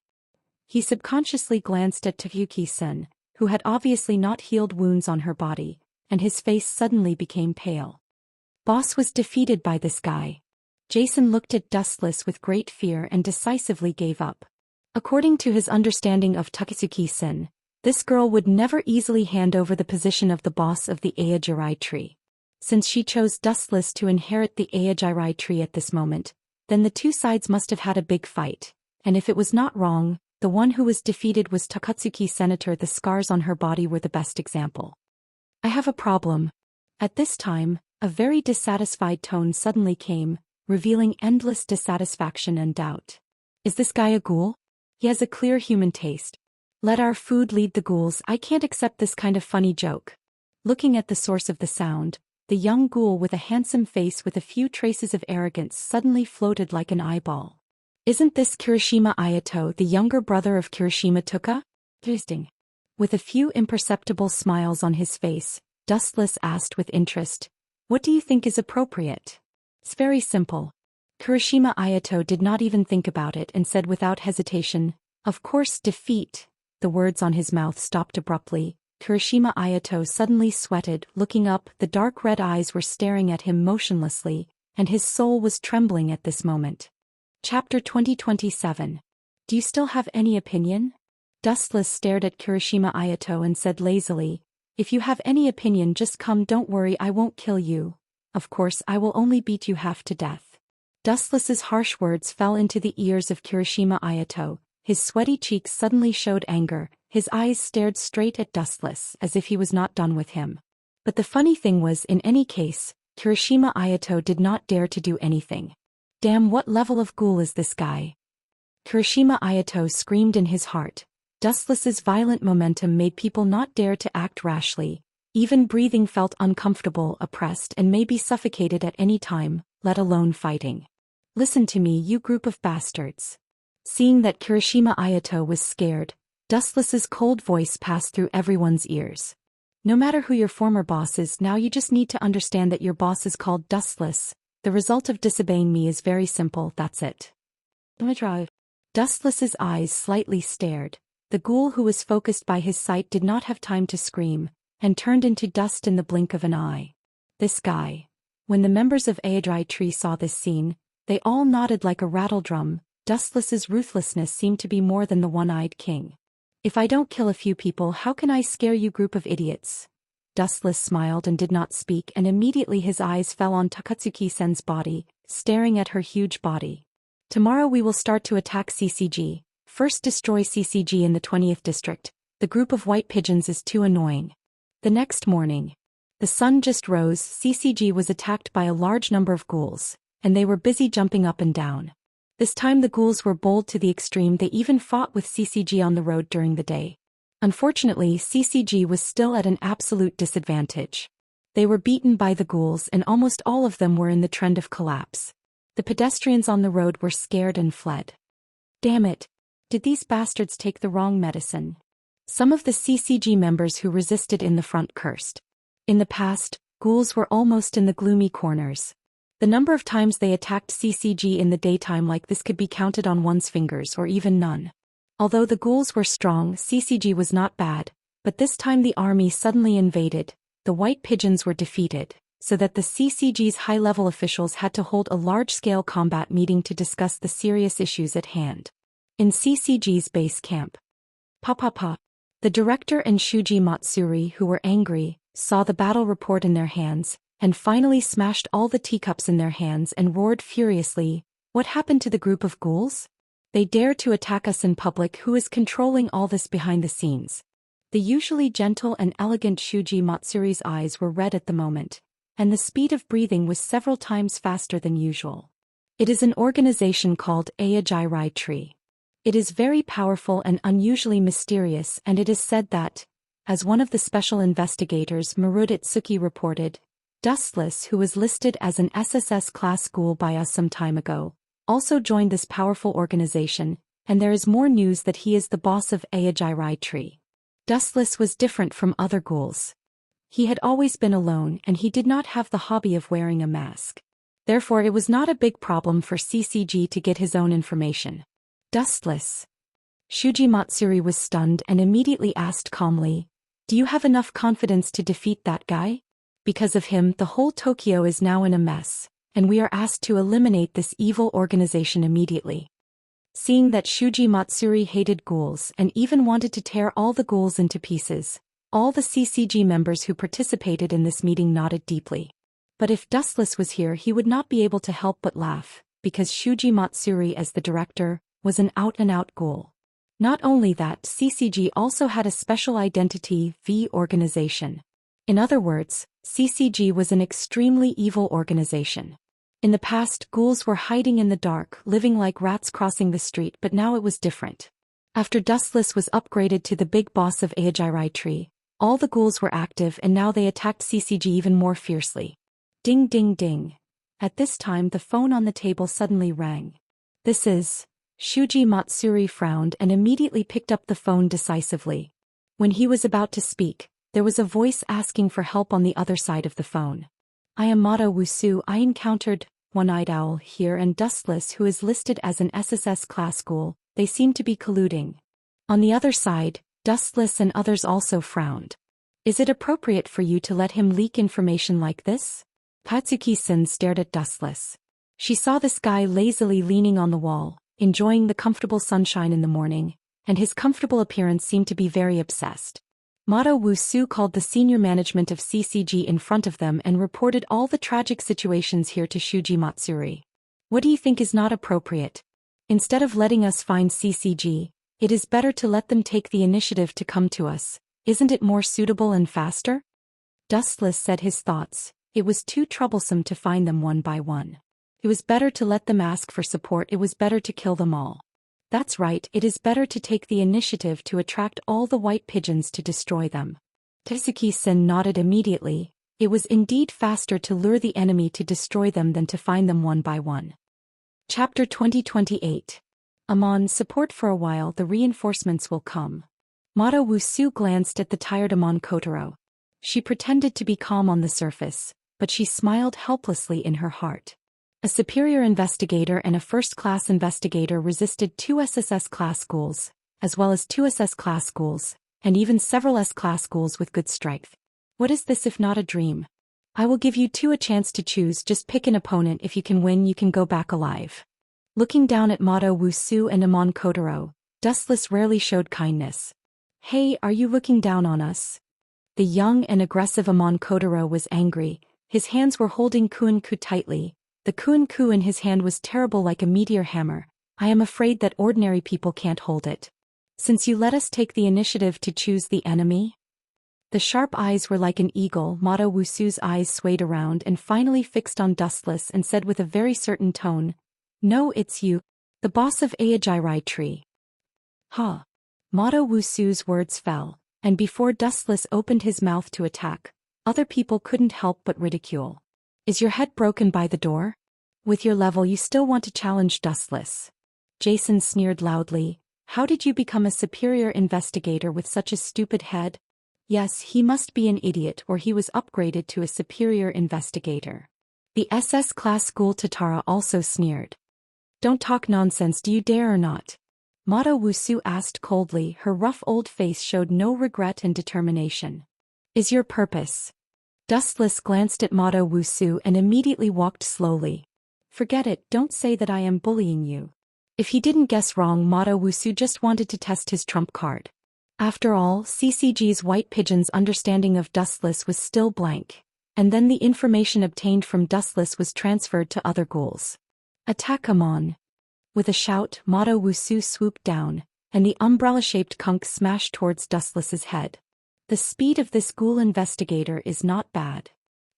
He subconsciously glanced at Takatsuki-sen, who had obviously not healed wounds on her body, and his face suddenly became pale. Boss was defeated by this guy. Jason looked at Dustless with great fear and decisively gave up. According to his understanding of Takatsuki-sen, this girl would never easily hand over the position of the boss of the Ayajirai tree. Since she chose Dustless to inherit the Ayajirai tree at this moment, then the two sides must have had a big fight, and if it was not wrong, the one who was defeated was Takatsuki-sen. The scars on her body were the best example. I have a problem. At this time, a very dissatisfied tone suddenly came, revealing endless dissatisfaction and doubt. Is this guy a ghoul? He has a clear human taste. Let our food lead the ghouls. I can't accept this kind of funny joke. Looking at the source of the sound, the young ghoul with a handsome face with a few traces of arrogance suddenly floated like an eyeball. Isn't this Kirishima Ayato, the younger brother of Kirishima Tuka? Interesting. With a few imperceptible smiles on his face, Dustless asked with interest, "What do you think is appropriate?" It's very simple. Kirishima Ayato did not even think about it and said without hesitation, "Of course, defeat." The words on his mouth stopped abruptly. Kirishima Ayato suddenly sweated. Looking up, the dark red eyes were staring at him motionlessly, and his soul was trembling at this moment. Chapter 2027. Do you still have any opinion? Dustless stared at Kirishima Ayato and said lazily, "If you have any opinion, just come. Don't worry, I won't kill you. Of course, I will only beat you half to death." Dustless's harsh words fell into the ears of Kirishima Ayato. His sweaty cheeks suddenly showed anger. His eyes stared straight at Dustless as if he was not done with him. But the funny thing was, in any case, Kirishima Ayato did not dare to do anything. Damn, what level of ghoul is this guy? Kirishima Ayato screamed in his heart. Dustless's violent momentum made people not dare to act rashly. Even breathing felt uncomfortable, oppressed, and maybe suffocated at any time, let alone fighting. "Listen to me, you group of bastards." Seeing that Kirishima Ayato was scared, Dustless's cold voice passed through everyone's ears. "No matter who your former boss is now, you just need to understand that your boss is called Dustless. The result of disobeying me is very simple, that's it." Dustless's eyes slightly stared. The ghoul who was focused by his sight did not have time to scream, and turned into dust in the blink of an eye. This guy. When the members of Aedrai Tree saw this scene, they all nodded like a rattledrum. Dustless's ruthlessness seemed to be more than the one-eyed king. "If I don't kill a few people, how can I scare you, group of idiots?" Dustless smiled and did not speak, and immediately his eyes fell on Takatsuki-sen's body, staring at her huge body. "Tomorrow we will start to attack CCG. First destroy CCG in the 20th district. The group of white pigeons is too annoying." The next morning. The sun just rose. CCG was attacked by a large number of ghouls, and they were busy jumping up and down. This time the ghouls were bold to the extreme. They even fought with CCG on the road during the day. Unfortunately, CCG was still at an absolute disadvantage. They were beaten by the ghouls, and almost all of them were in the trend of collapse. The pedestrians on the road were scared and fled. Damn it! Did these bastards take the wrong medicine? Some of the CCG members who resisted in the front cursed. In the past, ghouls were almost in the gloomy corners. The number of times they attacked CCG in the daytime like this could be counted on one's fingers, or even none. Although the ghouls were strong, CCG was not bad, but this time the army suddenly invaded. The white pigeons were defeated, so that the CCG's high-level officials had to hold a large-scale combat meeting to discuss the serious issues at hand. In CCG's base camp. The director and Shuji Matsuri, who were angry, saw the battle report in their hands, and finally smashed all the teacups in their hands and roared furiously, "What happened to the group of ghouls? They dare to attack us in public. Who is controlling all this behind the scenes?" The usually gentle and elegant Shuji Matsuri's eyes were red at the moment, and the speed of breathing was several times faster than usual. "It is an organization called Aedrai Tree. It is very powerful and unusually mysterious, and it is said that," as one of the special investigators Maruditsuki reported, Dustless, who was listed as an SSS-class ghoul by us some time ago, also joined this powerful organization, and there is more news that he is the boss of Aedrai Tree. Dustless was different from other ghouls. He had always been alone, and he did not have the hobby of wearing a mask. Therefore it was not a big problem for CCG to get his own information. Dustless. Shuji Matsuri was stunned and immediately asked calmly, "Do you have enough confidence to defeat that guy? Because of him, the whole Tokyo is now in a mess, and we are asked to eliminate this evil organization immediately." Seeing that Shuji Matsuri hated ghouls and even wanted to tear all the ghouls into pieces, all the CCG members who participated in this meeting nodded deeply. But if Dustless was here, he would not be able to help but laugh, because Shuji Matsuri, as the director, was an out-and-out ghoul. Not only that, CCG also had a special identity V organization. In other words, CCG was an extremely evil organization. In the past, ghouls were hiding in the dark, living like rats crossing the street, but now it was different. After Dustless was upgraded to the big boss of Aedrai Tree, all the ghouls were active, and now they attacked CCG even more fiercely. Ding ding ding. At this time the phone on the table suddenly rang. "This is..." Shuji Matsuri frowned and immediately picked up the phone decisively. When he was about to speak, there was a voice asking for help on the other side of the phone. "I am Mata Wusu. I encountered..." One-Eyed Owl here and Dustless, who is listed as an SSS class ghoul. They seem to be colluding. On the other side, Dustless and others also frowned. Is it appropriate for you to let him leak information like this? Tatsuki-san stared at Dustless. She saw this guy lazily leaning on the wall, enjoying the comfortable sunshine in the morning, and his comfortable appearance seemed to be very obsessed. Mado Wusu called the senior management of CCG in front of them and reported all the tragic situations here to Shuji Matsuri. What do you think is not appropriate? Instead of letting us find CCG, it is better to let them take the initiative to come to us. Isn't it more suitable and faster? Dustless said his thoughts. It was too troublesome to find them one by one. It was better to let them ask for support. It was better to kill them all. That's right, it is better to take the initiative to attract all the white pigeons to destroy them. Tatsuki-san nodded immediately. It was indeed faster to lure the enemy to destroy them than to find them one by one. Chapter 2028. Amon, support for a while, the reinforcements will come. Mado Wusu glanced at the tired Amon Kotaro. She pretended to be calm on the surface, but she smiled helplessly in her heart. A superior investigator and a first-class investigator resisted 2 SSS-class ghouls, as well as 2 SS-class ghouls, and even several S-class ghouls with good strength. What is this if not a dream? I will give you 2 a chance to choose. Just pick an opponent. If you can win, you can go back alive. Looking down at Mado Wusu and Amon Kotaro, Dustless rarely showed kindness. Hey, are you looking down on us? The young and aggressive Amon Kotaro was angry. His hands were holding Kuin-ku tightly. The Kuin-ku in his hand was terrible, like a meteor hammer. I am afraid that ordinary people can't hold it. Since you let us take the initiative to choose the enemy? The sharp eyes were like an eagle. Mado Wusu's eyes swayed around and finally fixed on Dustless and said with a very certain tone, "No, it's you, the boss of Ayajirai Tree." Huh. Mado Wusu's words fell, and before Dustless opened his mouth to attack, other people couldn't help but ridicule. Is your head broken by the door? With your level you still want to challenge Dustless? Jason sneered loudly. How did you become a superior investigator with such a stupid head? Yes, he must be an idiot, or he was upgraded to a superior investigator. The SS class ghoul Tatara also sneered. Don't talk nonsense, do you dare or not? Mado Wusu asked coldly. Her rough old face showed no regret and determination. Is your purpose? Dustless glanced at Mado Wusu and immediately walked slowly. Forget it, don't say that I am bullying you. If he didn't guess wrong, Mado Wusu just wanted to test his trump card. After all, CCG's white pigeon's understanding of Dustless was still blank, and then the information obtained from Dustless was transferred to other ghouls. Attack Amon. With a shout, Mado Wusu swooped down, and the umbrella-shaped conch smashed towards Dustless's head. The speed of this ghoul investigator is not bad.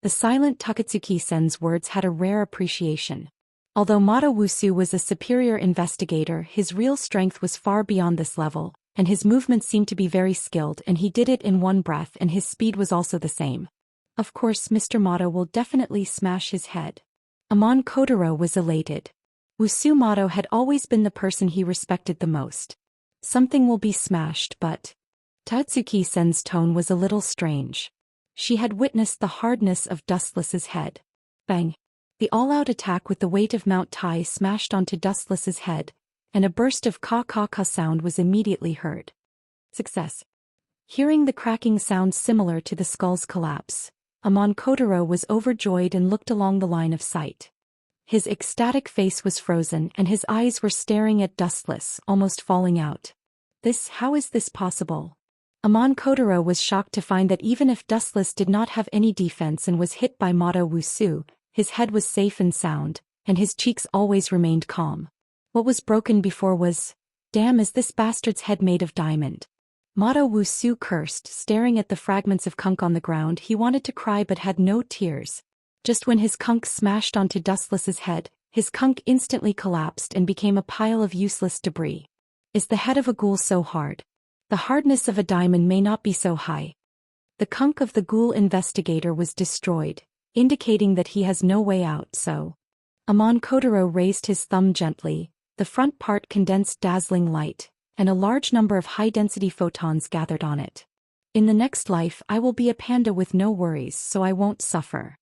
The silent Takatsuki-sen's words had a rare appreciation. Although Mado Wusu was a superior investigator, his real strength was far beyond this level, and his movements seemed to be very skilled, and he did it in one breath, and his speed was also the same. Of course, Mr. Mado will definitely smash his head. Amon Kotaro was elated. Wusu Mado had always been the person he respected the most. Something will be smashed, but... Tatsuki-sen's tone was a little strange. She had witnessed the hardness of Dustless's head. Bang! The all-out attack with the weight of Mount Tai smashed onto Dustless's head, and a burst of ka-ka-ka sound was immediately heard. Success. Hearing the cracking sound similar to the skull's collapse, Amon Kotaro was overjoyed and looked along the line of sight. His ecstatic face was frozen and his eyes were staring at Dustless, almost falling out. How is this possible? Amon Kotaro was shocked to find that even if Dustless did not have any defense and was hit by Mado Wusu, his head was safe and sound, and his cheeks always remained calm. What was broken before was, damn, is this bastard's head made of diamond? Mado Wusu cursed, staring at the fragments of conch on the ground. He wanted to cry but had no tears. Just when his conch smashed onto Dustless's head, his conch instantly collapsed and became a pile of useless debris. Is the head of a ghoul so hard? The hardness of a diamond may not be so high. The conch of the ghoul investigator was destroyed, indicating that he has no way out, so... Amon Kotaro raised his thumb gently. The front part condensed dazzling light, and a large number of high-density photons gathered on it. In the next life I will be a panda with no worries, so I won't suffer.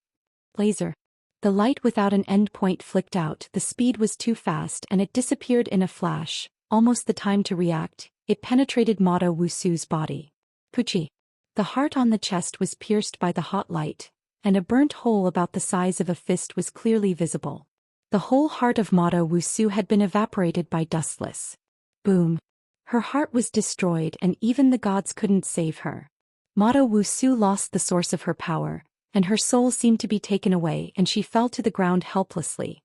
Laser. The light without an endpoint flicked out, the speed was too fast and it disappeared in a flash, almost the time to react. It penetrated Mado Wusu's body. Puchi. The heart on the chest was pierced by the hot light, and a burnt hole about the size of a fist was clearly visible. The whole heart of Mado Wusu had been evaporated by Dustless. Boom. Her heart was destroyed and even the gods couldn't save her. Mado Wusu lost the source of her power, and her soul seemed to be taken away and she fell to the ground helplessly.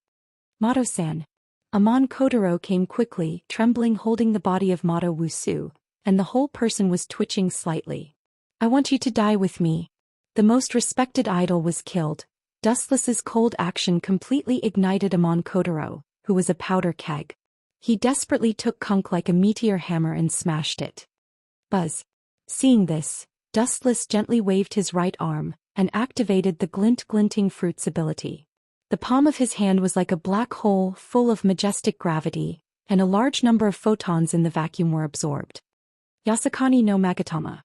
Mado-san. Amon Kotaro came quickly, trembling, holding the body of Mado Wusu, and the whole person was twitching slightly. I want you to die with me. The most respected idol was killed. Dustless's cold action completely ignited Amon Kotaro, who was a powder keg. He desperately took Kunk like a meteor hammer and smashed it. Buzz. Seeing this, Dustless gently waved his right arm and activated the glinting fruits ability. The palm of his hand was like a black hole full of majestic gravity, and a large number of photons in the vacuum were absorbed. Yasakani no Magatama.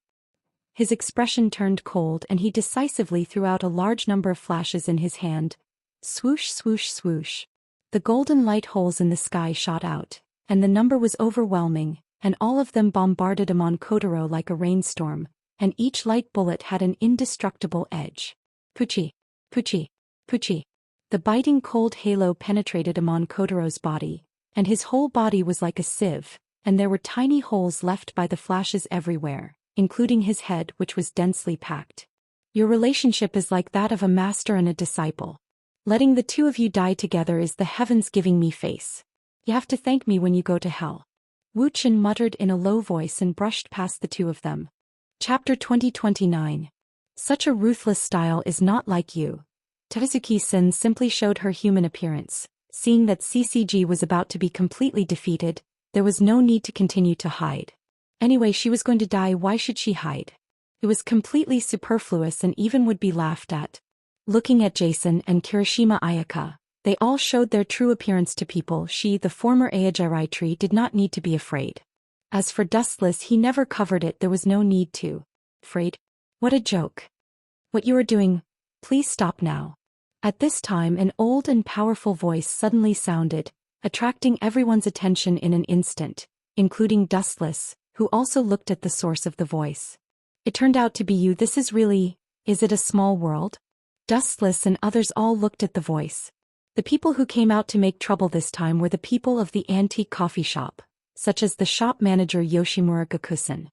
His expression turned cold and he decisively threw out a large number of flashes in his hand. Swoosh, swoosh, swoosh. The golden light holes in the sky shot out, and the number was overwhelming, and all of them bombarded Amon Kotaro like a rainstorm, and each light bullet had an indestructible edge. Puchi. Puchi. Puchi. The biting cold halo penetrated Amon Kotaro's body, and his whole body was like a sieve, and there were tiny holes left by the flashes everywhere, including his head, which was densely packed. Your relationship is like that of a master and a disciple. Letting the two of you die together is the heavens giving me face. You have to thank me when you go to hell. Wuxian muttered in a low voice and brushed past the two of them. Chapter 2029. Such a ruthless style is not like you. Takazuki-sen simply showed her human appearance. Seeing that CCG was about to be completely defeated, there was no need to continue to hide. Anyway, she was going to die, why should she hide? It was completely superfluous and even would be laughed at. Looking at Jason and Kirishima Ayaka, they all showed their true appearance to people. She, the former Aojirai tree, did not need to be afraid. As for Dustless, he never covered it, there was no need to. Afraid? What a joke. What you are doing, please stop now. At this time an old and powerful voice suddenly sounded, attracting everyone's attention in an instant, including Dustless, who also looked at the source of the voice. It turned out to be you. This is it a small world? Dustless and others all looked at the voice. The people who came out to make trouble this time were the people of the antique coffee shop, such as the shop manager Yoshimura Gakusen.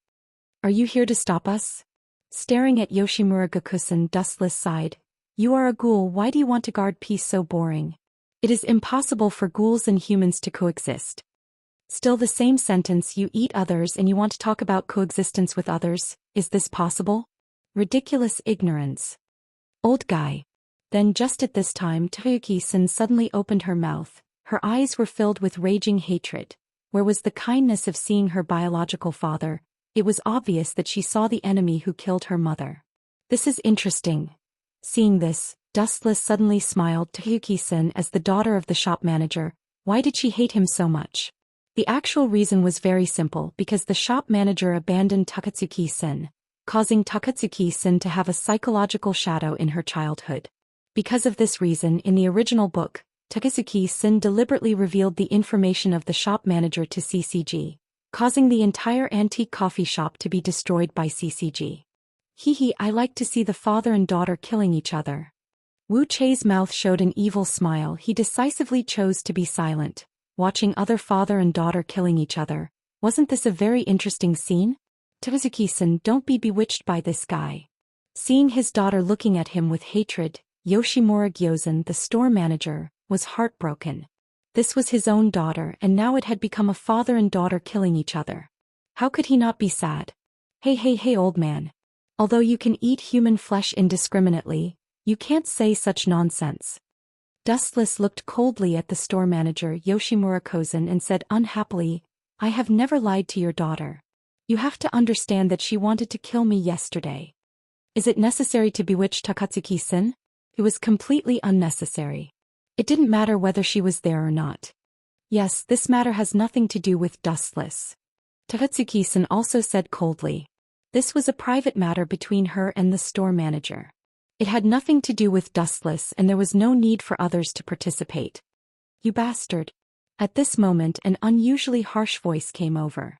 Are you here to stop us? Staring at Yoshimura Gakusen, Dustless sighed. You are a ghoul, why do you want to guard peace? So boring. It is impossible for ghouls and humans to coexist. Still the same sentence, you eat others and you want to talk about coexistence with others, is this possible? Ridiculous ignorance. Old guy. Then just at this time Takazuki-san suddenly opened her mouth, her eyes were filled with raging hatred. Where was the kindness of seeing her biological father? It was obvious that she saw the enemy who killed her mother. This is interesting. Seeing this, Dustless suddenly smiled. Takazuki-san, as the daughter of the shop manager, why did she hate him so much? The actual reason was very simple, because the shop manager abandoned Takatsuki-san, causing Takatsuki-san to have a psychological shadow in her childhood. Because of this reason, in the original book, Takatsuki-san deliberately revealed the information of the shop manager to CCG, causing the entire antique coffee shop to be destroyed by CCG. Hehe, I like to see the father and daughter killing each other. Wu Chei's mouth showed an evil smile. He decisively chose to be silent, watching other father and daughter killing each other. Wasn't this a very interesting scene? Takazuki-san, don't be bewitched by this guy. Seeing his daughter looking at him with hatred, Yoshimura Gyozen, the store manager, was heartbroken. This was his own daughter and now it had become a father and daughter killing each other. How could he not be sad? Hey old man. Although you can eat human flesh indiscriminately, you can't say such nonsense. Dustless looked coldly at the store manager Yoshimura Kozen and said unhappily, I have never lied to your daughter. You have to understand that she wanted to kill me yesterday. Is it necessary to bewitch Takatsuki-san? It was completely unnecessary. It didn't matter whether she was there or not. Yes, this matter has nothing to do with Dustless. Takatsuki-san also said coldly. This was a private matter between her and the store manager. It had nothing to do with Dustless and there was no need for others to participate. You bastard. At this moment an unusually harsh voice came over.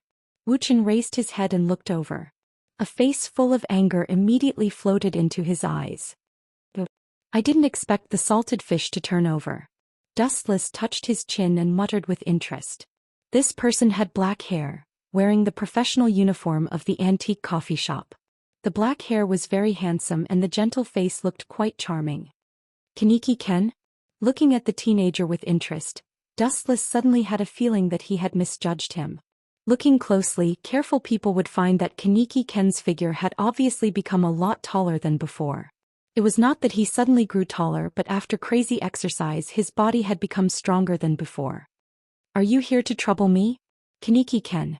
Wuxian raised his head and looked over. A face full of anger immediately floated into his eyes. I didn't expect the salted fish to turn over. Dustless touched his chin and muttered with interest. This person had black hair, wearing the professional uniform of the antique coffee shop. The black hair was very handsome and the gentle face looked quite charming. Kaneki Ken? Looking at the teenager with interest, Dustless suddenly had a feeling that he had misjudged him. Looking closely, careful people would find that Kaneki Ken's figure had obviously become a lot taller than before. It was not that he suddenly grew taller, but after crazy exercise his body had become stronger than before. Are you here to trouble me? Kaneki Ken.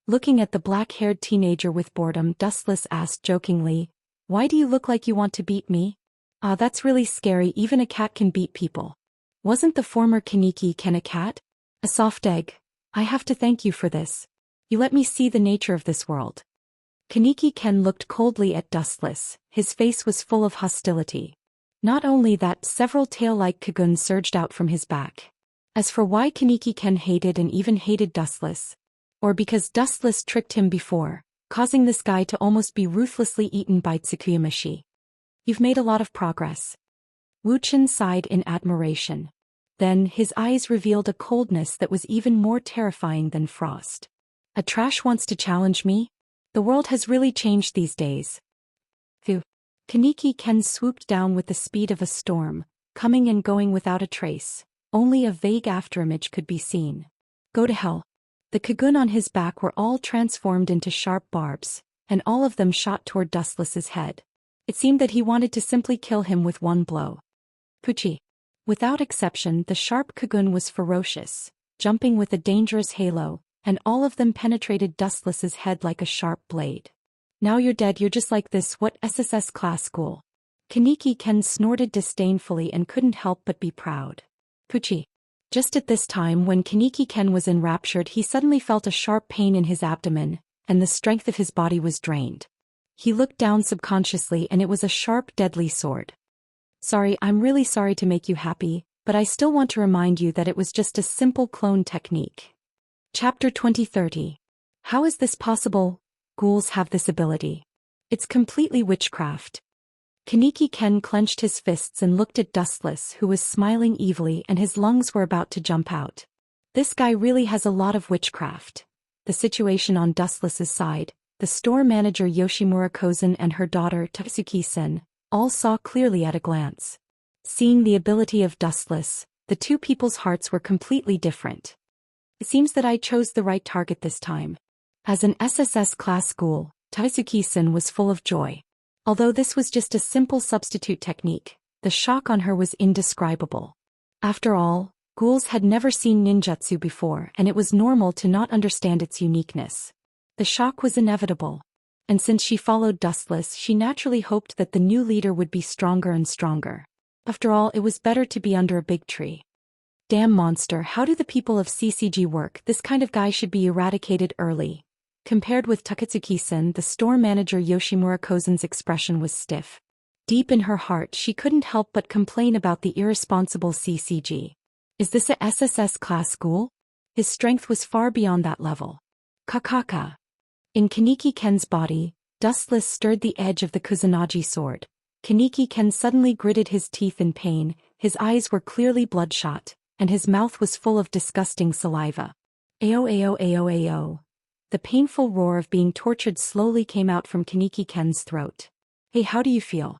Looking at the black-haired teenager with boredom, Dustless asked jokingly, why do you look like you want to beat me? Ah, that's really scary, even a cat can beat people. Wasn't the former Kaneki Ken a cat? A soft egg. I have to thank you for this. You let me see the nature of this world. Kaneki Ken looked coldly at Dustless, his face was full of hostility. Not only that, several tail-like kaguns surged out from his back. As for why Kaneki Ken hated and even hated Dustless, or because Dustless tricked him before, causing this guy to almost be ruthlessly eaten by Tsukuyamashi. You've made a lot of progress. Wuxian sighed in admiration. Then his eyes revealed a coldness that was even more terrifying than frost. A trash wants to challenge me? The world has really changed these days. Phew. Kaneki Ken swooped down with the speed of a storm, coming and going without a trace. Only a vague afterimage could be seen. Go to hell. The kagun on his back were all transformed into sharp barbs, and all of them shot toward Dustless's head. It seemed that he wanted to simply kill him with one blow. Puchi. Without exception, the sharp kagun was ferocious, jumping with a dangerous halo, and all of them penetrated Dustless's head like a sharp blade. Now you're dead, you're just like this, what SSS class school? Kaneki Ken snorted disdainfully and couldn't help but be proud. Puchi. Just at this time when Kaneki Ken was enraptured, he suddenly felt a sharp pain in his abdomen, and the strength of his body was drained. He looked down subconsciously and it was a sharp, deadly sword. Sorry, I'm really sorry to make you happy, but I still want to remind you that it was just a simple clone technique. Chapter 2030. How is this possible? Ghouls have this ability. It's completely witchcraft. Kaneki Ken clenched his fists and looked at Dustless, who was smiling evilly and his lungs were about to jump out. This guy really has a lot of witchcraft. The situation on Dustless's side, the store manager Yoshimura Kozen and her daughter Tatsuki-sen, all saw clearly at a glance. Seeing the ability of Dustless, the two people's hearts were completely different. It seems that I chose the right target this time. As an SSS class ghoul, Tatsuki-sen was full of joy. Although this was just a simple substitute technique, the shock on her was indescribable. After all, ghouls had never seen ninjutsu before and it was normal to not understand its uniqueness. The shock was inevitable. And since she followed Dustless, she naturally hoped that the new leader would be stronger and stronger. After all, it was better to be under a big tree. Damn monster, how do the people of CCG work? This kind of guy should be eradicated early. Compared with Takatsuki-sen, the store manager Yoshimura Kozen's expression was stiff. Deep in her heart, she couldn't help but complain about the irresponsible CCG. Is this a SSS class ghoul? His strength was far beyond that level. Kakaka. In Kaneki Ken's body, Dustless stirred the edge of the Kusanagi sword. Kaneki Ken suddenly gritted his teeth in pain, his eyes were clearly bloodshot, and his mouth was full of disgusting saliva. Ao ao ao ao. The painful roar of being tortured slowly came out from Kaneki Ken's throat. Hey, how do you feel?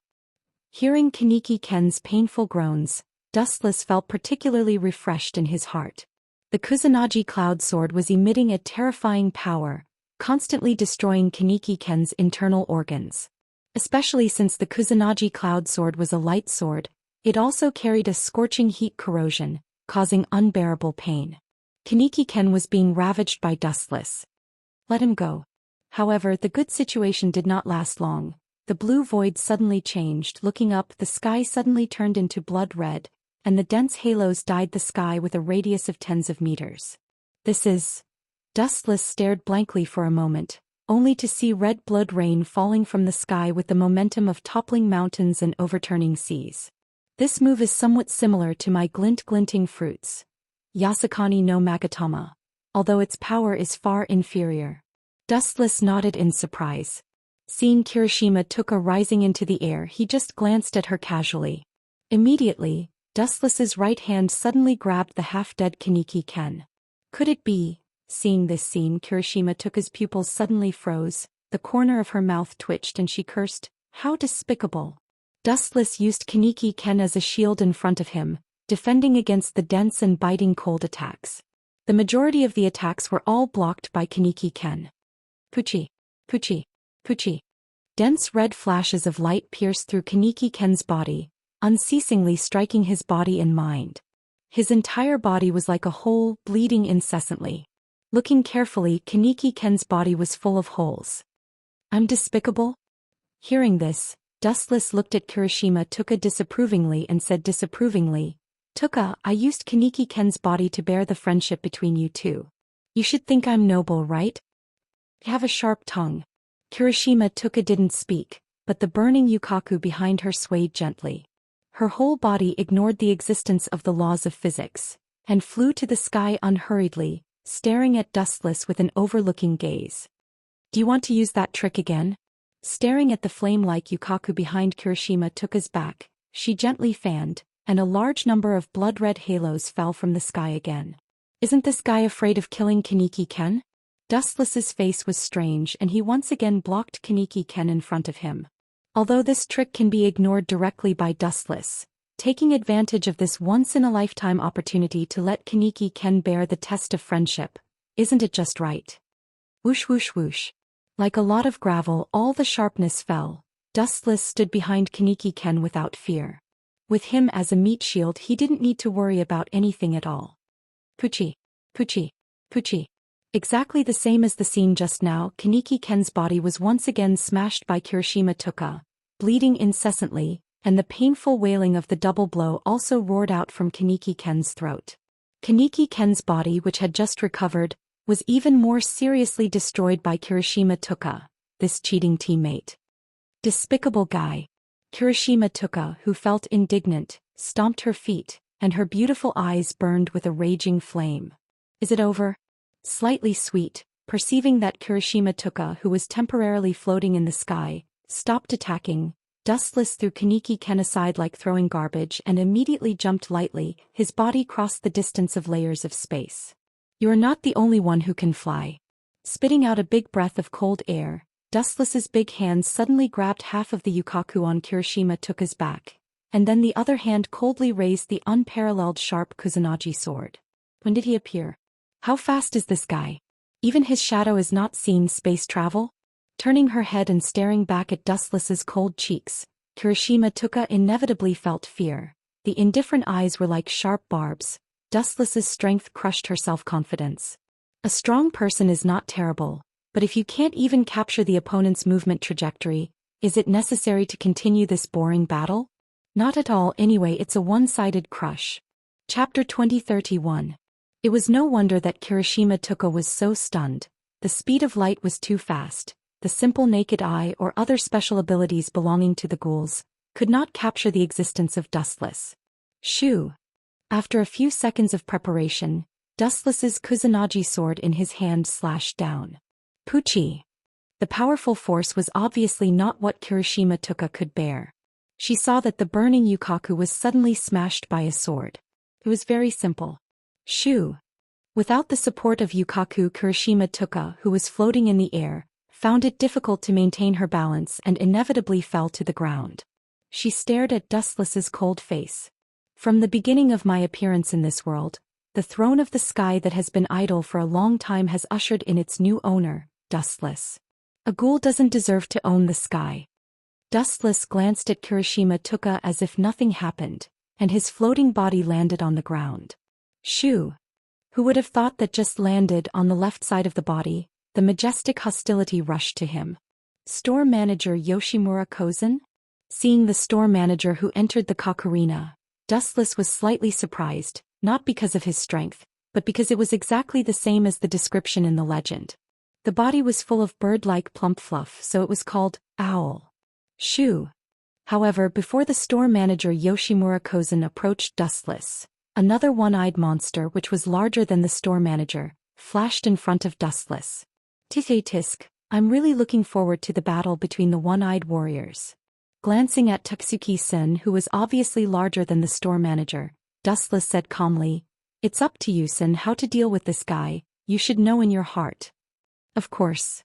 Hearing Kaneki Ken's painful groans, Dustless felt particularly refreshed in his heart. The Kusanagi cloud sword was emitting a terrifying power, constantly destroying Kaneki Ken's internal organs. Especially since the Kusanagi cloud sword was a light sword, it also carried a scorching heat corrosion, causing unbearable pain. Kaneki Ken was being ravaged by Dustless. Let him go. However, the good situation did not last long. The blue void suddenly changed. Looking up, the sky suddenly turned into blood red, and the dense halos dyed the sky with a radius of tens of meters. This is... Dustless stared blankly for a moment, only to see red blood rain falling from the sky with the momentum of toppling mountains and overturning seas. This move is somewhat similar to my glinting fruits, Yasakani no Magatama, although its power is far inferior. Dustless nodded in surprise. Seeing Kirishima Tuka rising into the air, he just glanced at her casually. Immediately, Dustless's right hand suddenly grabbed the half-dead Kaneki Ken. Could it be? Seeing this scene, Kirishima Tuka's pupils suddenly froze, the corner of her mouth twitched and she cursed, "How despicable." Dustless used Kaneki Ken as a shield in front of him, defending against the dense and biting cold attacks. The majority of the attacks were all blocked by Kaneki Ken. Puchi, puchi, puchi. Dense red flashes of light pierced through Kaneki Ken's body, unceasingly striking his body and mind. His entire body was like a hole, bleeding incessantly. Looking carefully, Kaneki Ken's body was full of holes. "I'm despicable?" Hearing this, Dustless looked at Kirishima Tuka disapprovingly and said disapprovingly, "Tuka, I used Kaneki Ken's body to bear the friendship between you two. You should think I'm noble, right? You have a sharp tongue." Kirishima Tuka didn't speak, but the burning yukaku behind her swayed gently. Her whole body ignored the existence of the laws of physics, and flew to the sky unhurriedly, staring at Dustless with an overlooking gaze. "Do you want to use that trick again?" Staring at the flame-like yukaku behind Kirishima Tuka's back, she gently fanned, and a large number of blood-red halos fell from the sky again. "Isn't this guy afraid of killing Kaneki Ken?" Dustless's face was strange and he once again blocked Kaneki Ken in front of him. Although this trick can be ignored directly by Dustless, taking advantage of this once-in-a-lifetime opportunity to let Kaneki Ken bear the test of friendship, isn't it just right? Whoosh whoosh whoosh. Like a lot of gravel, all the sharpness fell. Dustless stood behind Kaneki Ken without fear. With him as a meat shield, he didn't need to worry about anything at all. Puchi, puchi, puchi. Exactly the same as the scene just now, Kaneki Ken's body was once again smashed by Kirishima Tuka, bleeding incessantly, and the painful wailing of the double blow also roared out from Kaneki Ken's throat. Kaneki Ken's body, which had just recovered, was even more seriously destroyed by Kirishima Tuka, this cheating teammate. Despicable guy. Kirishima Tuka, who felt indignant, stomped her feet, and her beautiful eyes burned with a raging flame. "Is it over?" Slightly sweet, perceiving that Kirishima Tuka, who was temporarily floating in the sky, stopped attacking, Dustless threw Kaneki Ken aside like throwing garbage and immediately jumped lightly. His body crossed the distance of layers of space. "You're not the only one who can fly." Spitting out a big breath of cold air, Dustless's big hand suddenly grabbed half of the yukaku on Kirishima Tuka's back, and then the other hand coldly raised the unparalleled sharp Kusanagi sword. When did he appear? How fast is this guy? Even his shadow is not seen. Space travel? Turning her head and staring back at Dustless's cold cheeks, Kirishima Tuka inevitably felt fear. The indifferent eyes were like sharp barbs. Dustless's strength crushed her self-confidence. A strong person is not terrible, but if you can't even capture the opponent's movement trajectory, is it necessary to continue this boring battle? Not at all. Anyway, it's a one-sided crush. Chapter 2031. It was no wonder that Kirishima Tuka was so stunned. The speed of light was too fast. The simple naked eye or other special abilities belonging to the ghouls could not capture the existence of Dustless. Shoo! After a few seconds of preparation, Dustless's Kusanagi sword in his hand slashed down. Puchi! The powerful force was obviously not what Kirishima Tuka could bear. She saw that the burning yukaku was suddenly smashed by a sword. It was very simple. Shoo! Without the support of yukaku, Kirishima Tuka, who was floating in the air, found it difficult to maintain her balance and inevitably fell to the ground. She stared at Dustless's cold face. From the beginning of my appearance in this world, the throne of the sky that has been idle for a long time has ushered in its new owner, Dustless. A ghoul doesn't deserve to own the sky. Dustless glanced at Kirishima Tuka as if nothing happened, and his floating body landed on the ground. Shoo! Who would have thought that just landed on the left side of the body? The majestic hostility rushed to him. Store manager Yoshimura Kozen? Seeing the store manager who entered the kakarina, Dustless was slightly surprised, not because of his strength, but because it was exactly the same as the description in the legend. The body was full of bird-like plump fluff, so it was called Owl. Shu. However, before the store manager Yoshimura Kozen approached Dustless, another one-eyed monster which was larger than the store manager, flashed in front of Dustless. Tisk, I'm really looking forward to the battle between the one-eyed warriors. Glancing at Takatsuki-sen, who was obviously larger than the store manager, Dustless said calmly, "It's up to you, Sen, how to deal with this guy, you should know in your heart." Of course.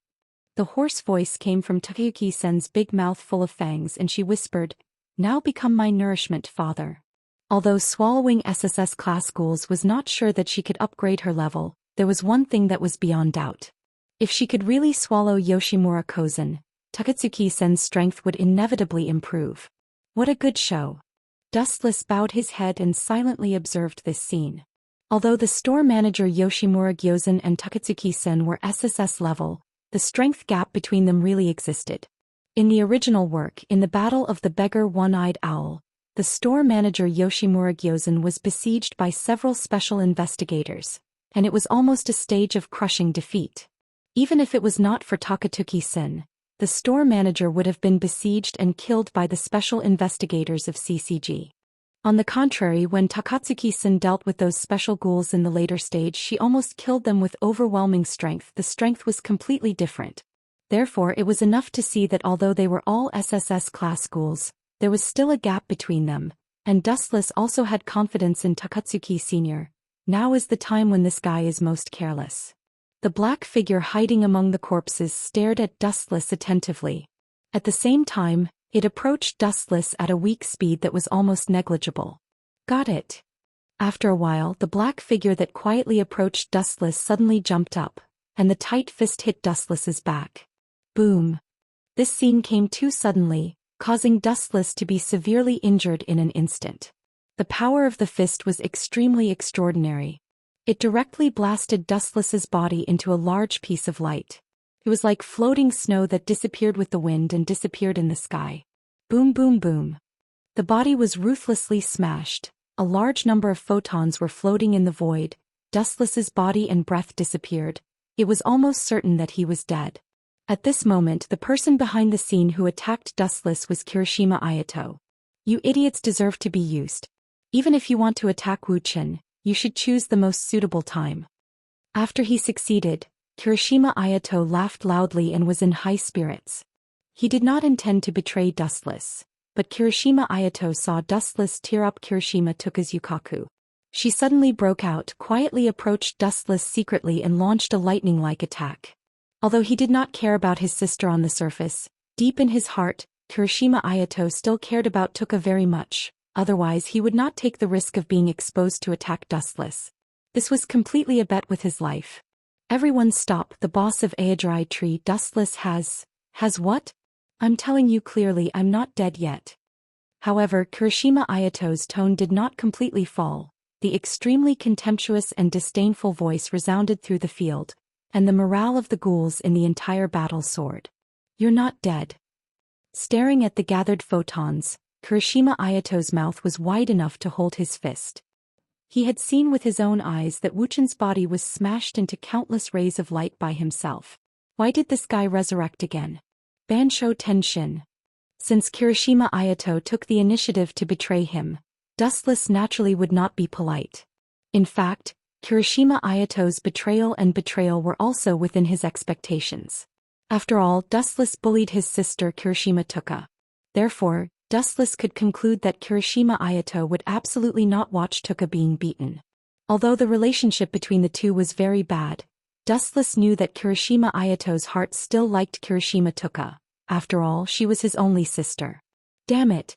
The hoarse voice came from Takayuki-sen's big mouth full of fangs, and she whispered, "Now become my nourishment, father." Although swallowing SSS class ghouls was not sure that she could upgrade her level, there was one thing that was beyond doubt. If she could really swallow Yoshimura Kozen, Takatsuki-sen's strength would inevitably improve. What a good show. Dustless bowed his head and silently observed this scene. Although the store manager Yoshimura Gyozen and Takatsuki-sen were SSS level, the strength gap between them really existed. In the original work, in the Battle of the Beggar One-Eyed Owl, the store manager Yoshimura Gyozen was besieged by several special investigators, and it was almost a stage of crushing defeat. Even if it was not for Takatsuki-sen, the store manager would have been besieged and killed by the special investigators of CCG. On the contrary, when Takatsuki-sen dealt with those special ghouls in the later stage, she almost killed them with overwhelming strength. The strength was completely different. Therefore, it was enough to see that although they were all SSS class ghouls, there was still a gap between them, and Dustless also had confidence in Takatsuki Sr. Now is the time when this guy is most careless. The black figure hiding among the corpses stared at Dustless attentively. At the same time, it approached Dustless at a weak speed that was almost negligible. Got it. After a while, the black figure that quietly approached Dustless suddenly jumped up, and the tight fist hit Dustless's back. Boom. This scene came too suddenly, causing Dustless to be severely injured in an instant. The power of the fist was extremely extraordinary. It directly blasted Dustless's body into a large piece of light. It was like floating snow that disappeared with the wind and disappeared in the sky. Boom, boom, boom. The body was ruthlessly smashed. A large number of photons were floating in the void. Dustless's body and breath disappeared. It was almost certain that he was dead. At this moment, the person behind the scene who attacked Dustless was Kirishima Ayato. You idiots deserve to be used. Even if you want to attack Wuxia, you should choose the most suitable time. After he succeeded, Kirishima Ayato laughed loudly and was in high spirits. He did not intend to betray Dustless, but Kirishima Ayato saw Dustless tear up. Kirishima took his yukaku. She suddenly broke out, quietly approached Dustless secretly and launched a lightning-like attack. Although he did not care about his sister on the surface, deep in his heart, Kirishima Ayato still cared about Tuka very much. Otherwise he would not take the risk of being exposed to attack Dustless. This was completely a bet with his life. Everyone stop, the boss of Aodrai Tree Dustless has what? I'm telling you clearly, I'm not dead yet. However, Kirishima Ayato's tone did not completely fall. The extremely contemptuous and disdainful voice resounded through the field, and the morale of the ghouls in the entire battle soared. You're not dead. Staring at the gathered photons, Kirishima Ayato's mouth was wide enough to hold his fist. He had seen with his own eyes that Wuchan's body was smashed into countless rays of light by himself. Why did this guy resurrect again? Bansho Tenshin. Since Kirishima Ayato took the initiative to betray him, Dustless naturally would not be polite. In fact, Kirishima Ayato's betrayal were also within his expectations. After all, Dustless bullied his sister Kirishima Tuka. Therefore, Dustless could conclude that Kirishima Ayato would absolutely not watch Tuka being beaten. Although the relationship between the two was very bad, Dustless knew that Kirishima Ayato's heart still liked Kirishima Tuka. After all, she was his only sister. Damn it!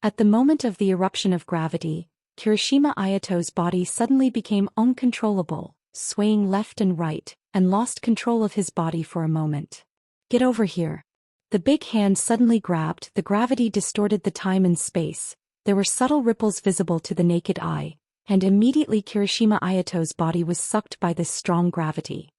At the moment of the eruption of gravity, Kirishima Ayato's body suddenly became uncontrollable, swaying left and right, and lost control of his body for a moment. Get over here. The big hand suddenly grabbed, the gravity distorted the time and space, there were subtle ripples visible to the naked eye, and immediately Kirishima Ayato's body was sucked by this strong gravity.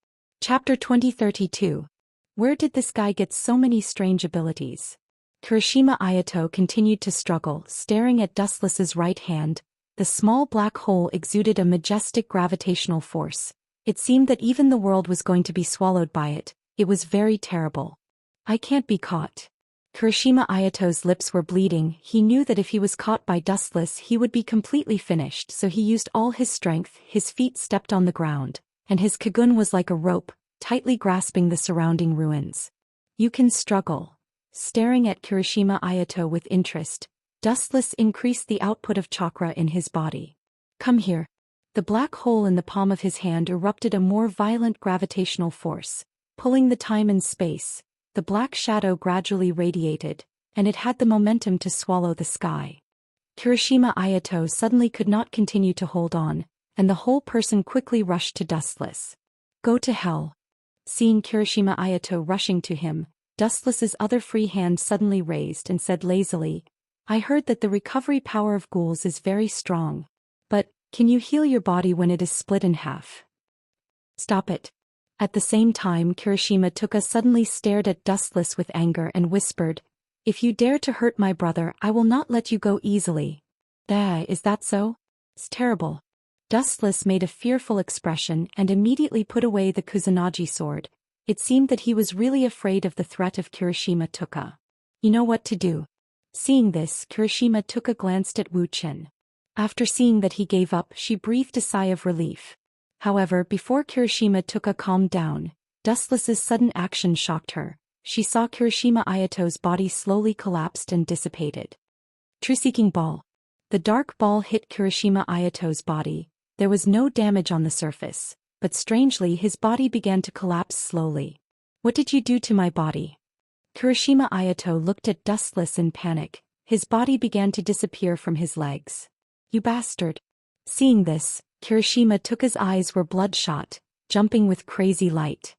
Chapter 2032. Where did this guy get so many strange abilities? Kirishima Ayato continued to struggle, staring at Dustless's right hand. The small black hole exuded a majestic gravitational force, It seemed that even the world was going to be swallowed by it. It was very terrible. I can't be caught. Kirishima Ayato's lips were bleeding. He knew that if he was caught by Dustless he would be completely finished, so he used all his strength. His feet stepped on the ground, and his kagun was like a rope, tightly grasping the surrounding ruins. You can struggle. Staring at Kirishima Ayato with interest, Dustless increased the output of chakra in his body. Come here. The black hole in the palm of his hand erupted a more violent gravitational force, pulling the time and space. The black shadow gradually radiated, and it had the momentum to swallow the sky. Kirishima Ayato suddenly could not continue to hold on, and the whole person quickly rushed to Dustless. Go to hell. Seeing Kirishima Ayato rushing to him, Dustless's other free hand suddenly raised and said lazily, I heard that the recovery power of ghouls is very strong. But, can you heal your body when it is split in half? Stop it. At the same time Kirishima Tuka suddenly stared at Dustless with anger and whispered, If you dare to hurt my brother I will not let you go easily. Is that so? It's terrible. Dustless made a fearful expression and immediately put away the Kusanagi sword. It seemed that he was really afraid of the threat of Kirishima Tuka. You know what to do. Seeing this, Kirishima Tuka glanced at Wuxian. After seeing that he gave up, she breathed a sigh of relief. However, before Kirishima Tuka calmed down, Dustless's sudden action shocked her. She saw Kirishima Ayato's body slowly collapsed and dissipated. True-seeking ball. The dark ball hit Kirishima Ayato's body. There was no damage on the surface, but strangely his body began to collapse slowly. What did you do to my body? Kirishima Ayato looked at Dustless in panic. His body began to disappear from his legs. You bastard. Seeing this, Kirishima Tuka's eyes were bloodshot, jumping with crazy light.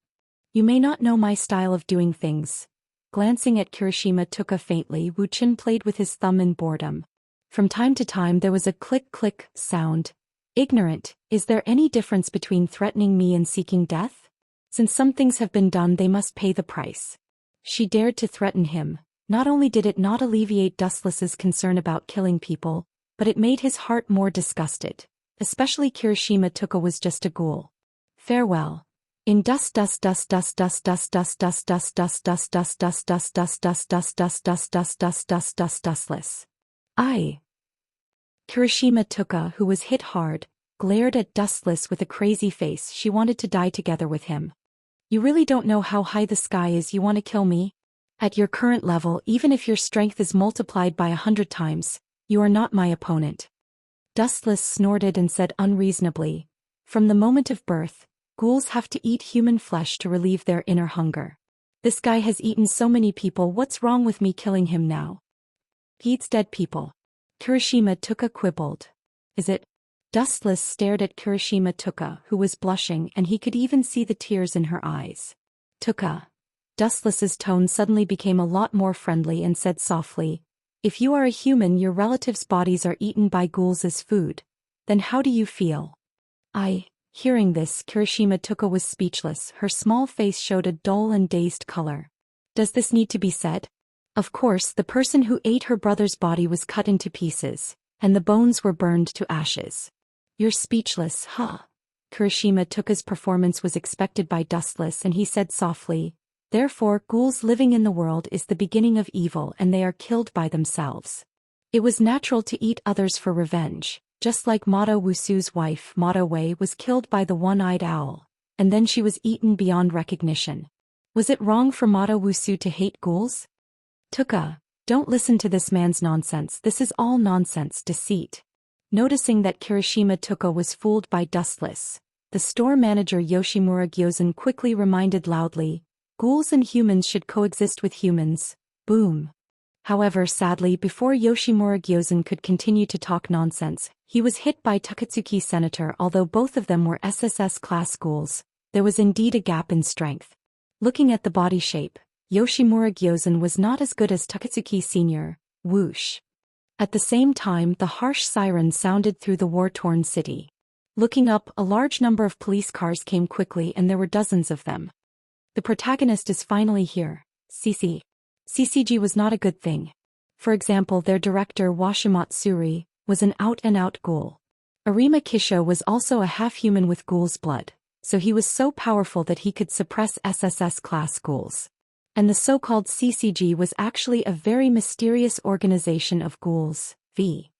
You may not know my style of doing things. Glancing at Kirishima Tuka faintly, Wuxian played with his thumb in boredom. From time to time there was a click-click sound. Ignorant, is there any difference between threatening me and seeking death? Since some things have been done they must pay the price. She dared to threaten him. Not only did it not alleviate Dustless's concern about killing people, but it made his heart more disgusted. Especially Kirishima Tuka was just a ghoul. Farewell. In Dustless. I. Kirishima Tuka, who was hit hard, glared at Dustless with a crazy face. She wanted to die together with him. You really don't know how high the sky is. You want to kill me? At your current level, even if your strength is multiplied by 100 times, you are not my opponent. Dustless snorted and said unreasonably, From the moment of birth, ghouls have to eat human flesh to relieve their inner hunger. This guy has eaten so many people. What's wrong with me killing him now? He eats dead people. Kirishima Tuka quibbled. Is it? Dustless stared at Kirishima Tuka, who was blushing, and he could even see the tears in her eyes. Tuka. Dustless's tone suddenly became a lot more friendly and said softly, If you are a human, your relatives' bodies are eaten by ghouls as food. Then how do you feel? Hearing this, Kirishima Tuka was speechless. Her small face showed a dull and dazed color. Does this need to be said? Of course, the person who ate her brother's body was cut into pieces, and the bones were burned to ashes. You're speechless, huh? Kirishima Tuka's performance was expected by Dustless, and he said softly, Therefore, ghouls living in the world is the beginning of evil and they are killed by themselves. It was natural to eat others for revenge, just like Mata Wusu's wife Mata Wei was killed by the one-eyed owl, and then she was eaten beyond recognition. Was it wrong for Mata Wusu to hate ghouls? Tuka, don't listen to this man's nonsense. This is all nonsense, deceit. Noticing that Kirishima Tuka was fooled by Dustless, the store manager Yoshimura Gyozan quickly reminded loudly, Ghouls and humans should coexist with humans. Boom. However, sadly, before Yoshimura Gyozan could continue to talk nonsense, he was hit by Takatsuki Senator. Although both of them were SSS-class ghouls, there was indeed a gap in strength. Looking at the body shape, Yoshimura Gyozan was not as good as Takatsuki Sr. Whoosh. At the same time, the harsh siren sounded through the war-torn city. Looking up, a large number of police cars came quickly and there were dozens of them. The protagonist is finally here. CCG was not a good thing. For example, their director Washimatsuri was an out-and-out ghoul. Arima Kisho was also a half-human with ghoul's blood. so he was so powerful that he could suppress SSS-class ghouls. And the so-called CCG was actually a very mysterious organization of ghouls, v.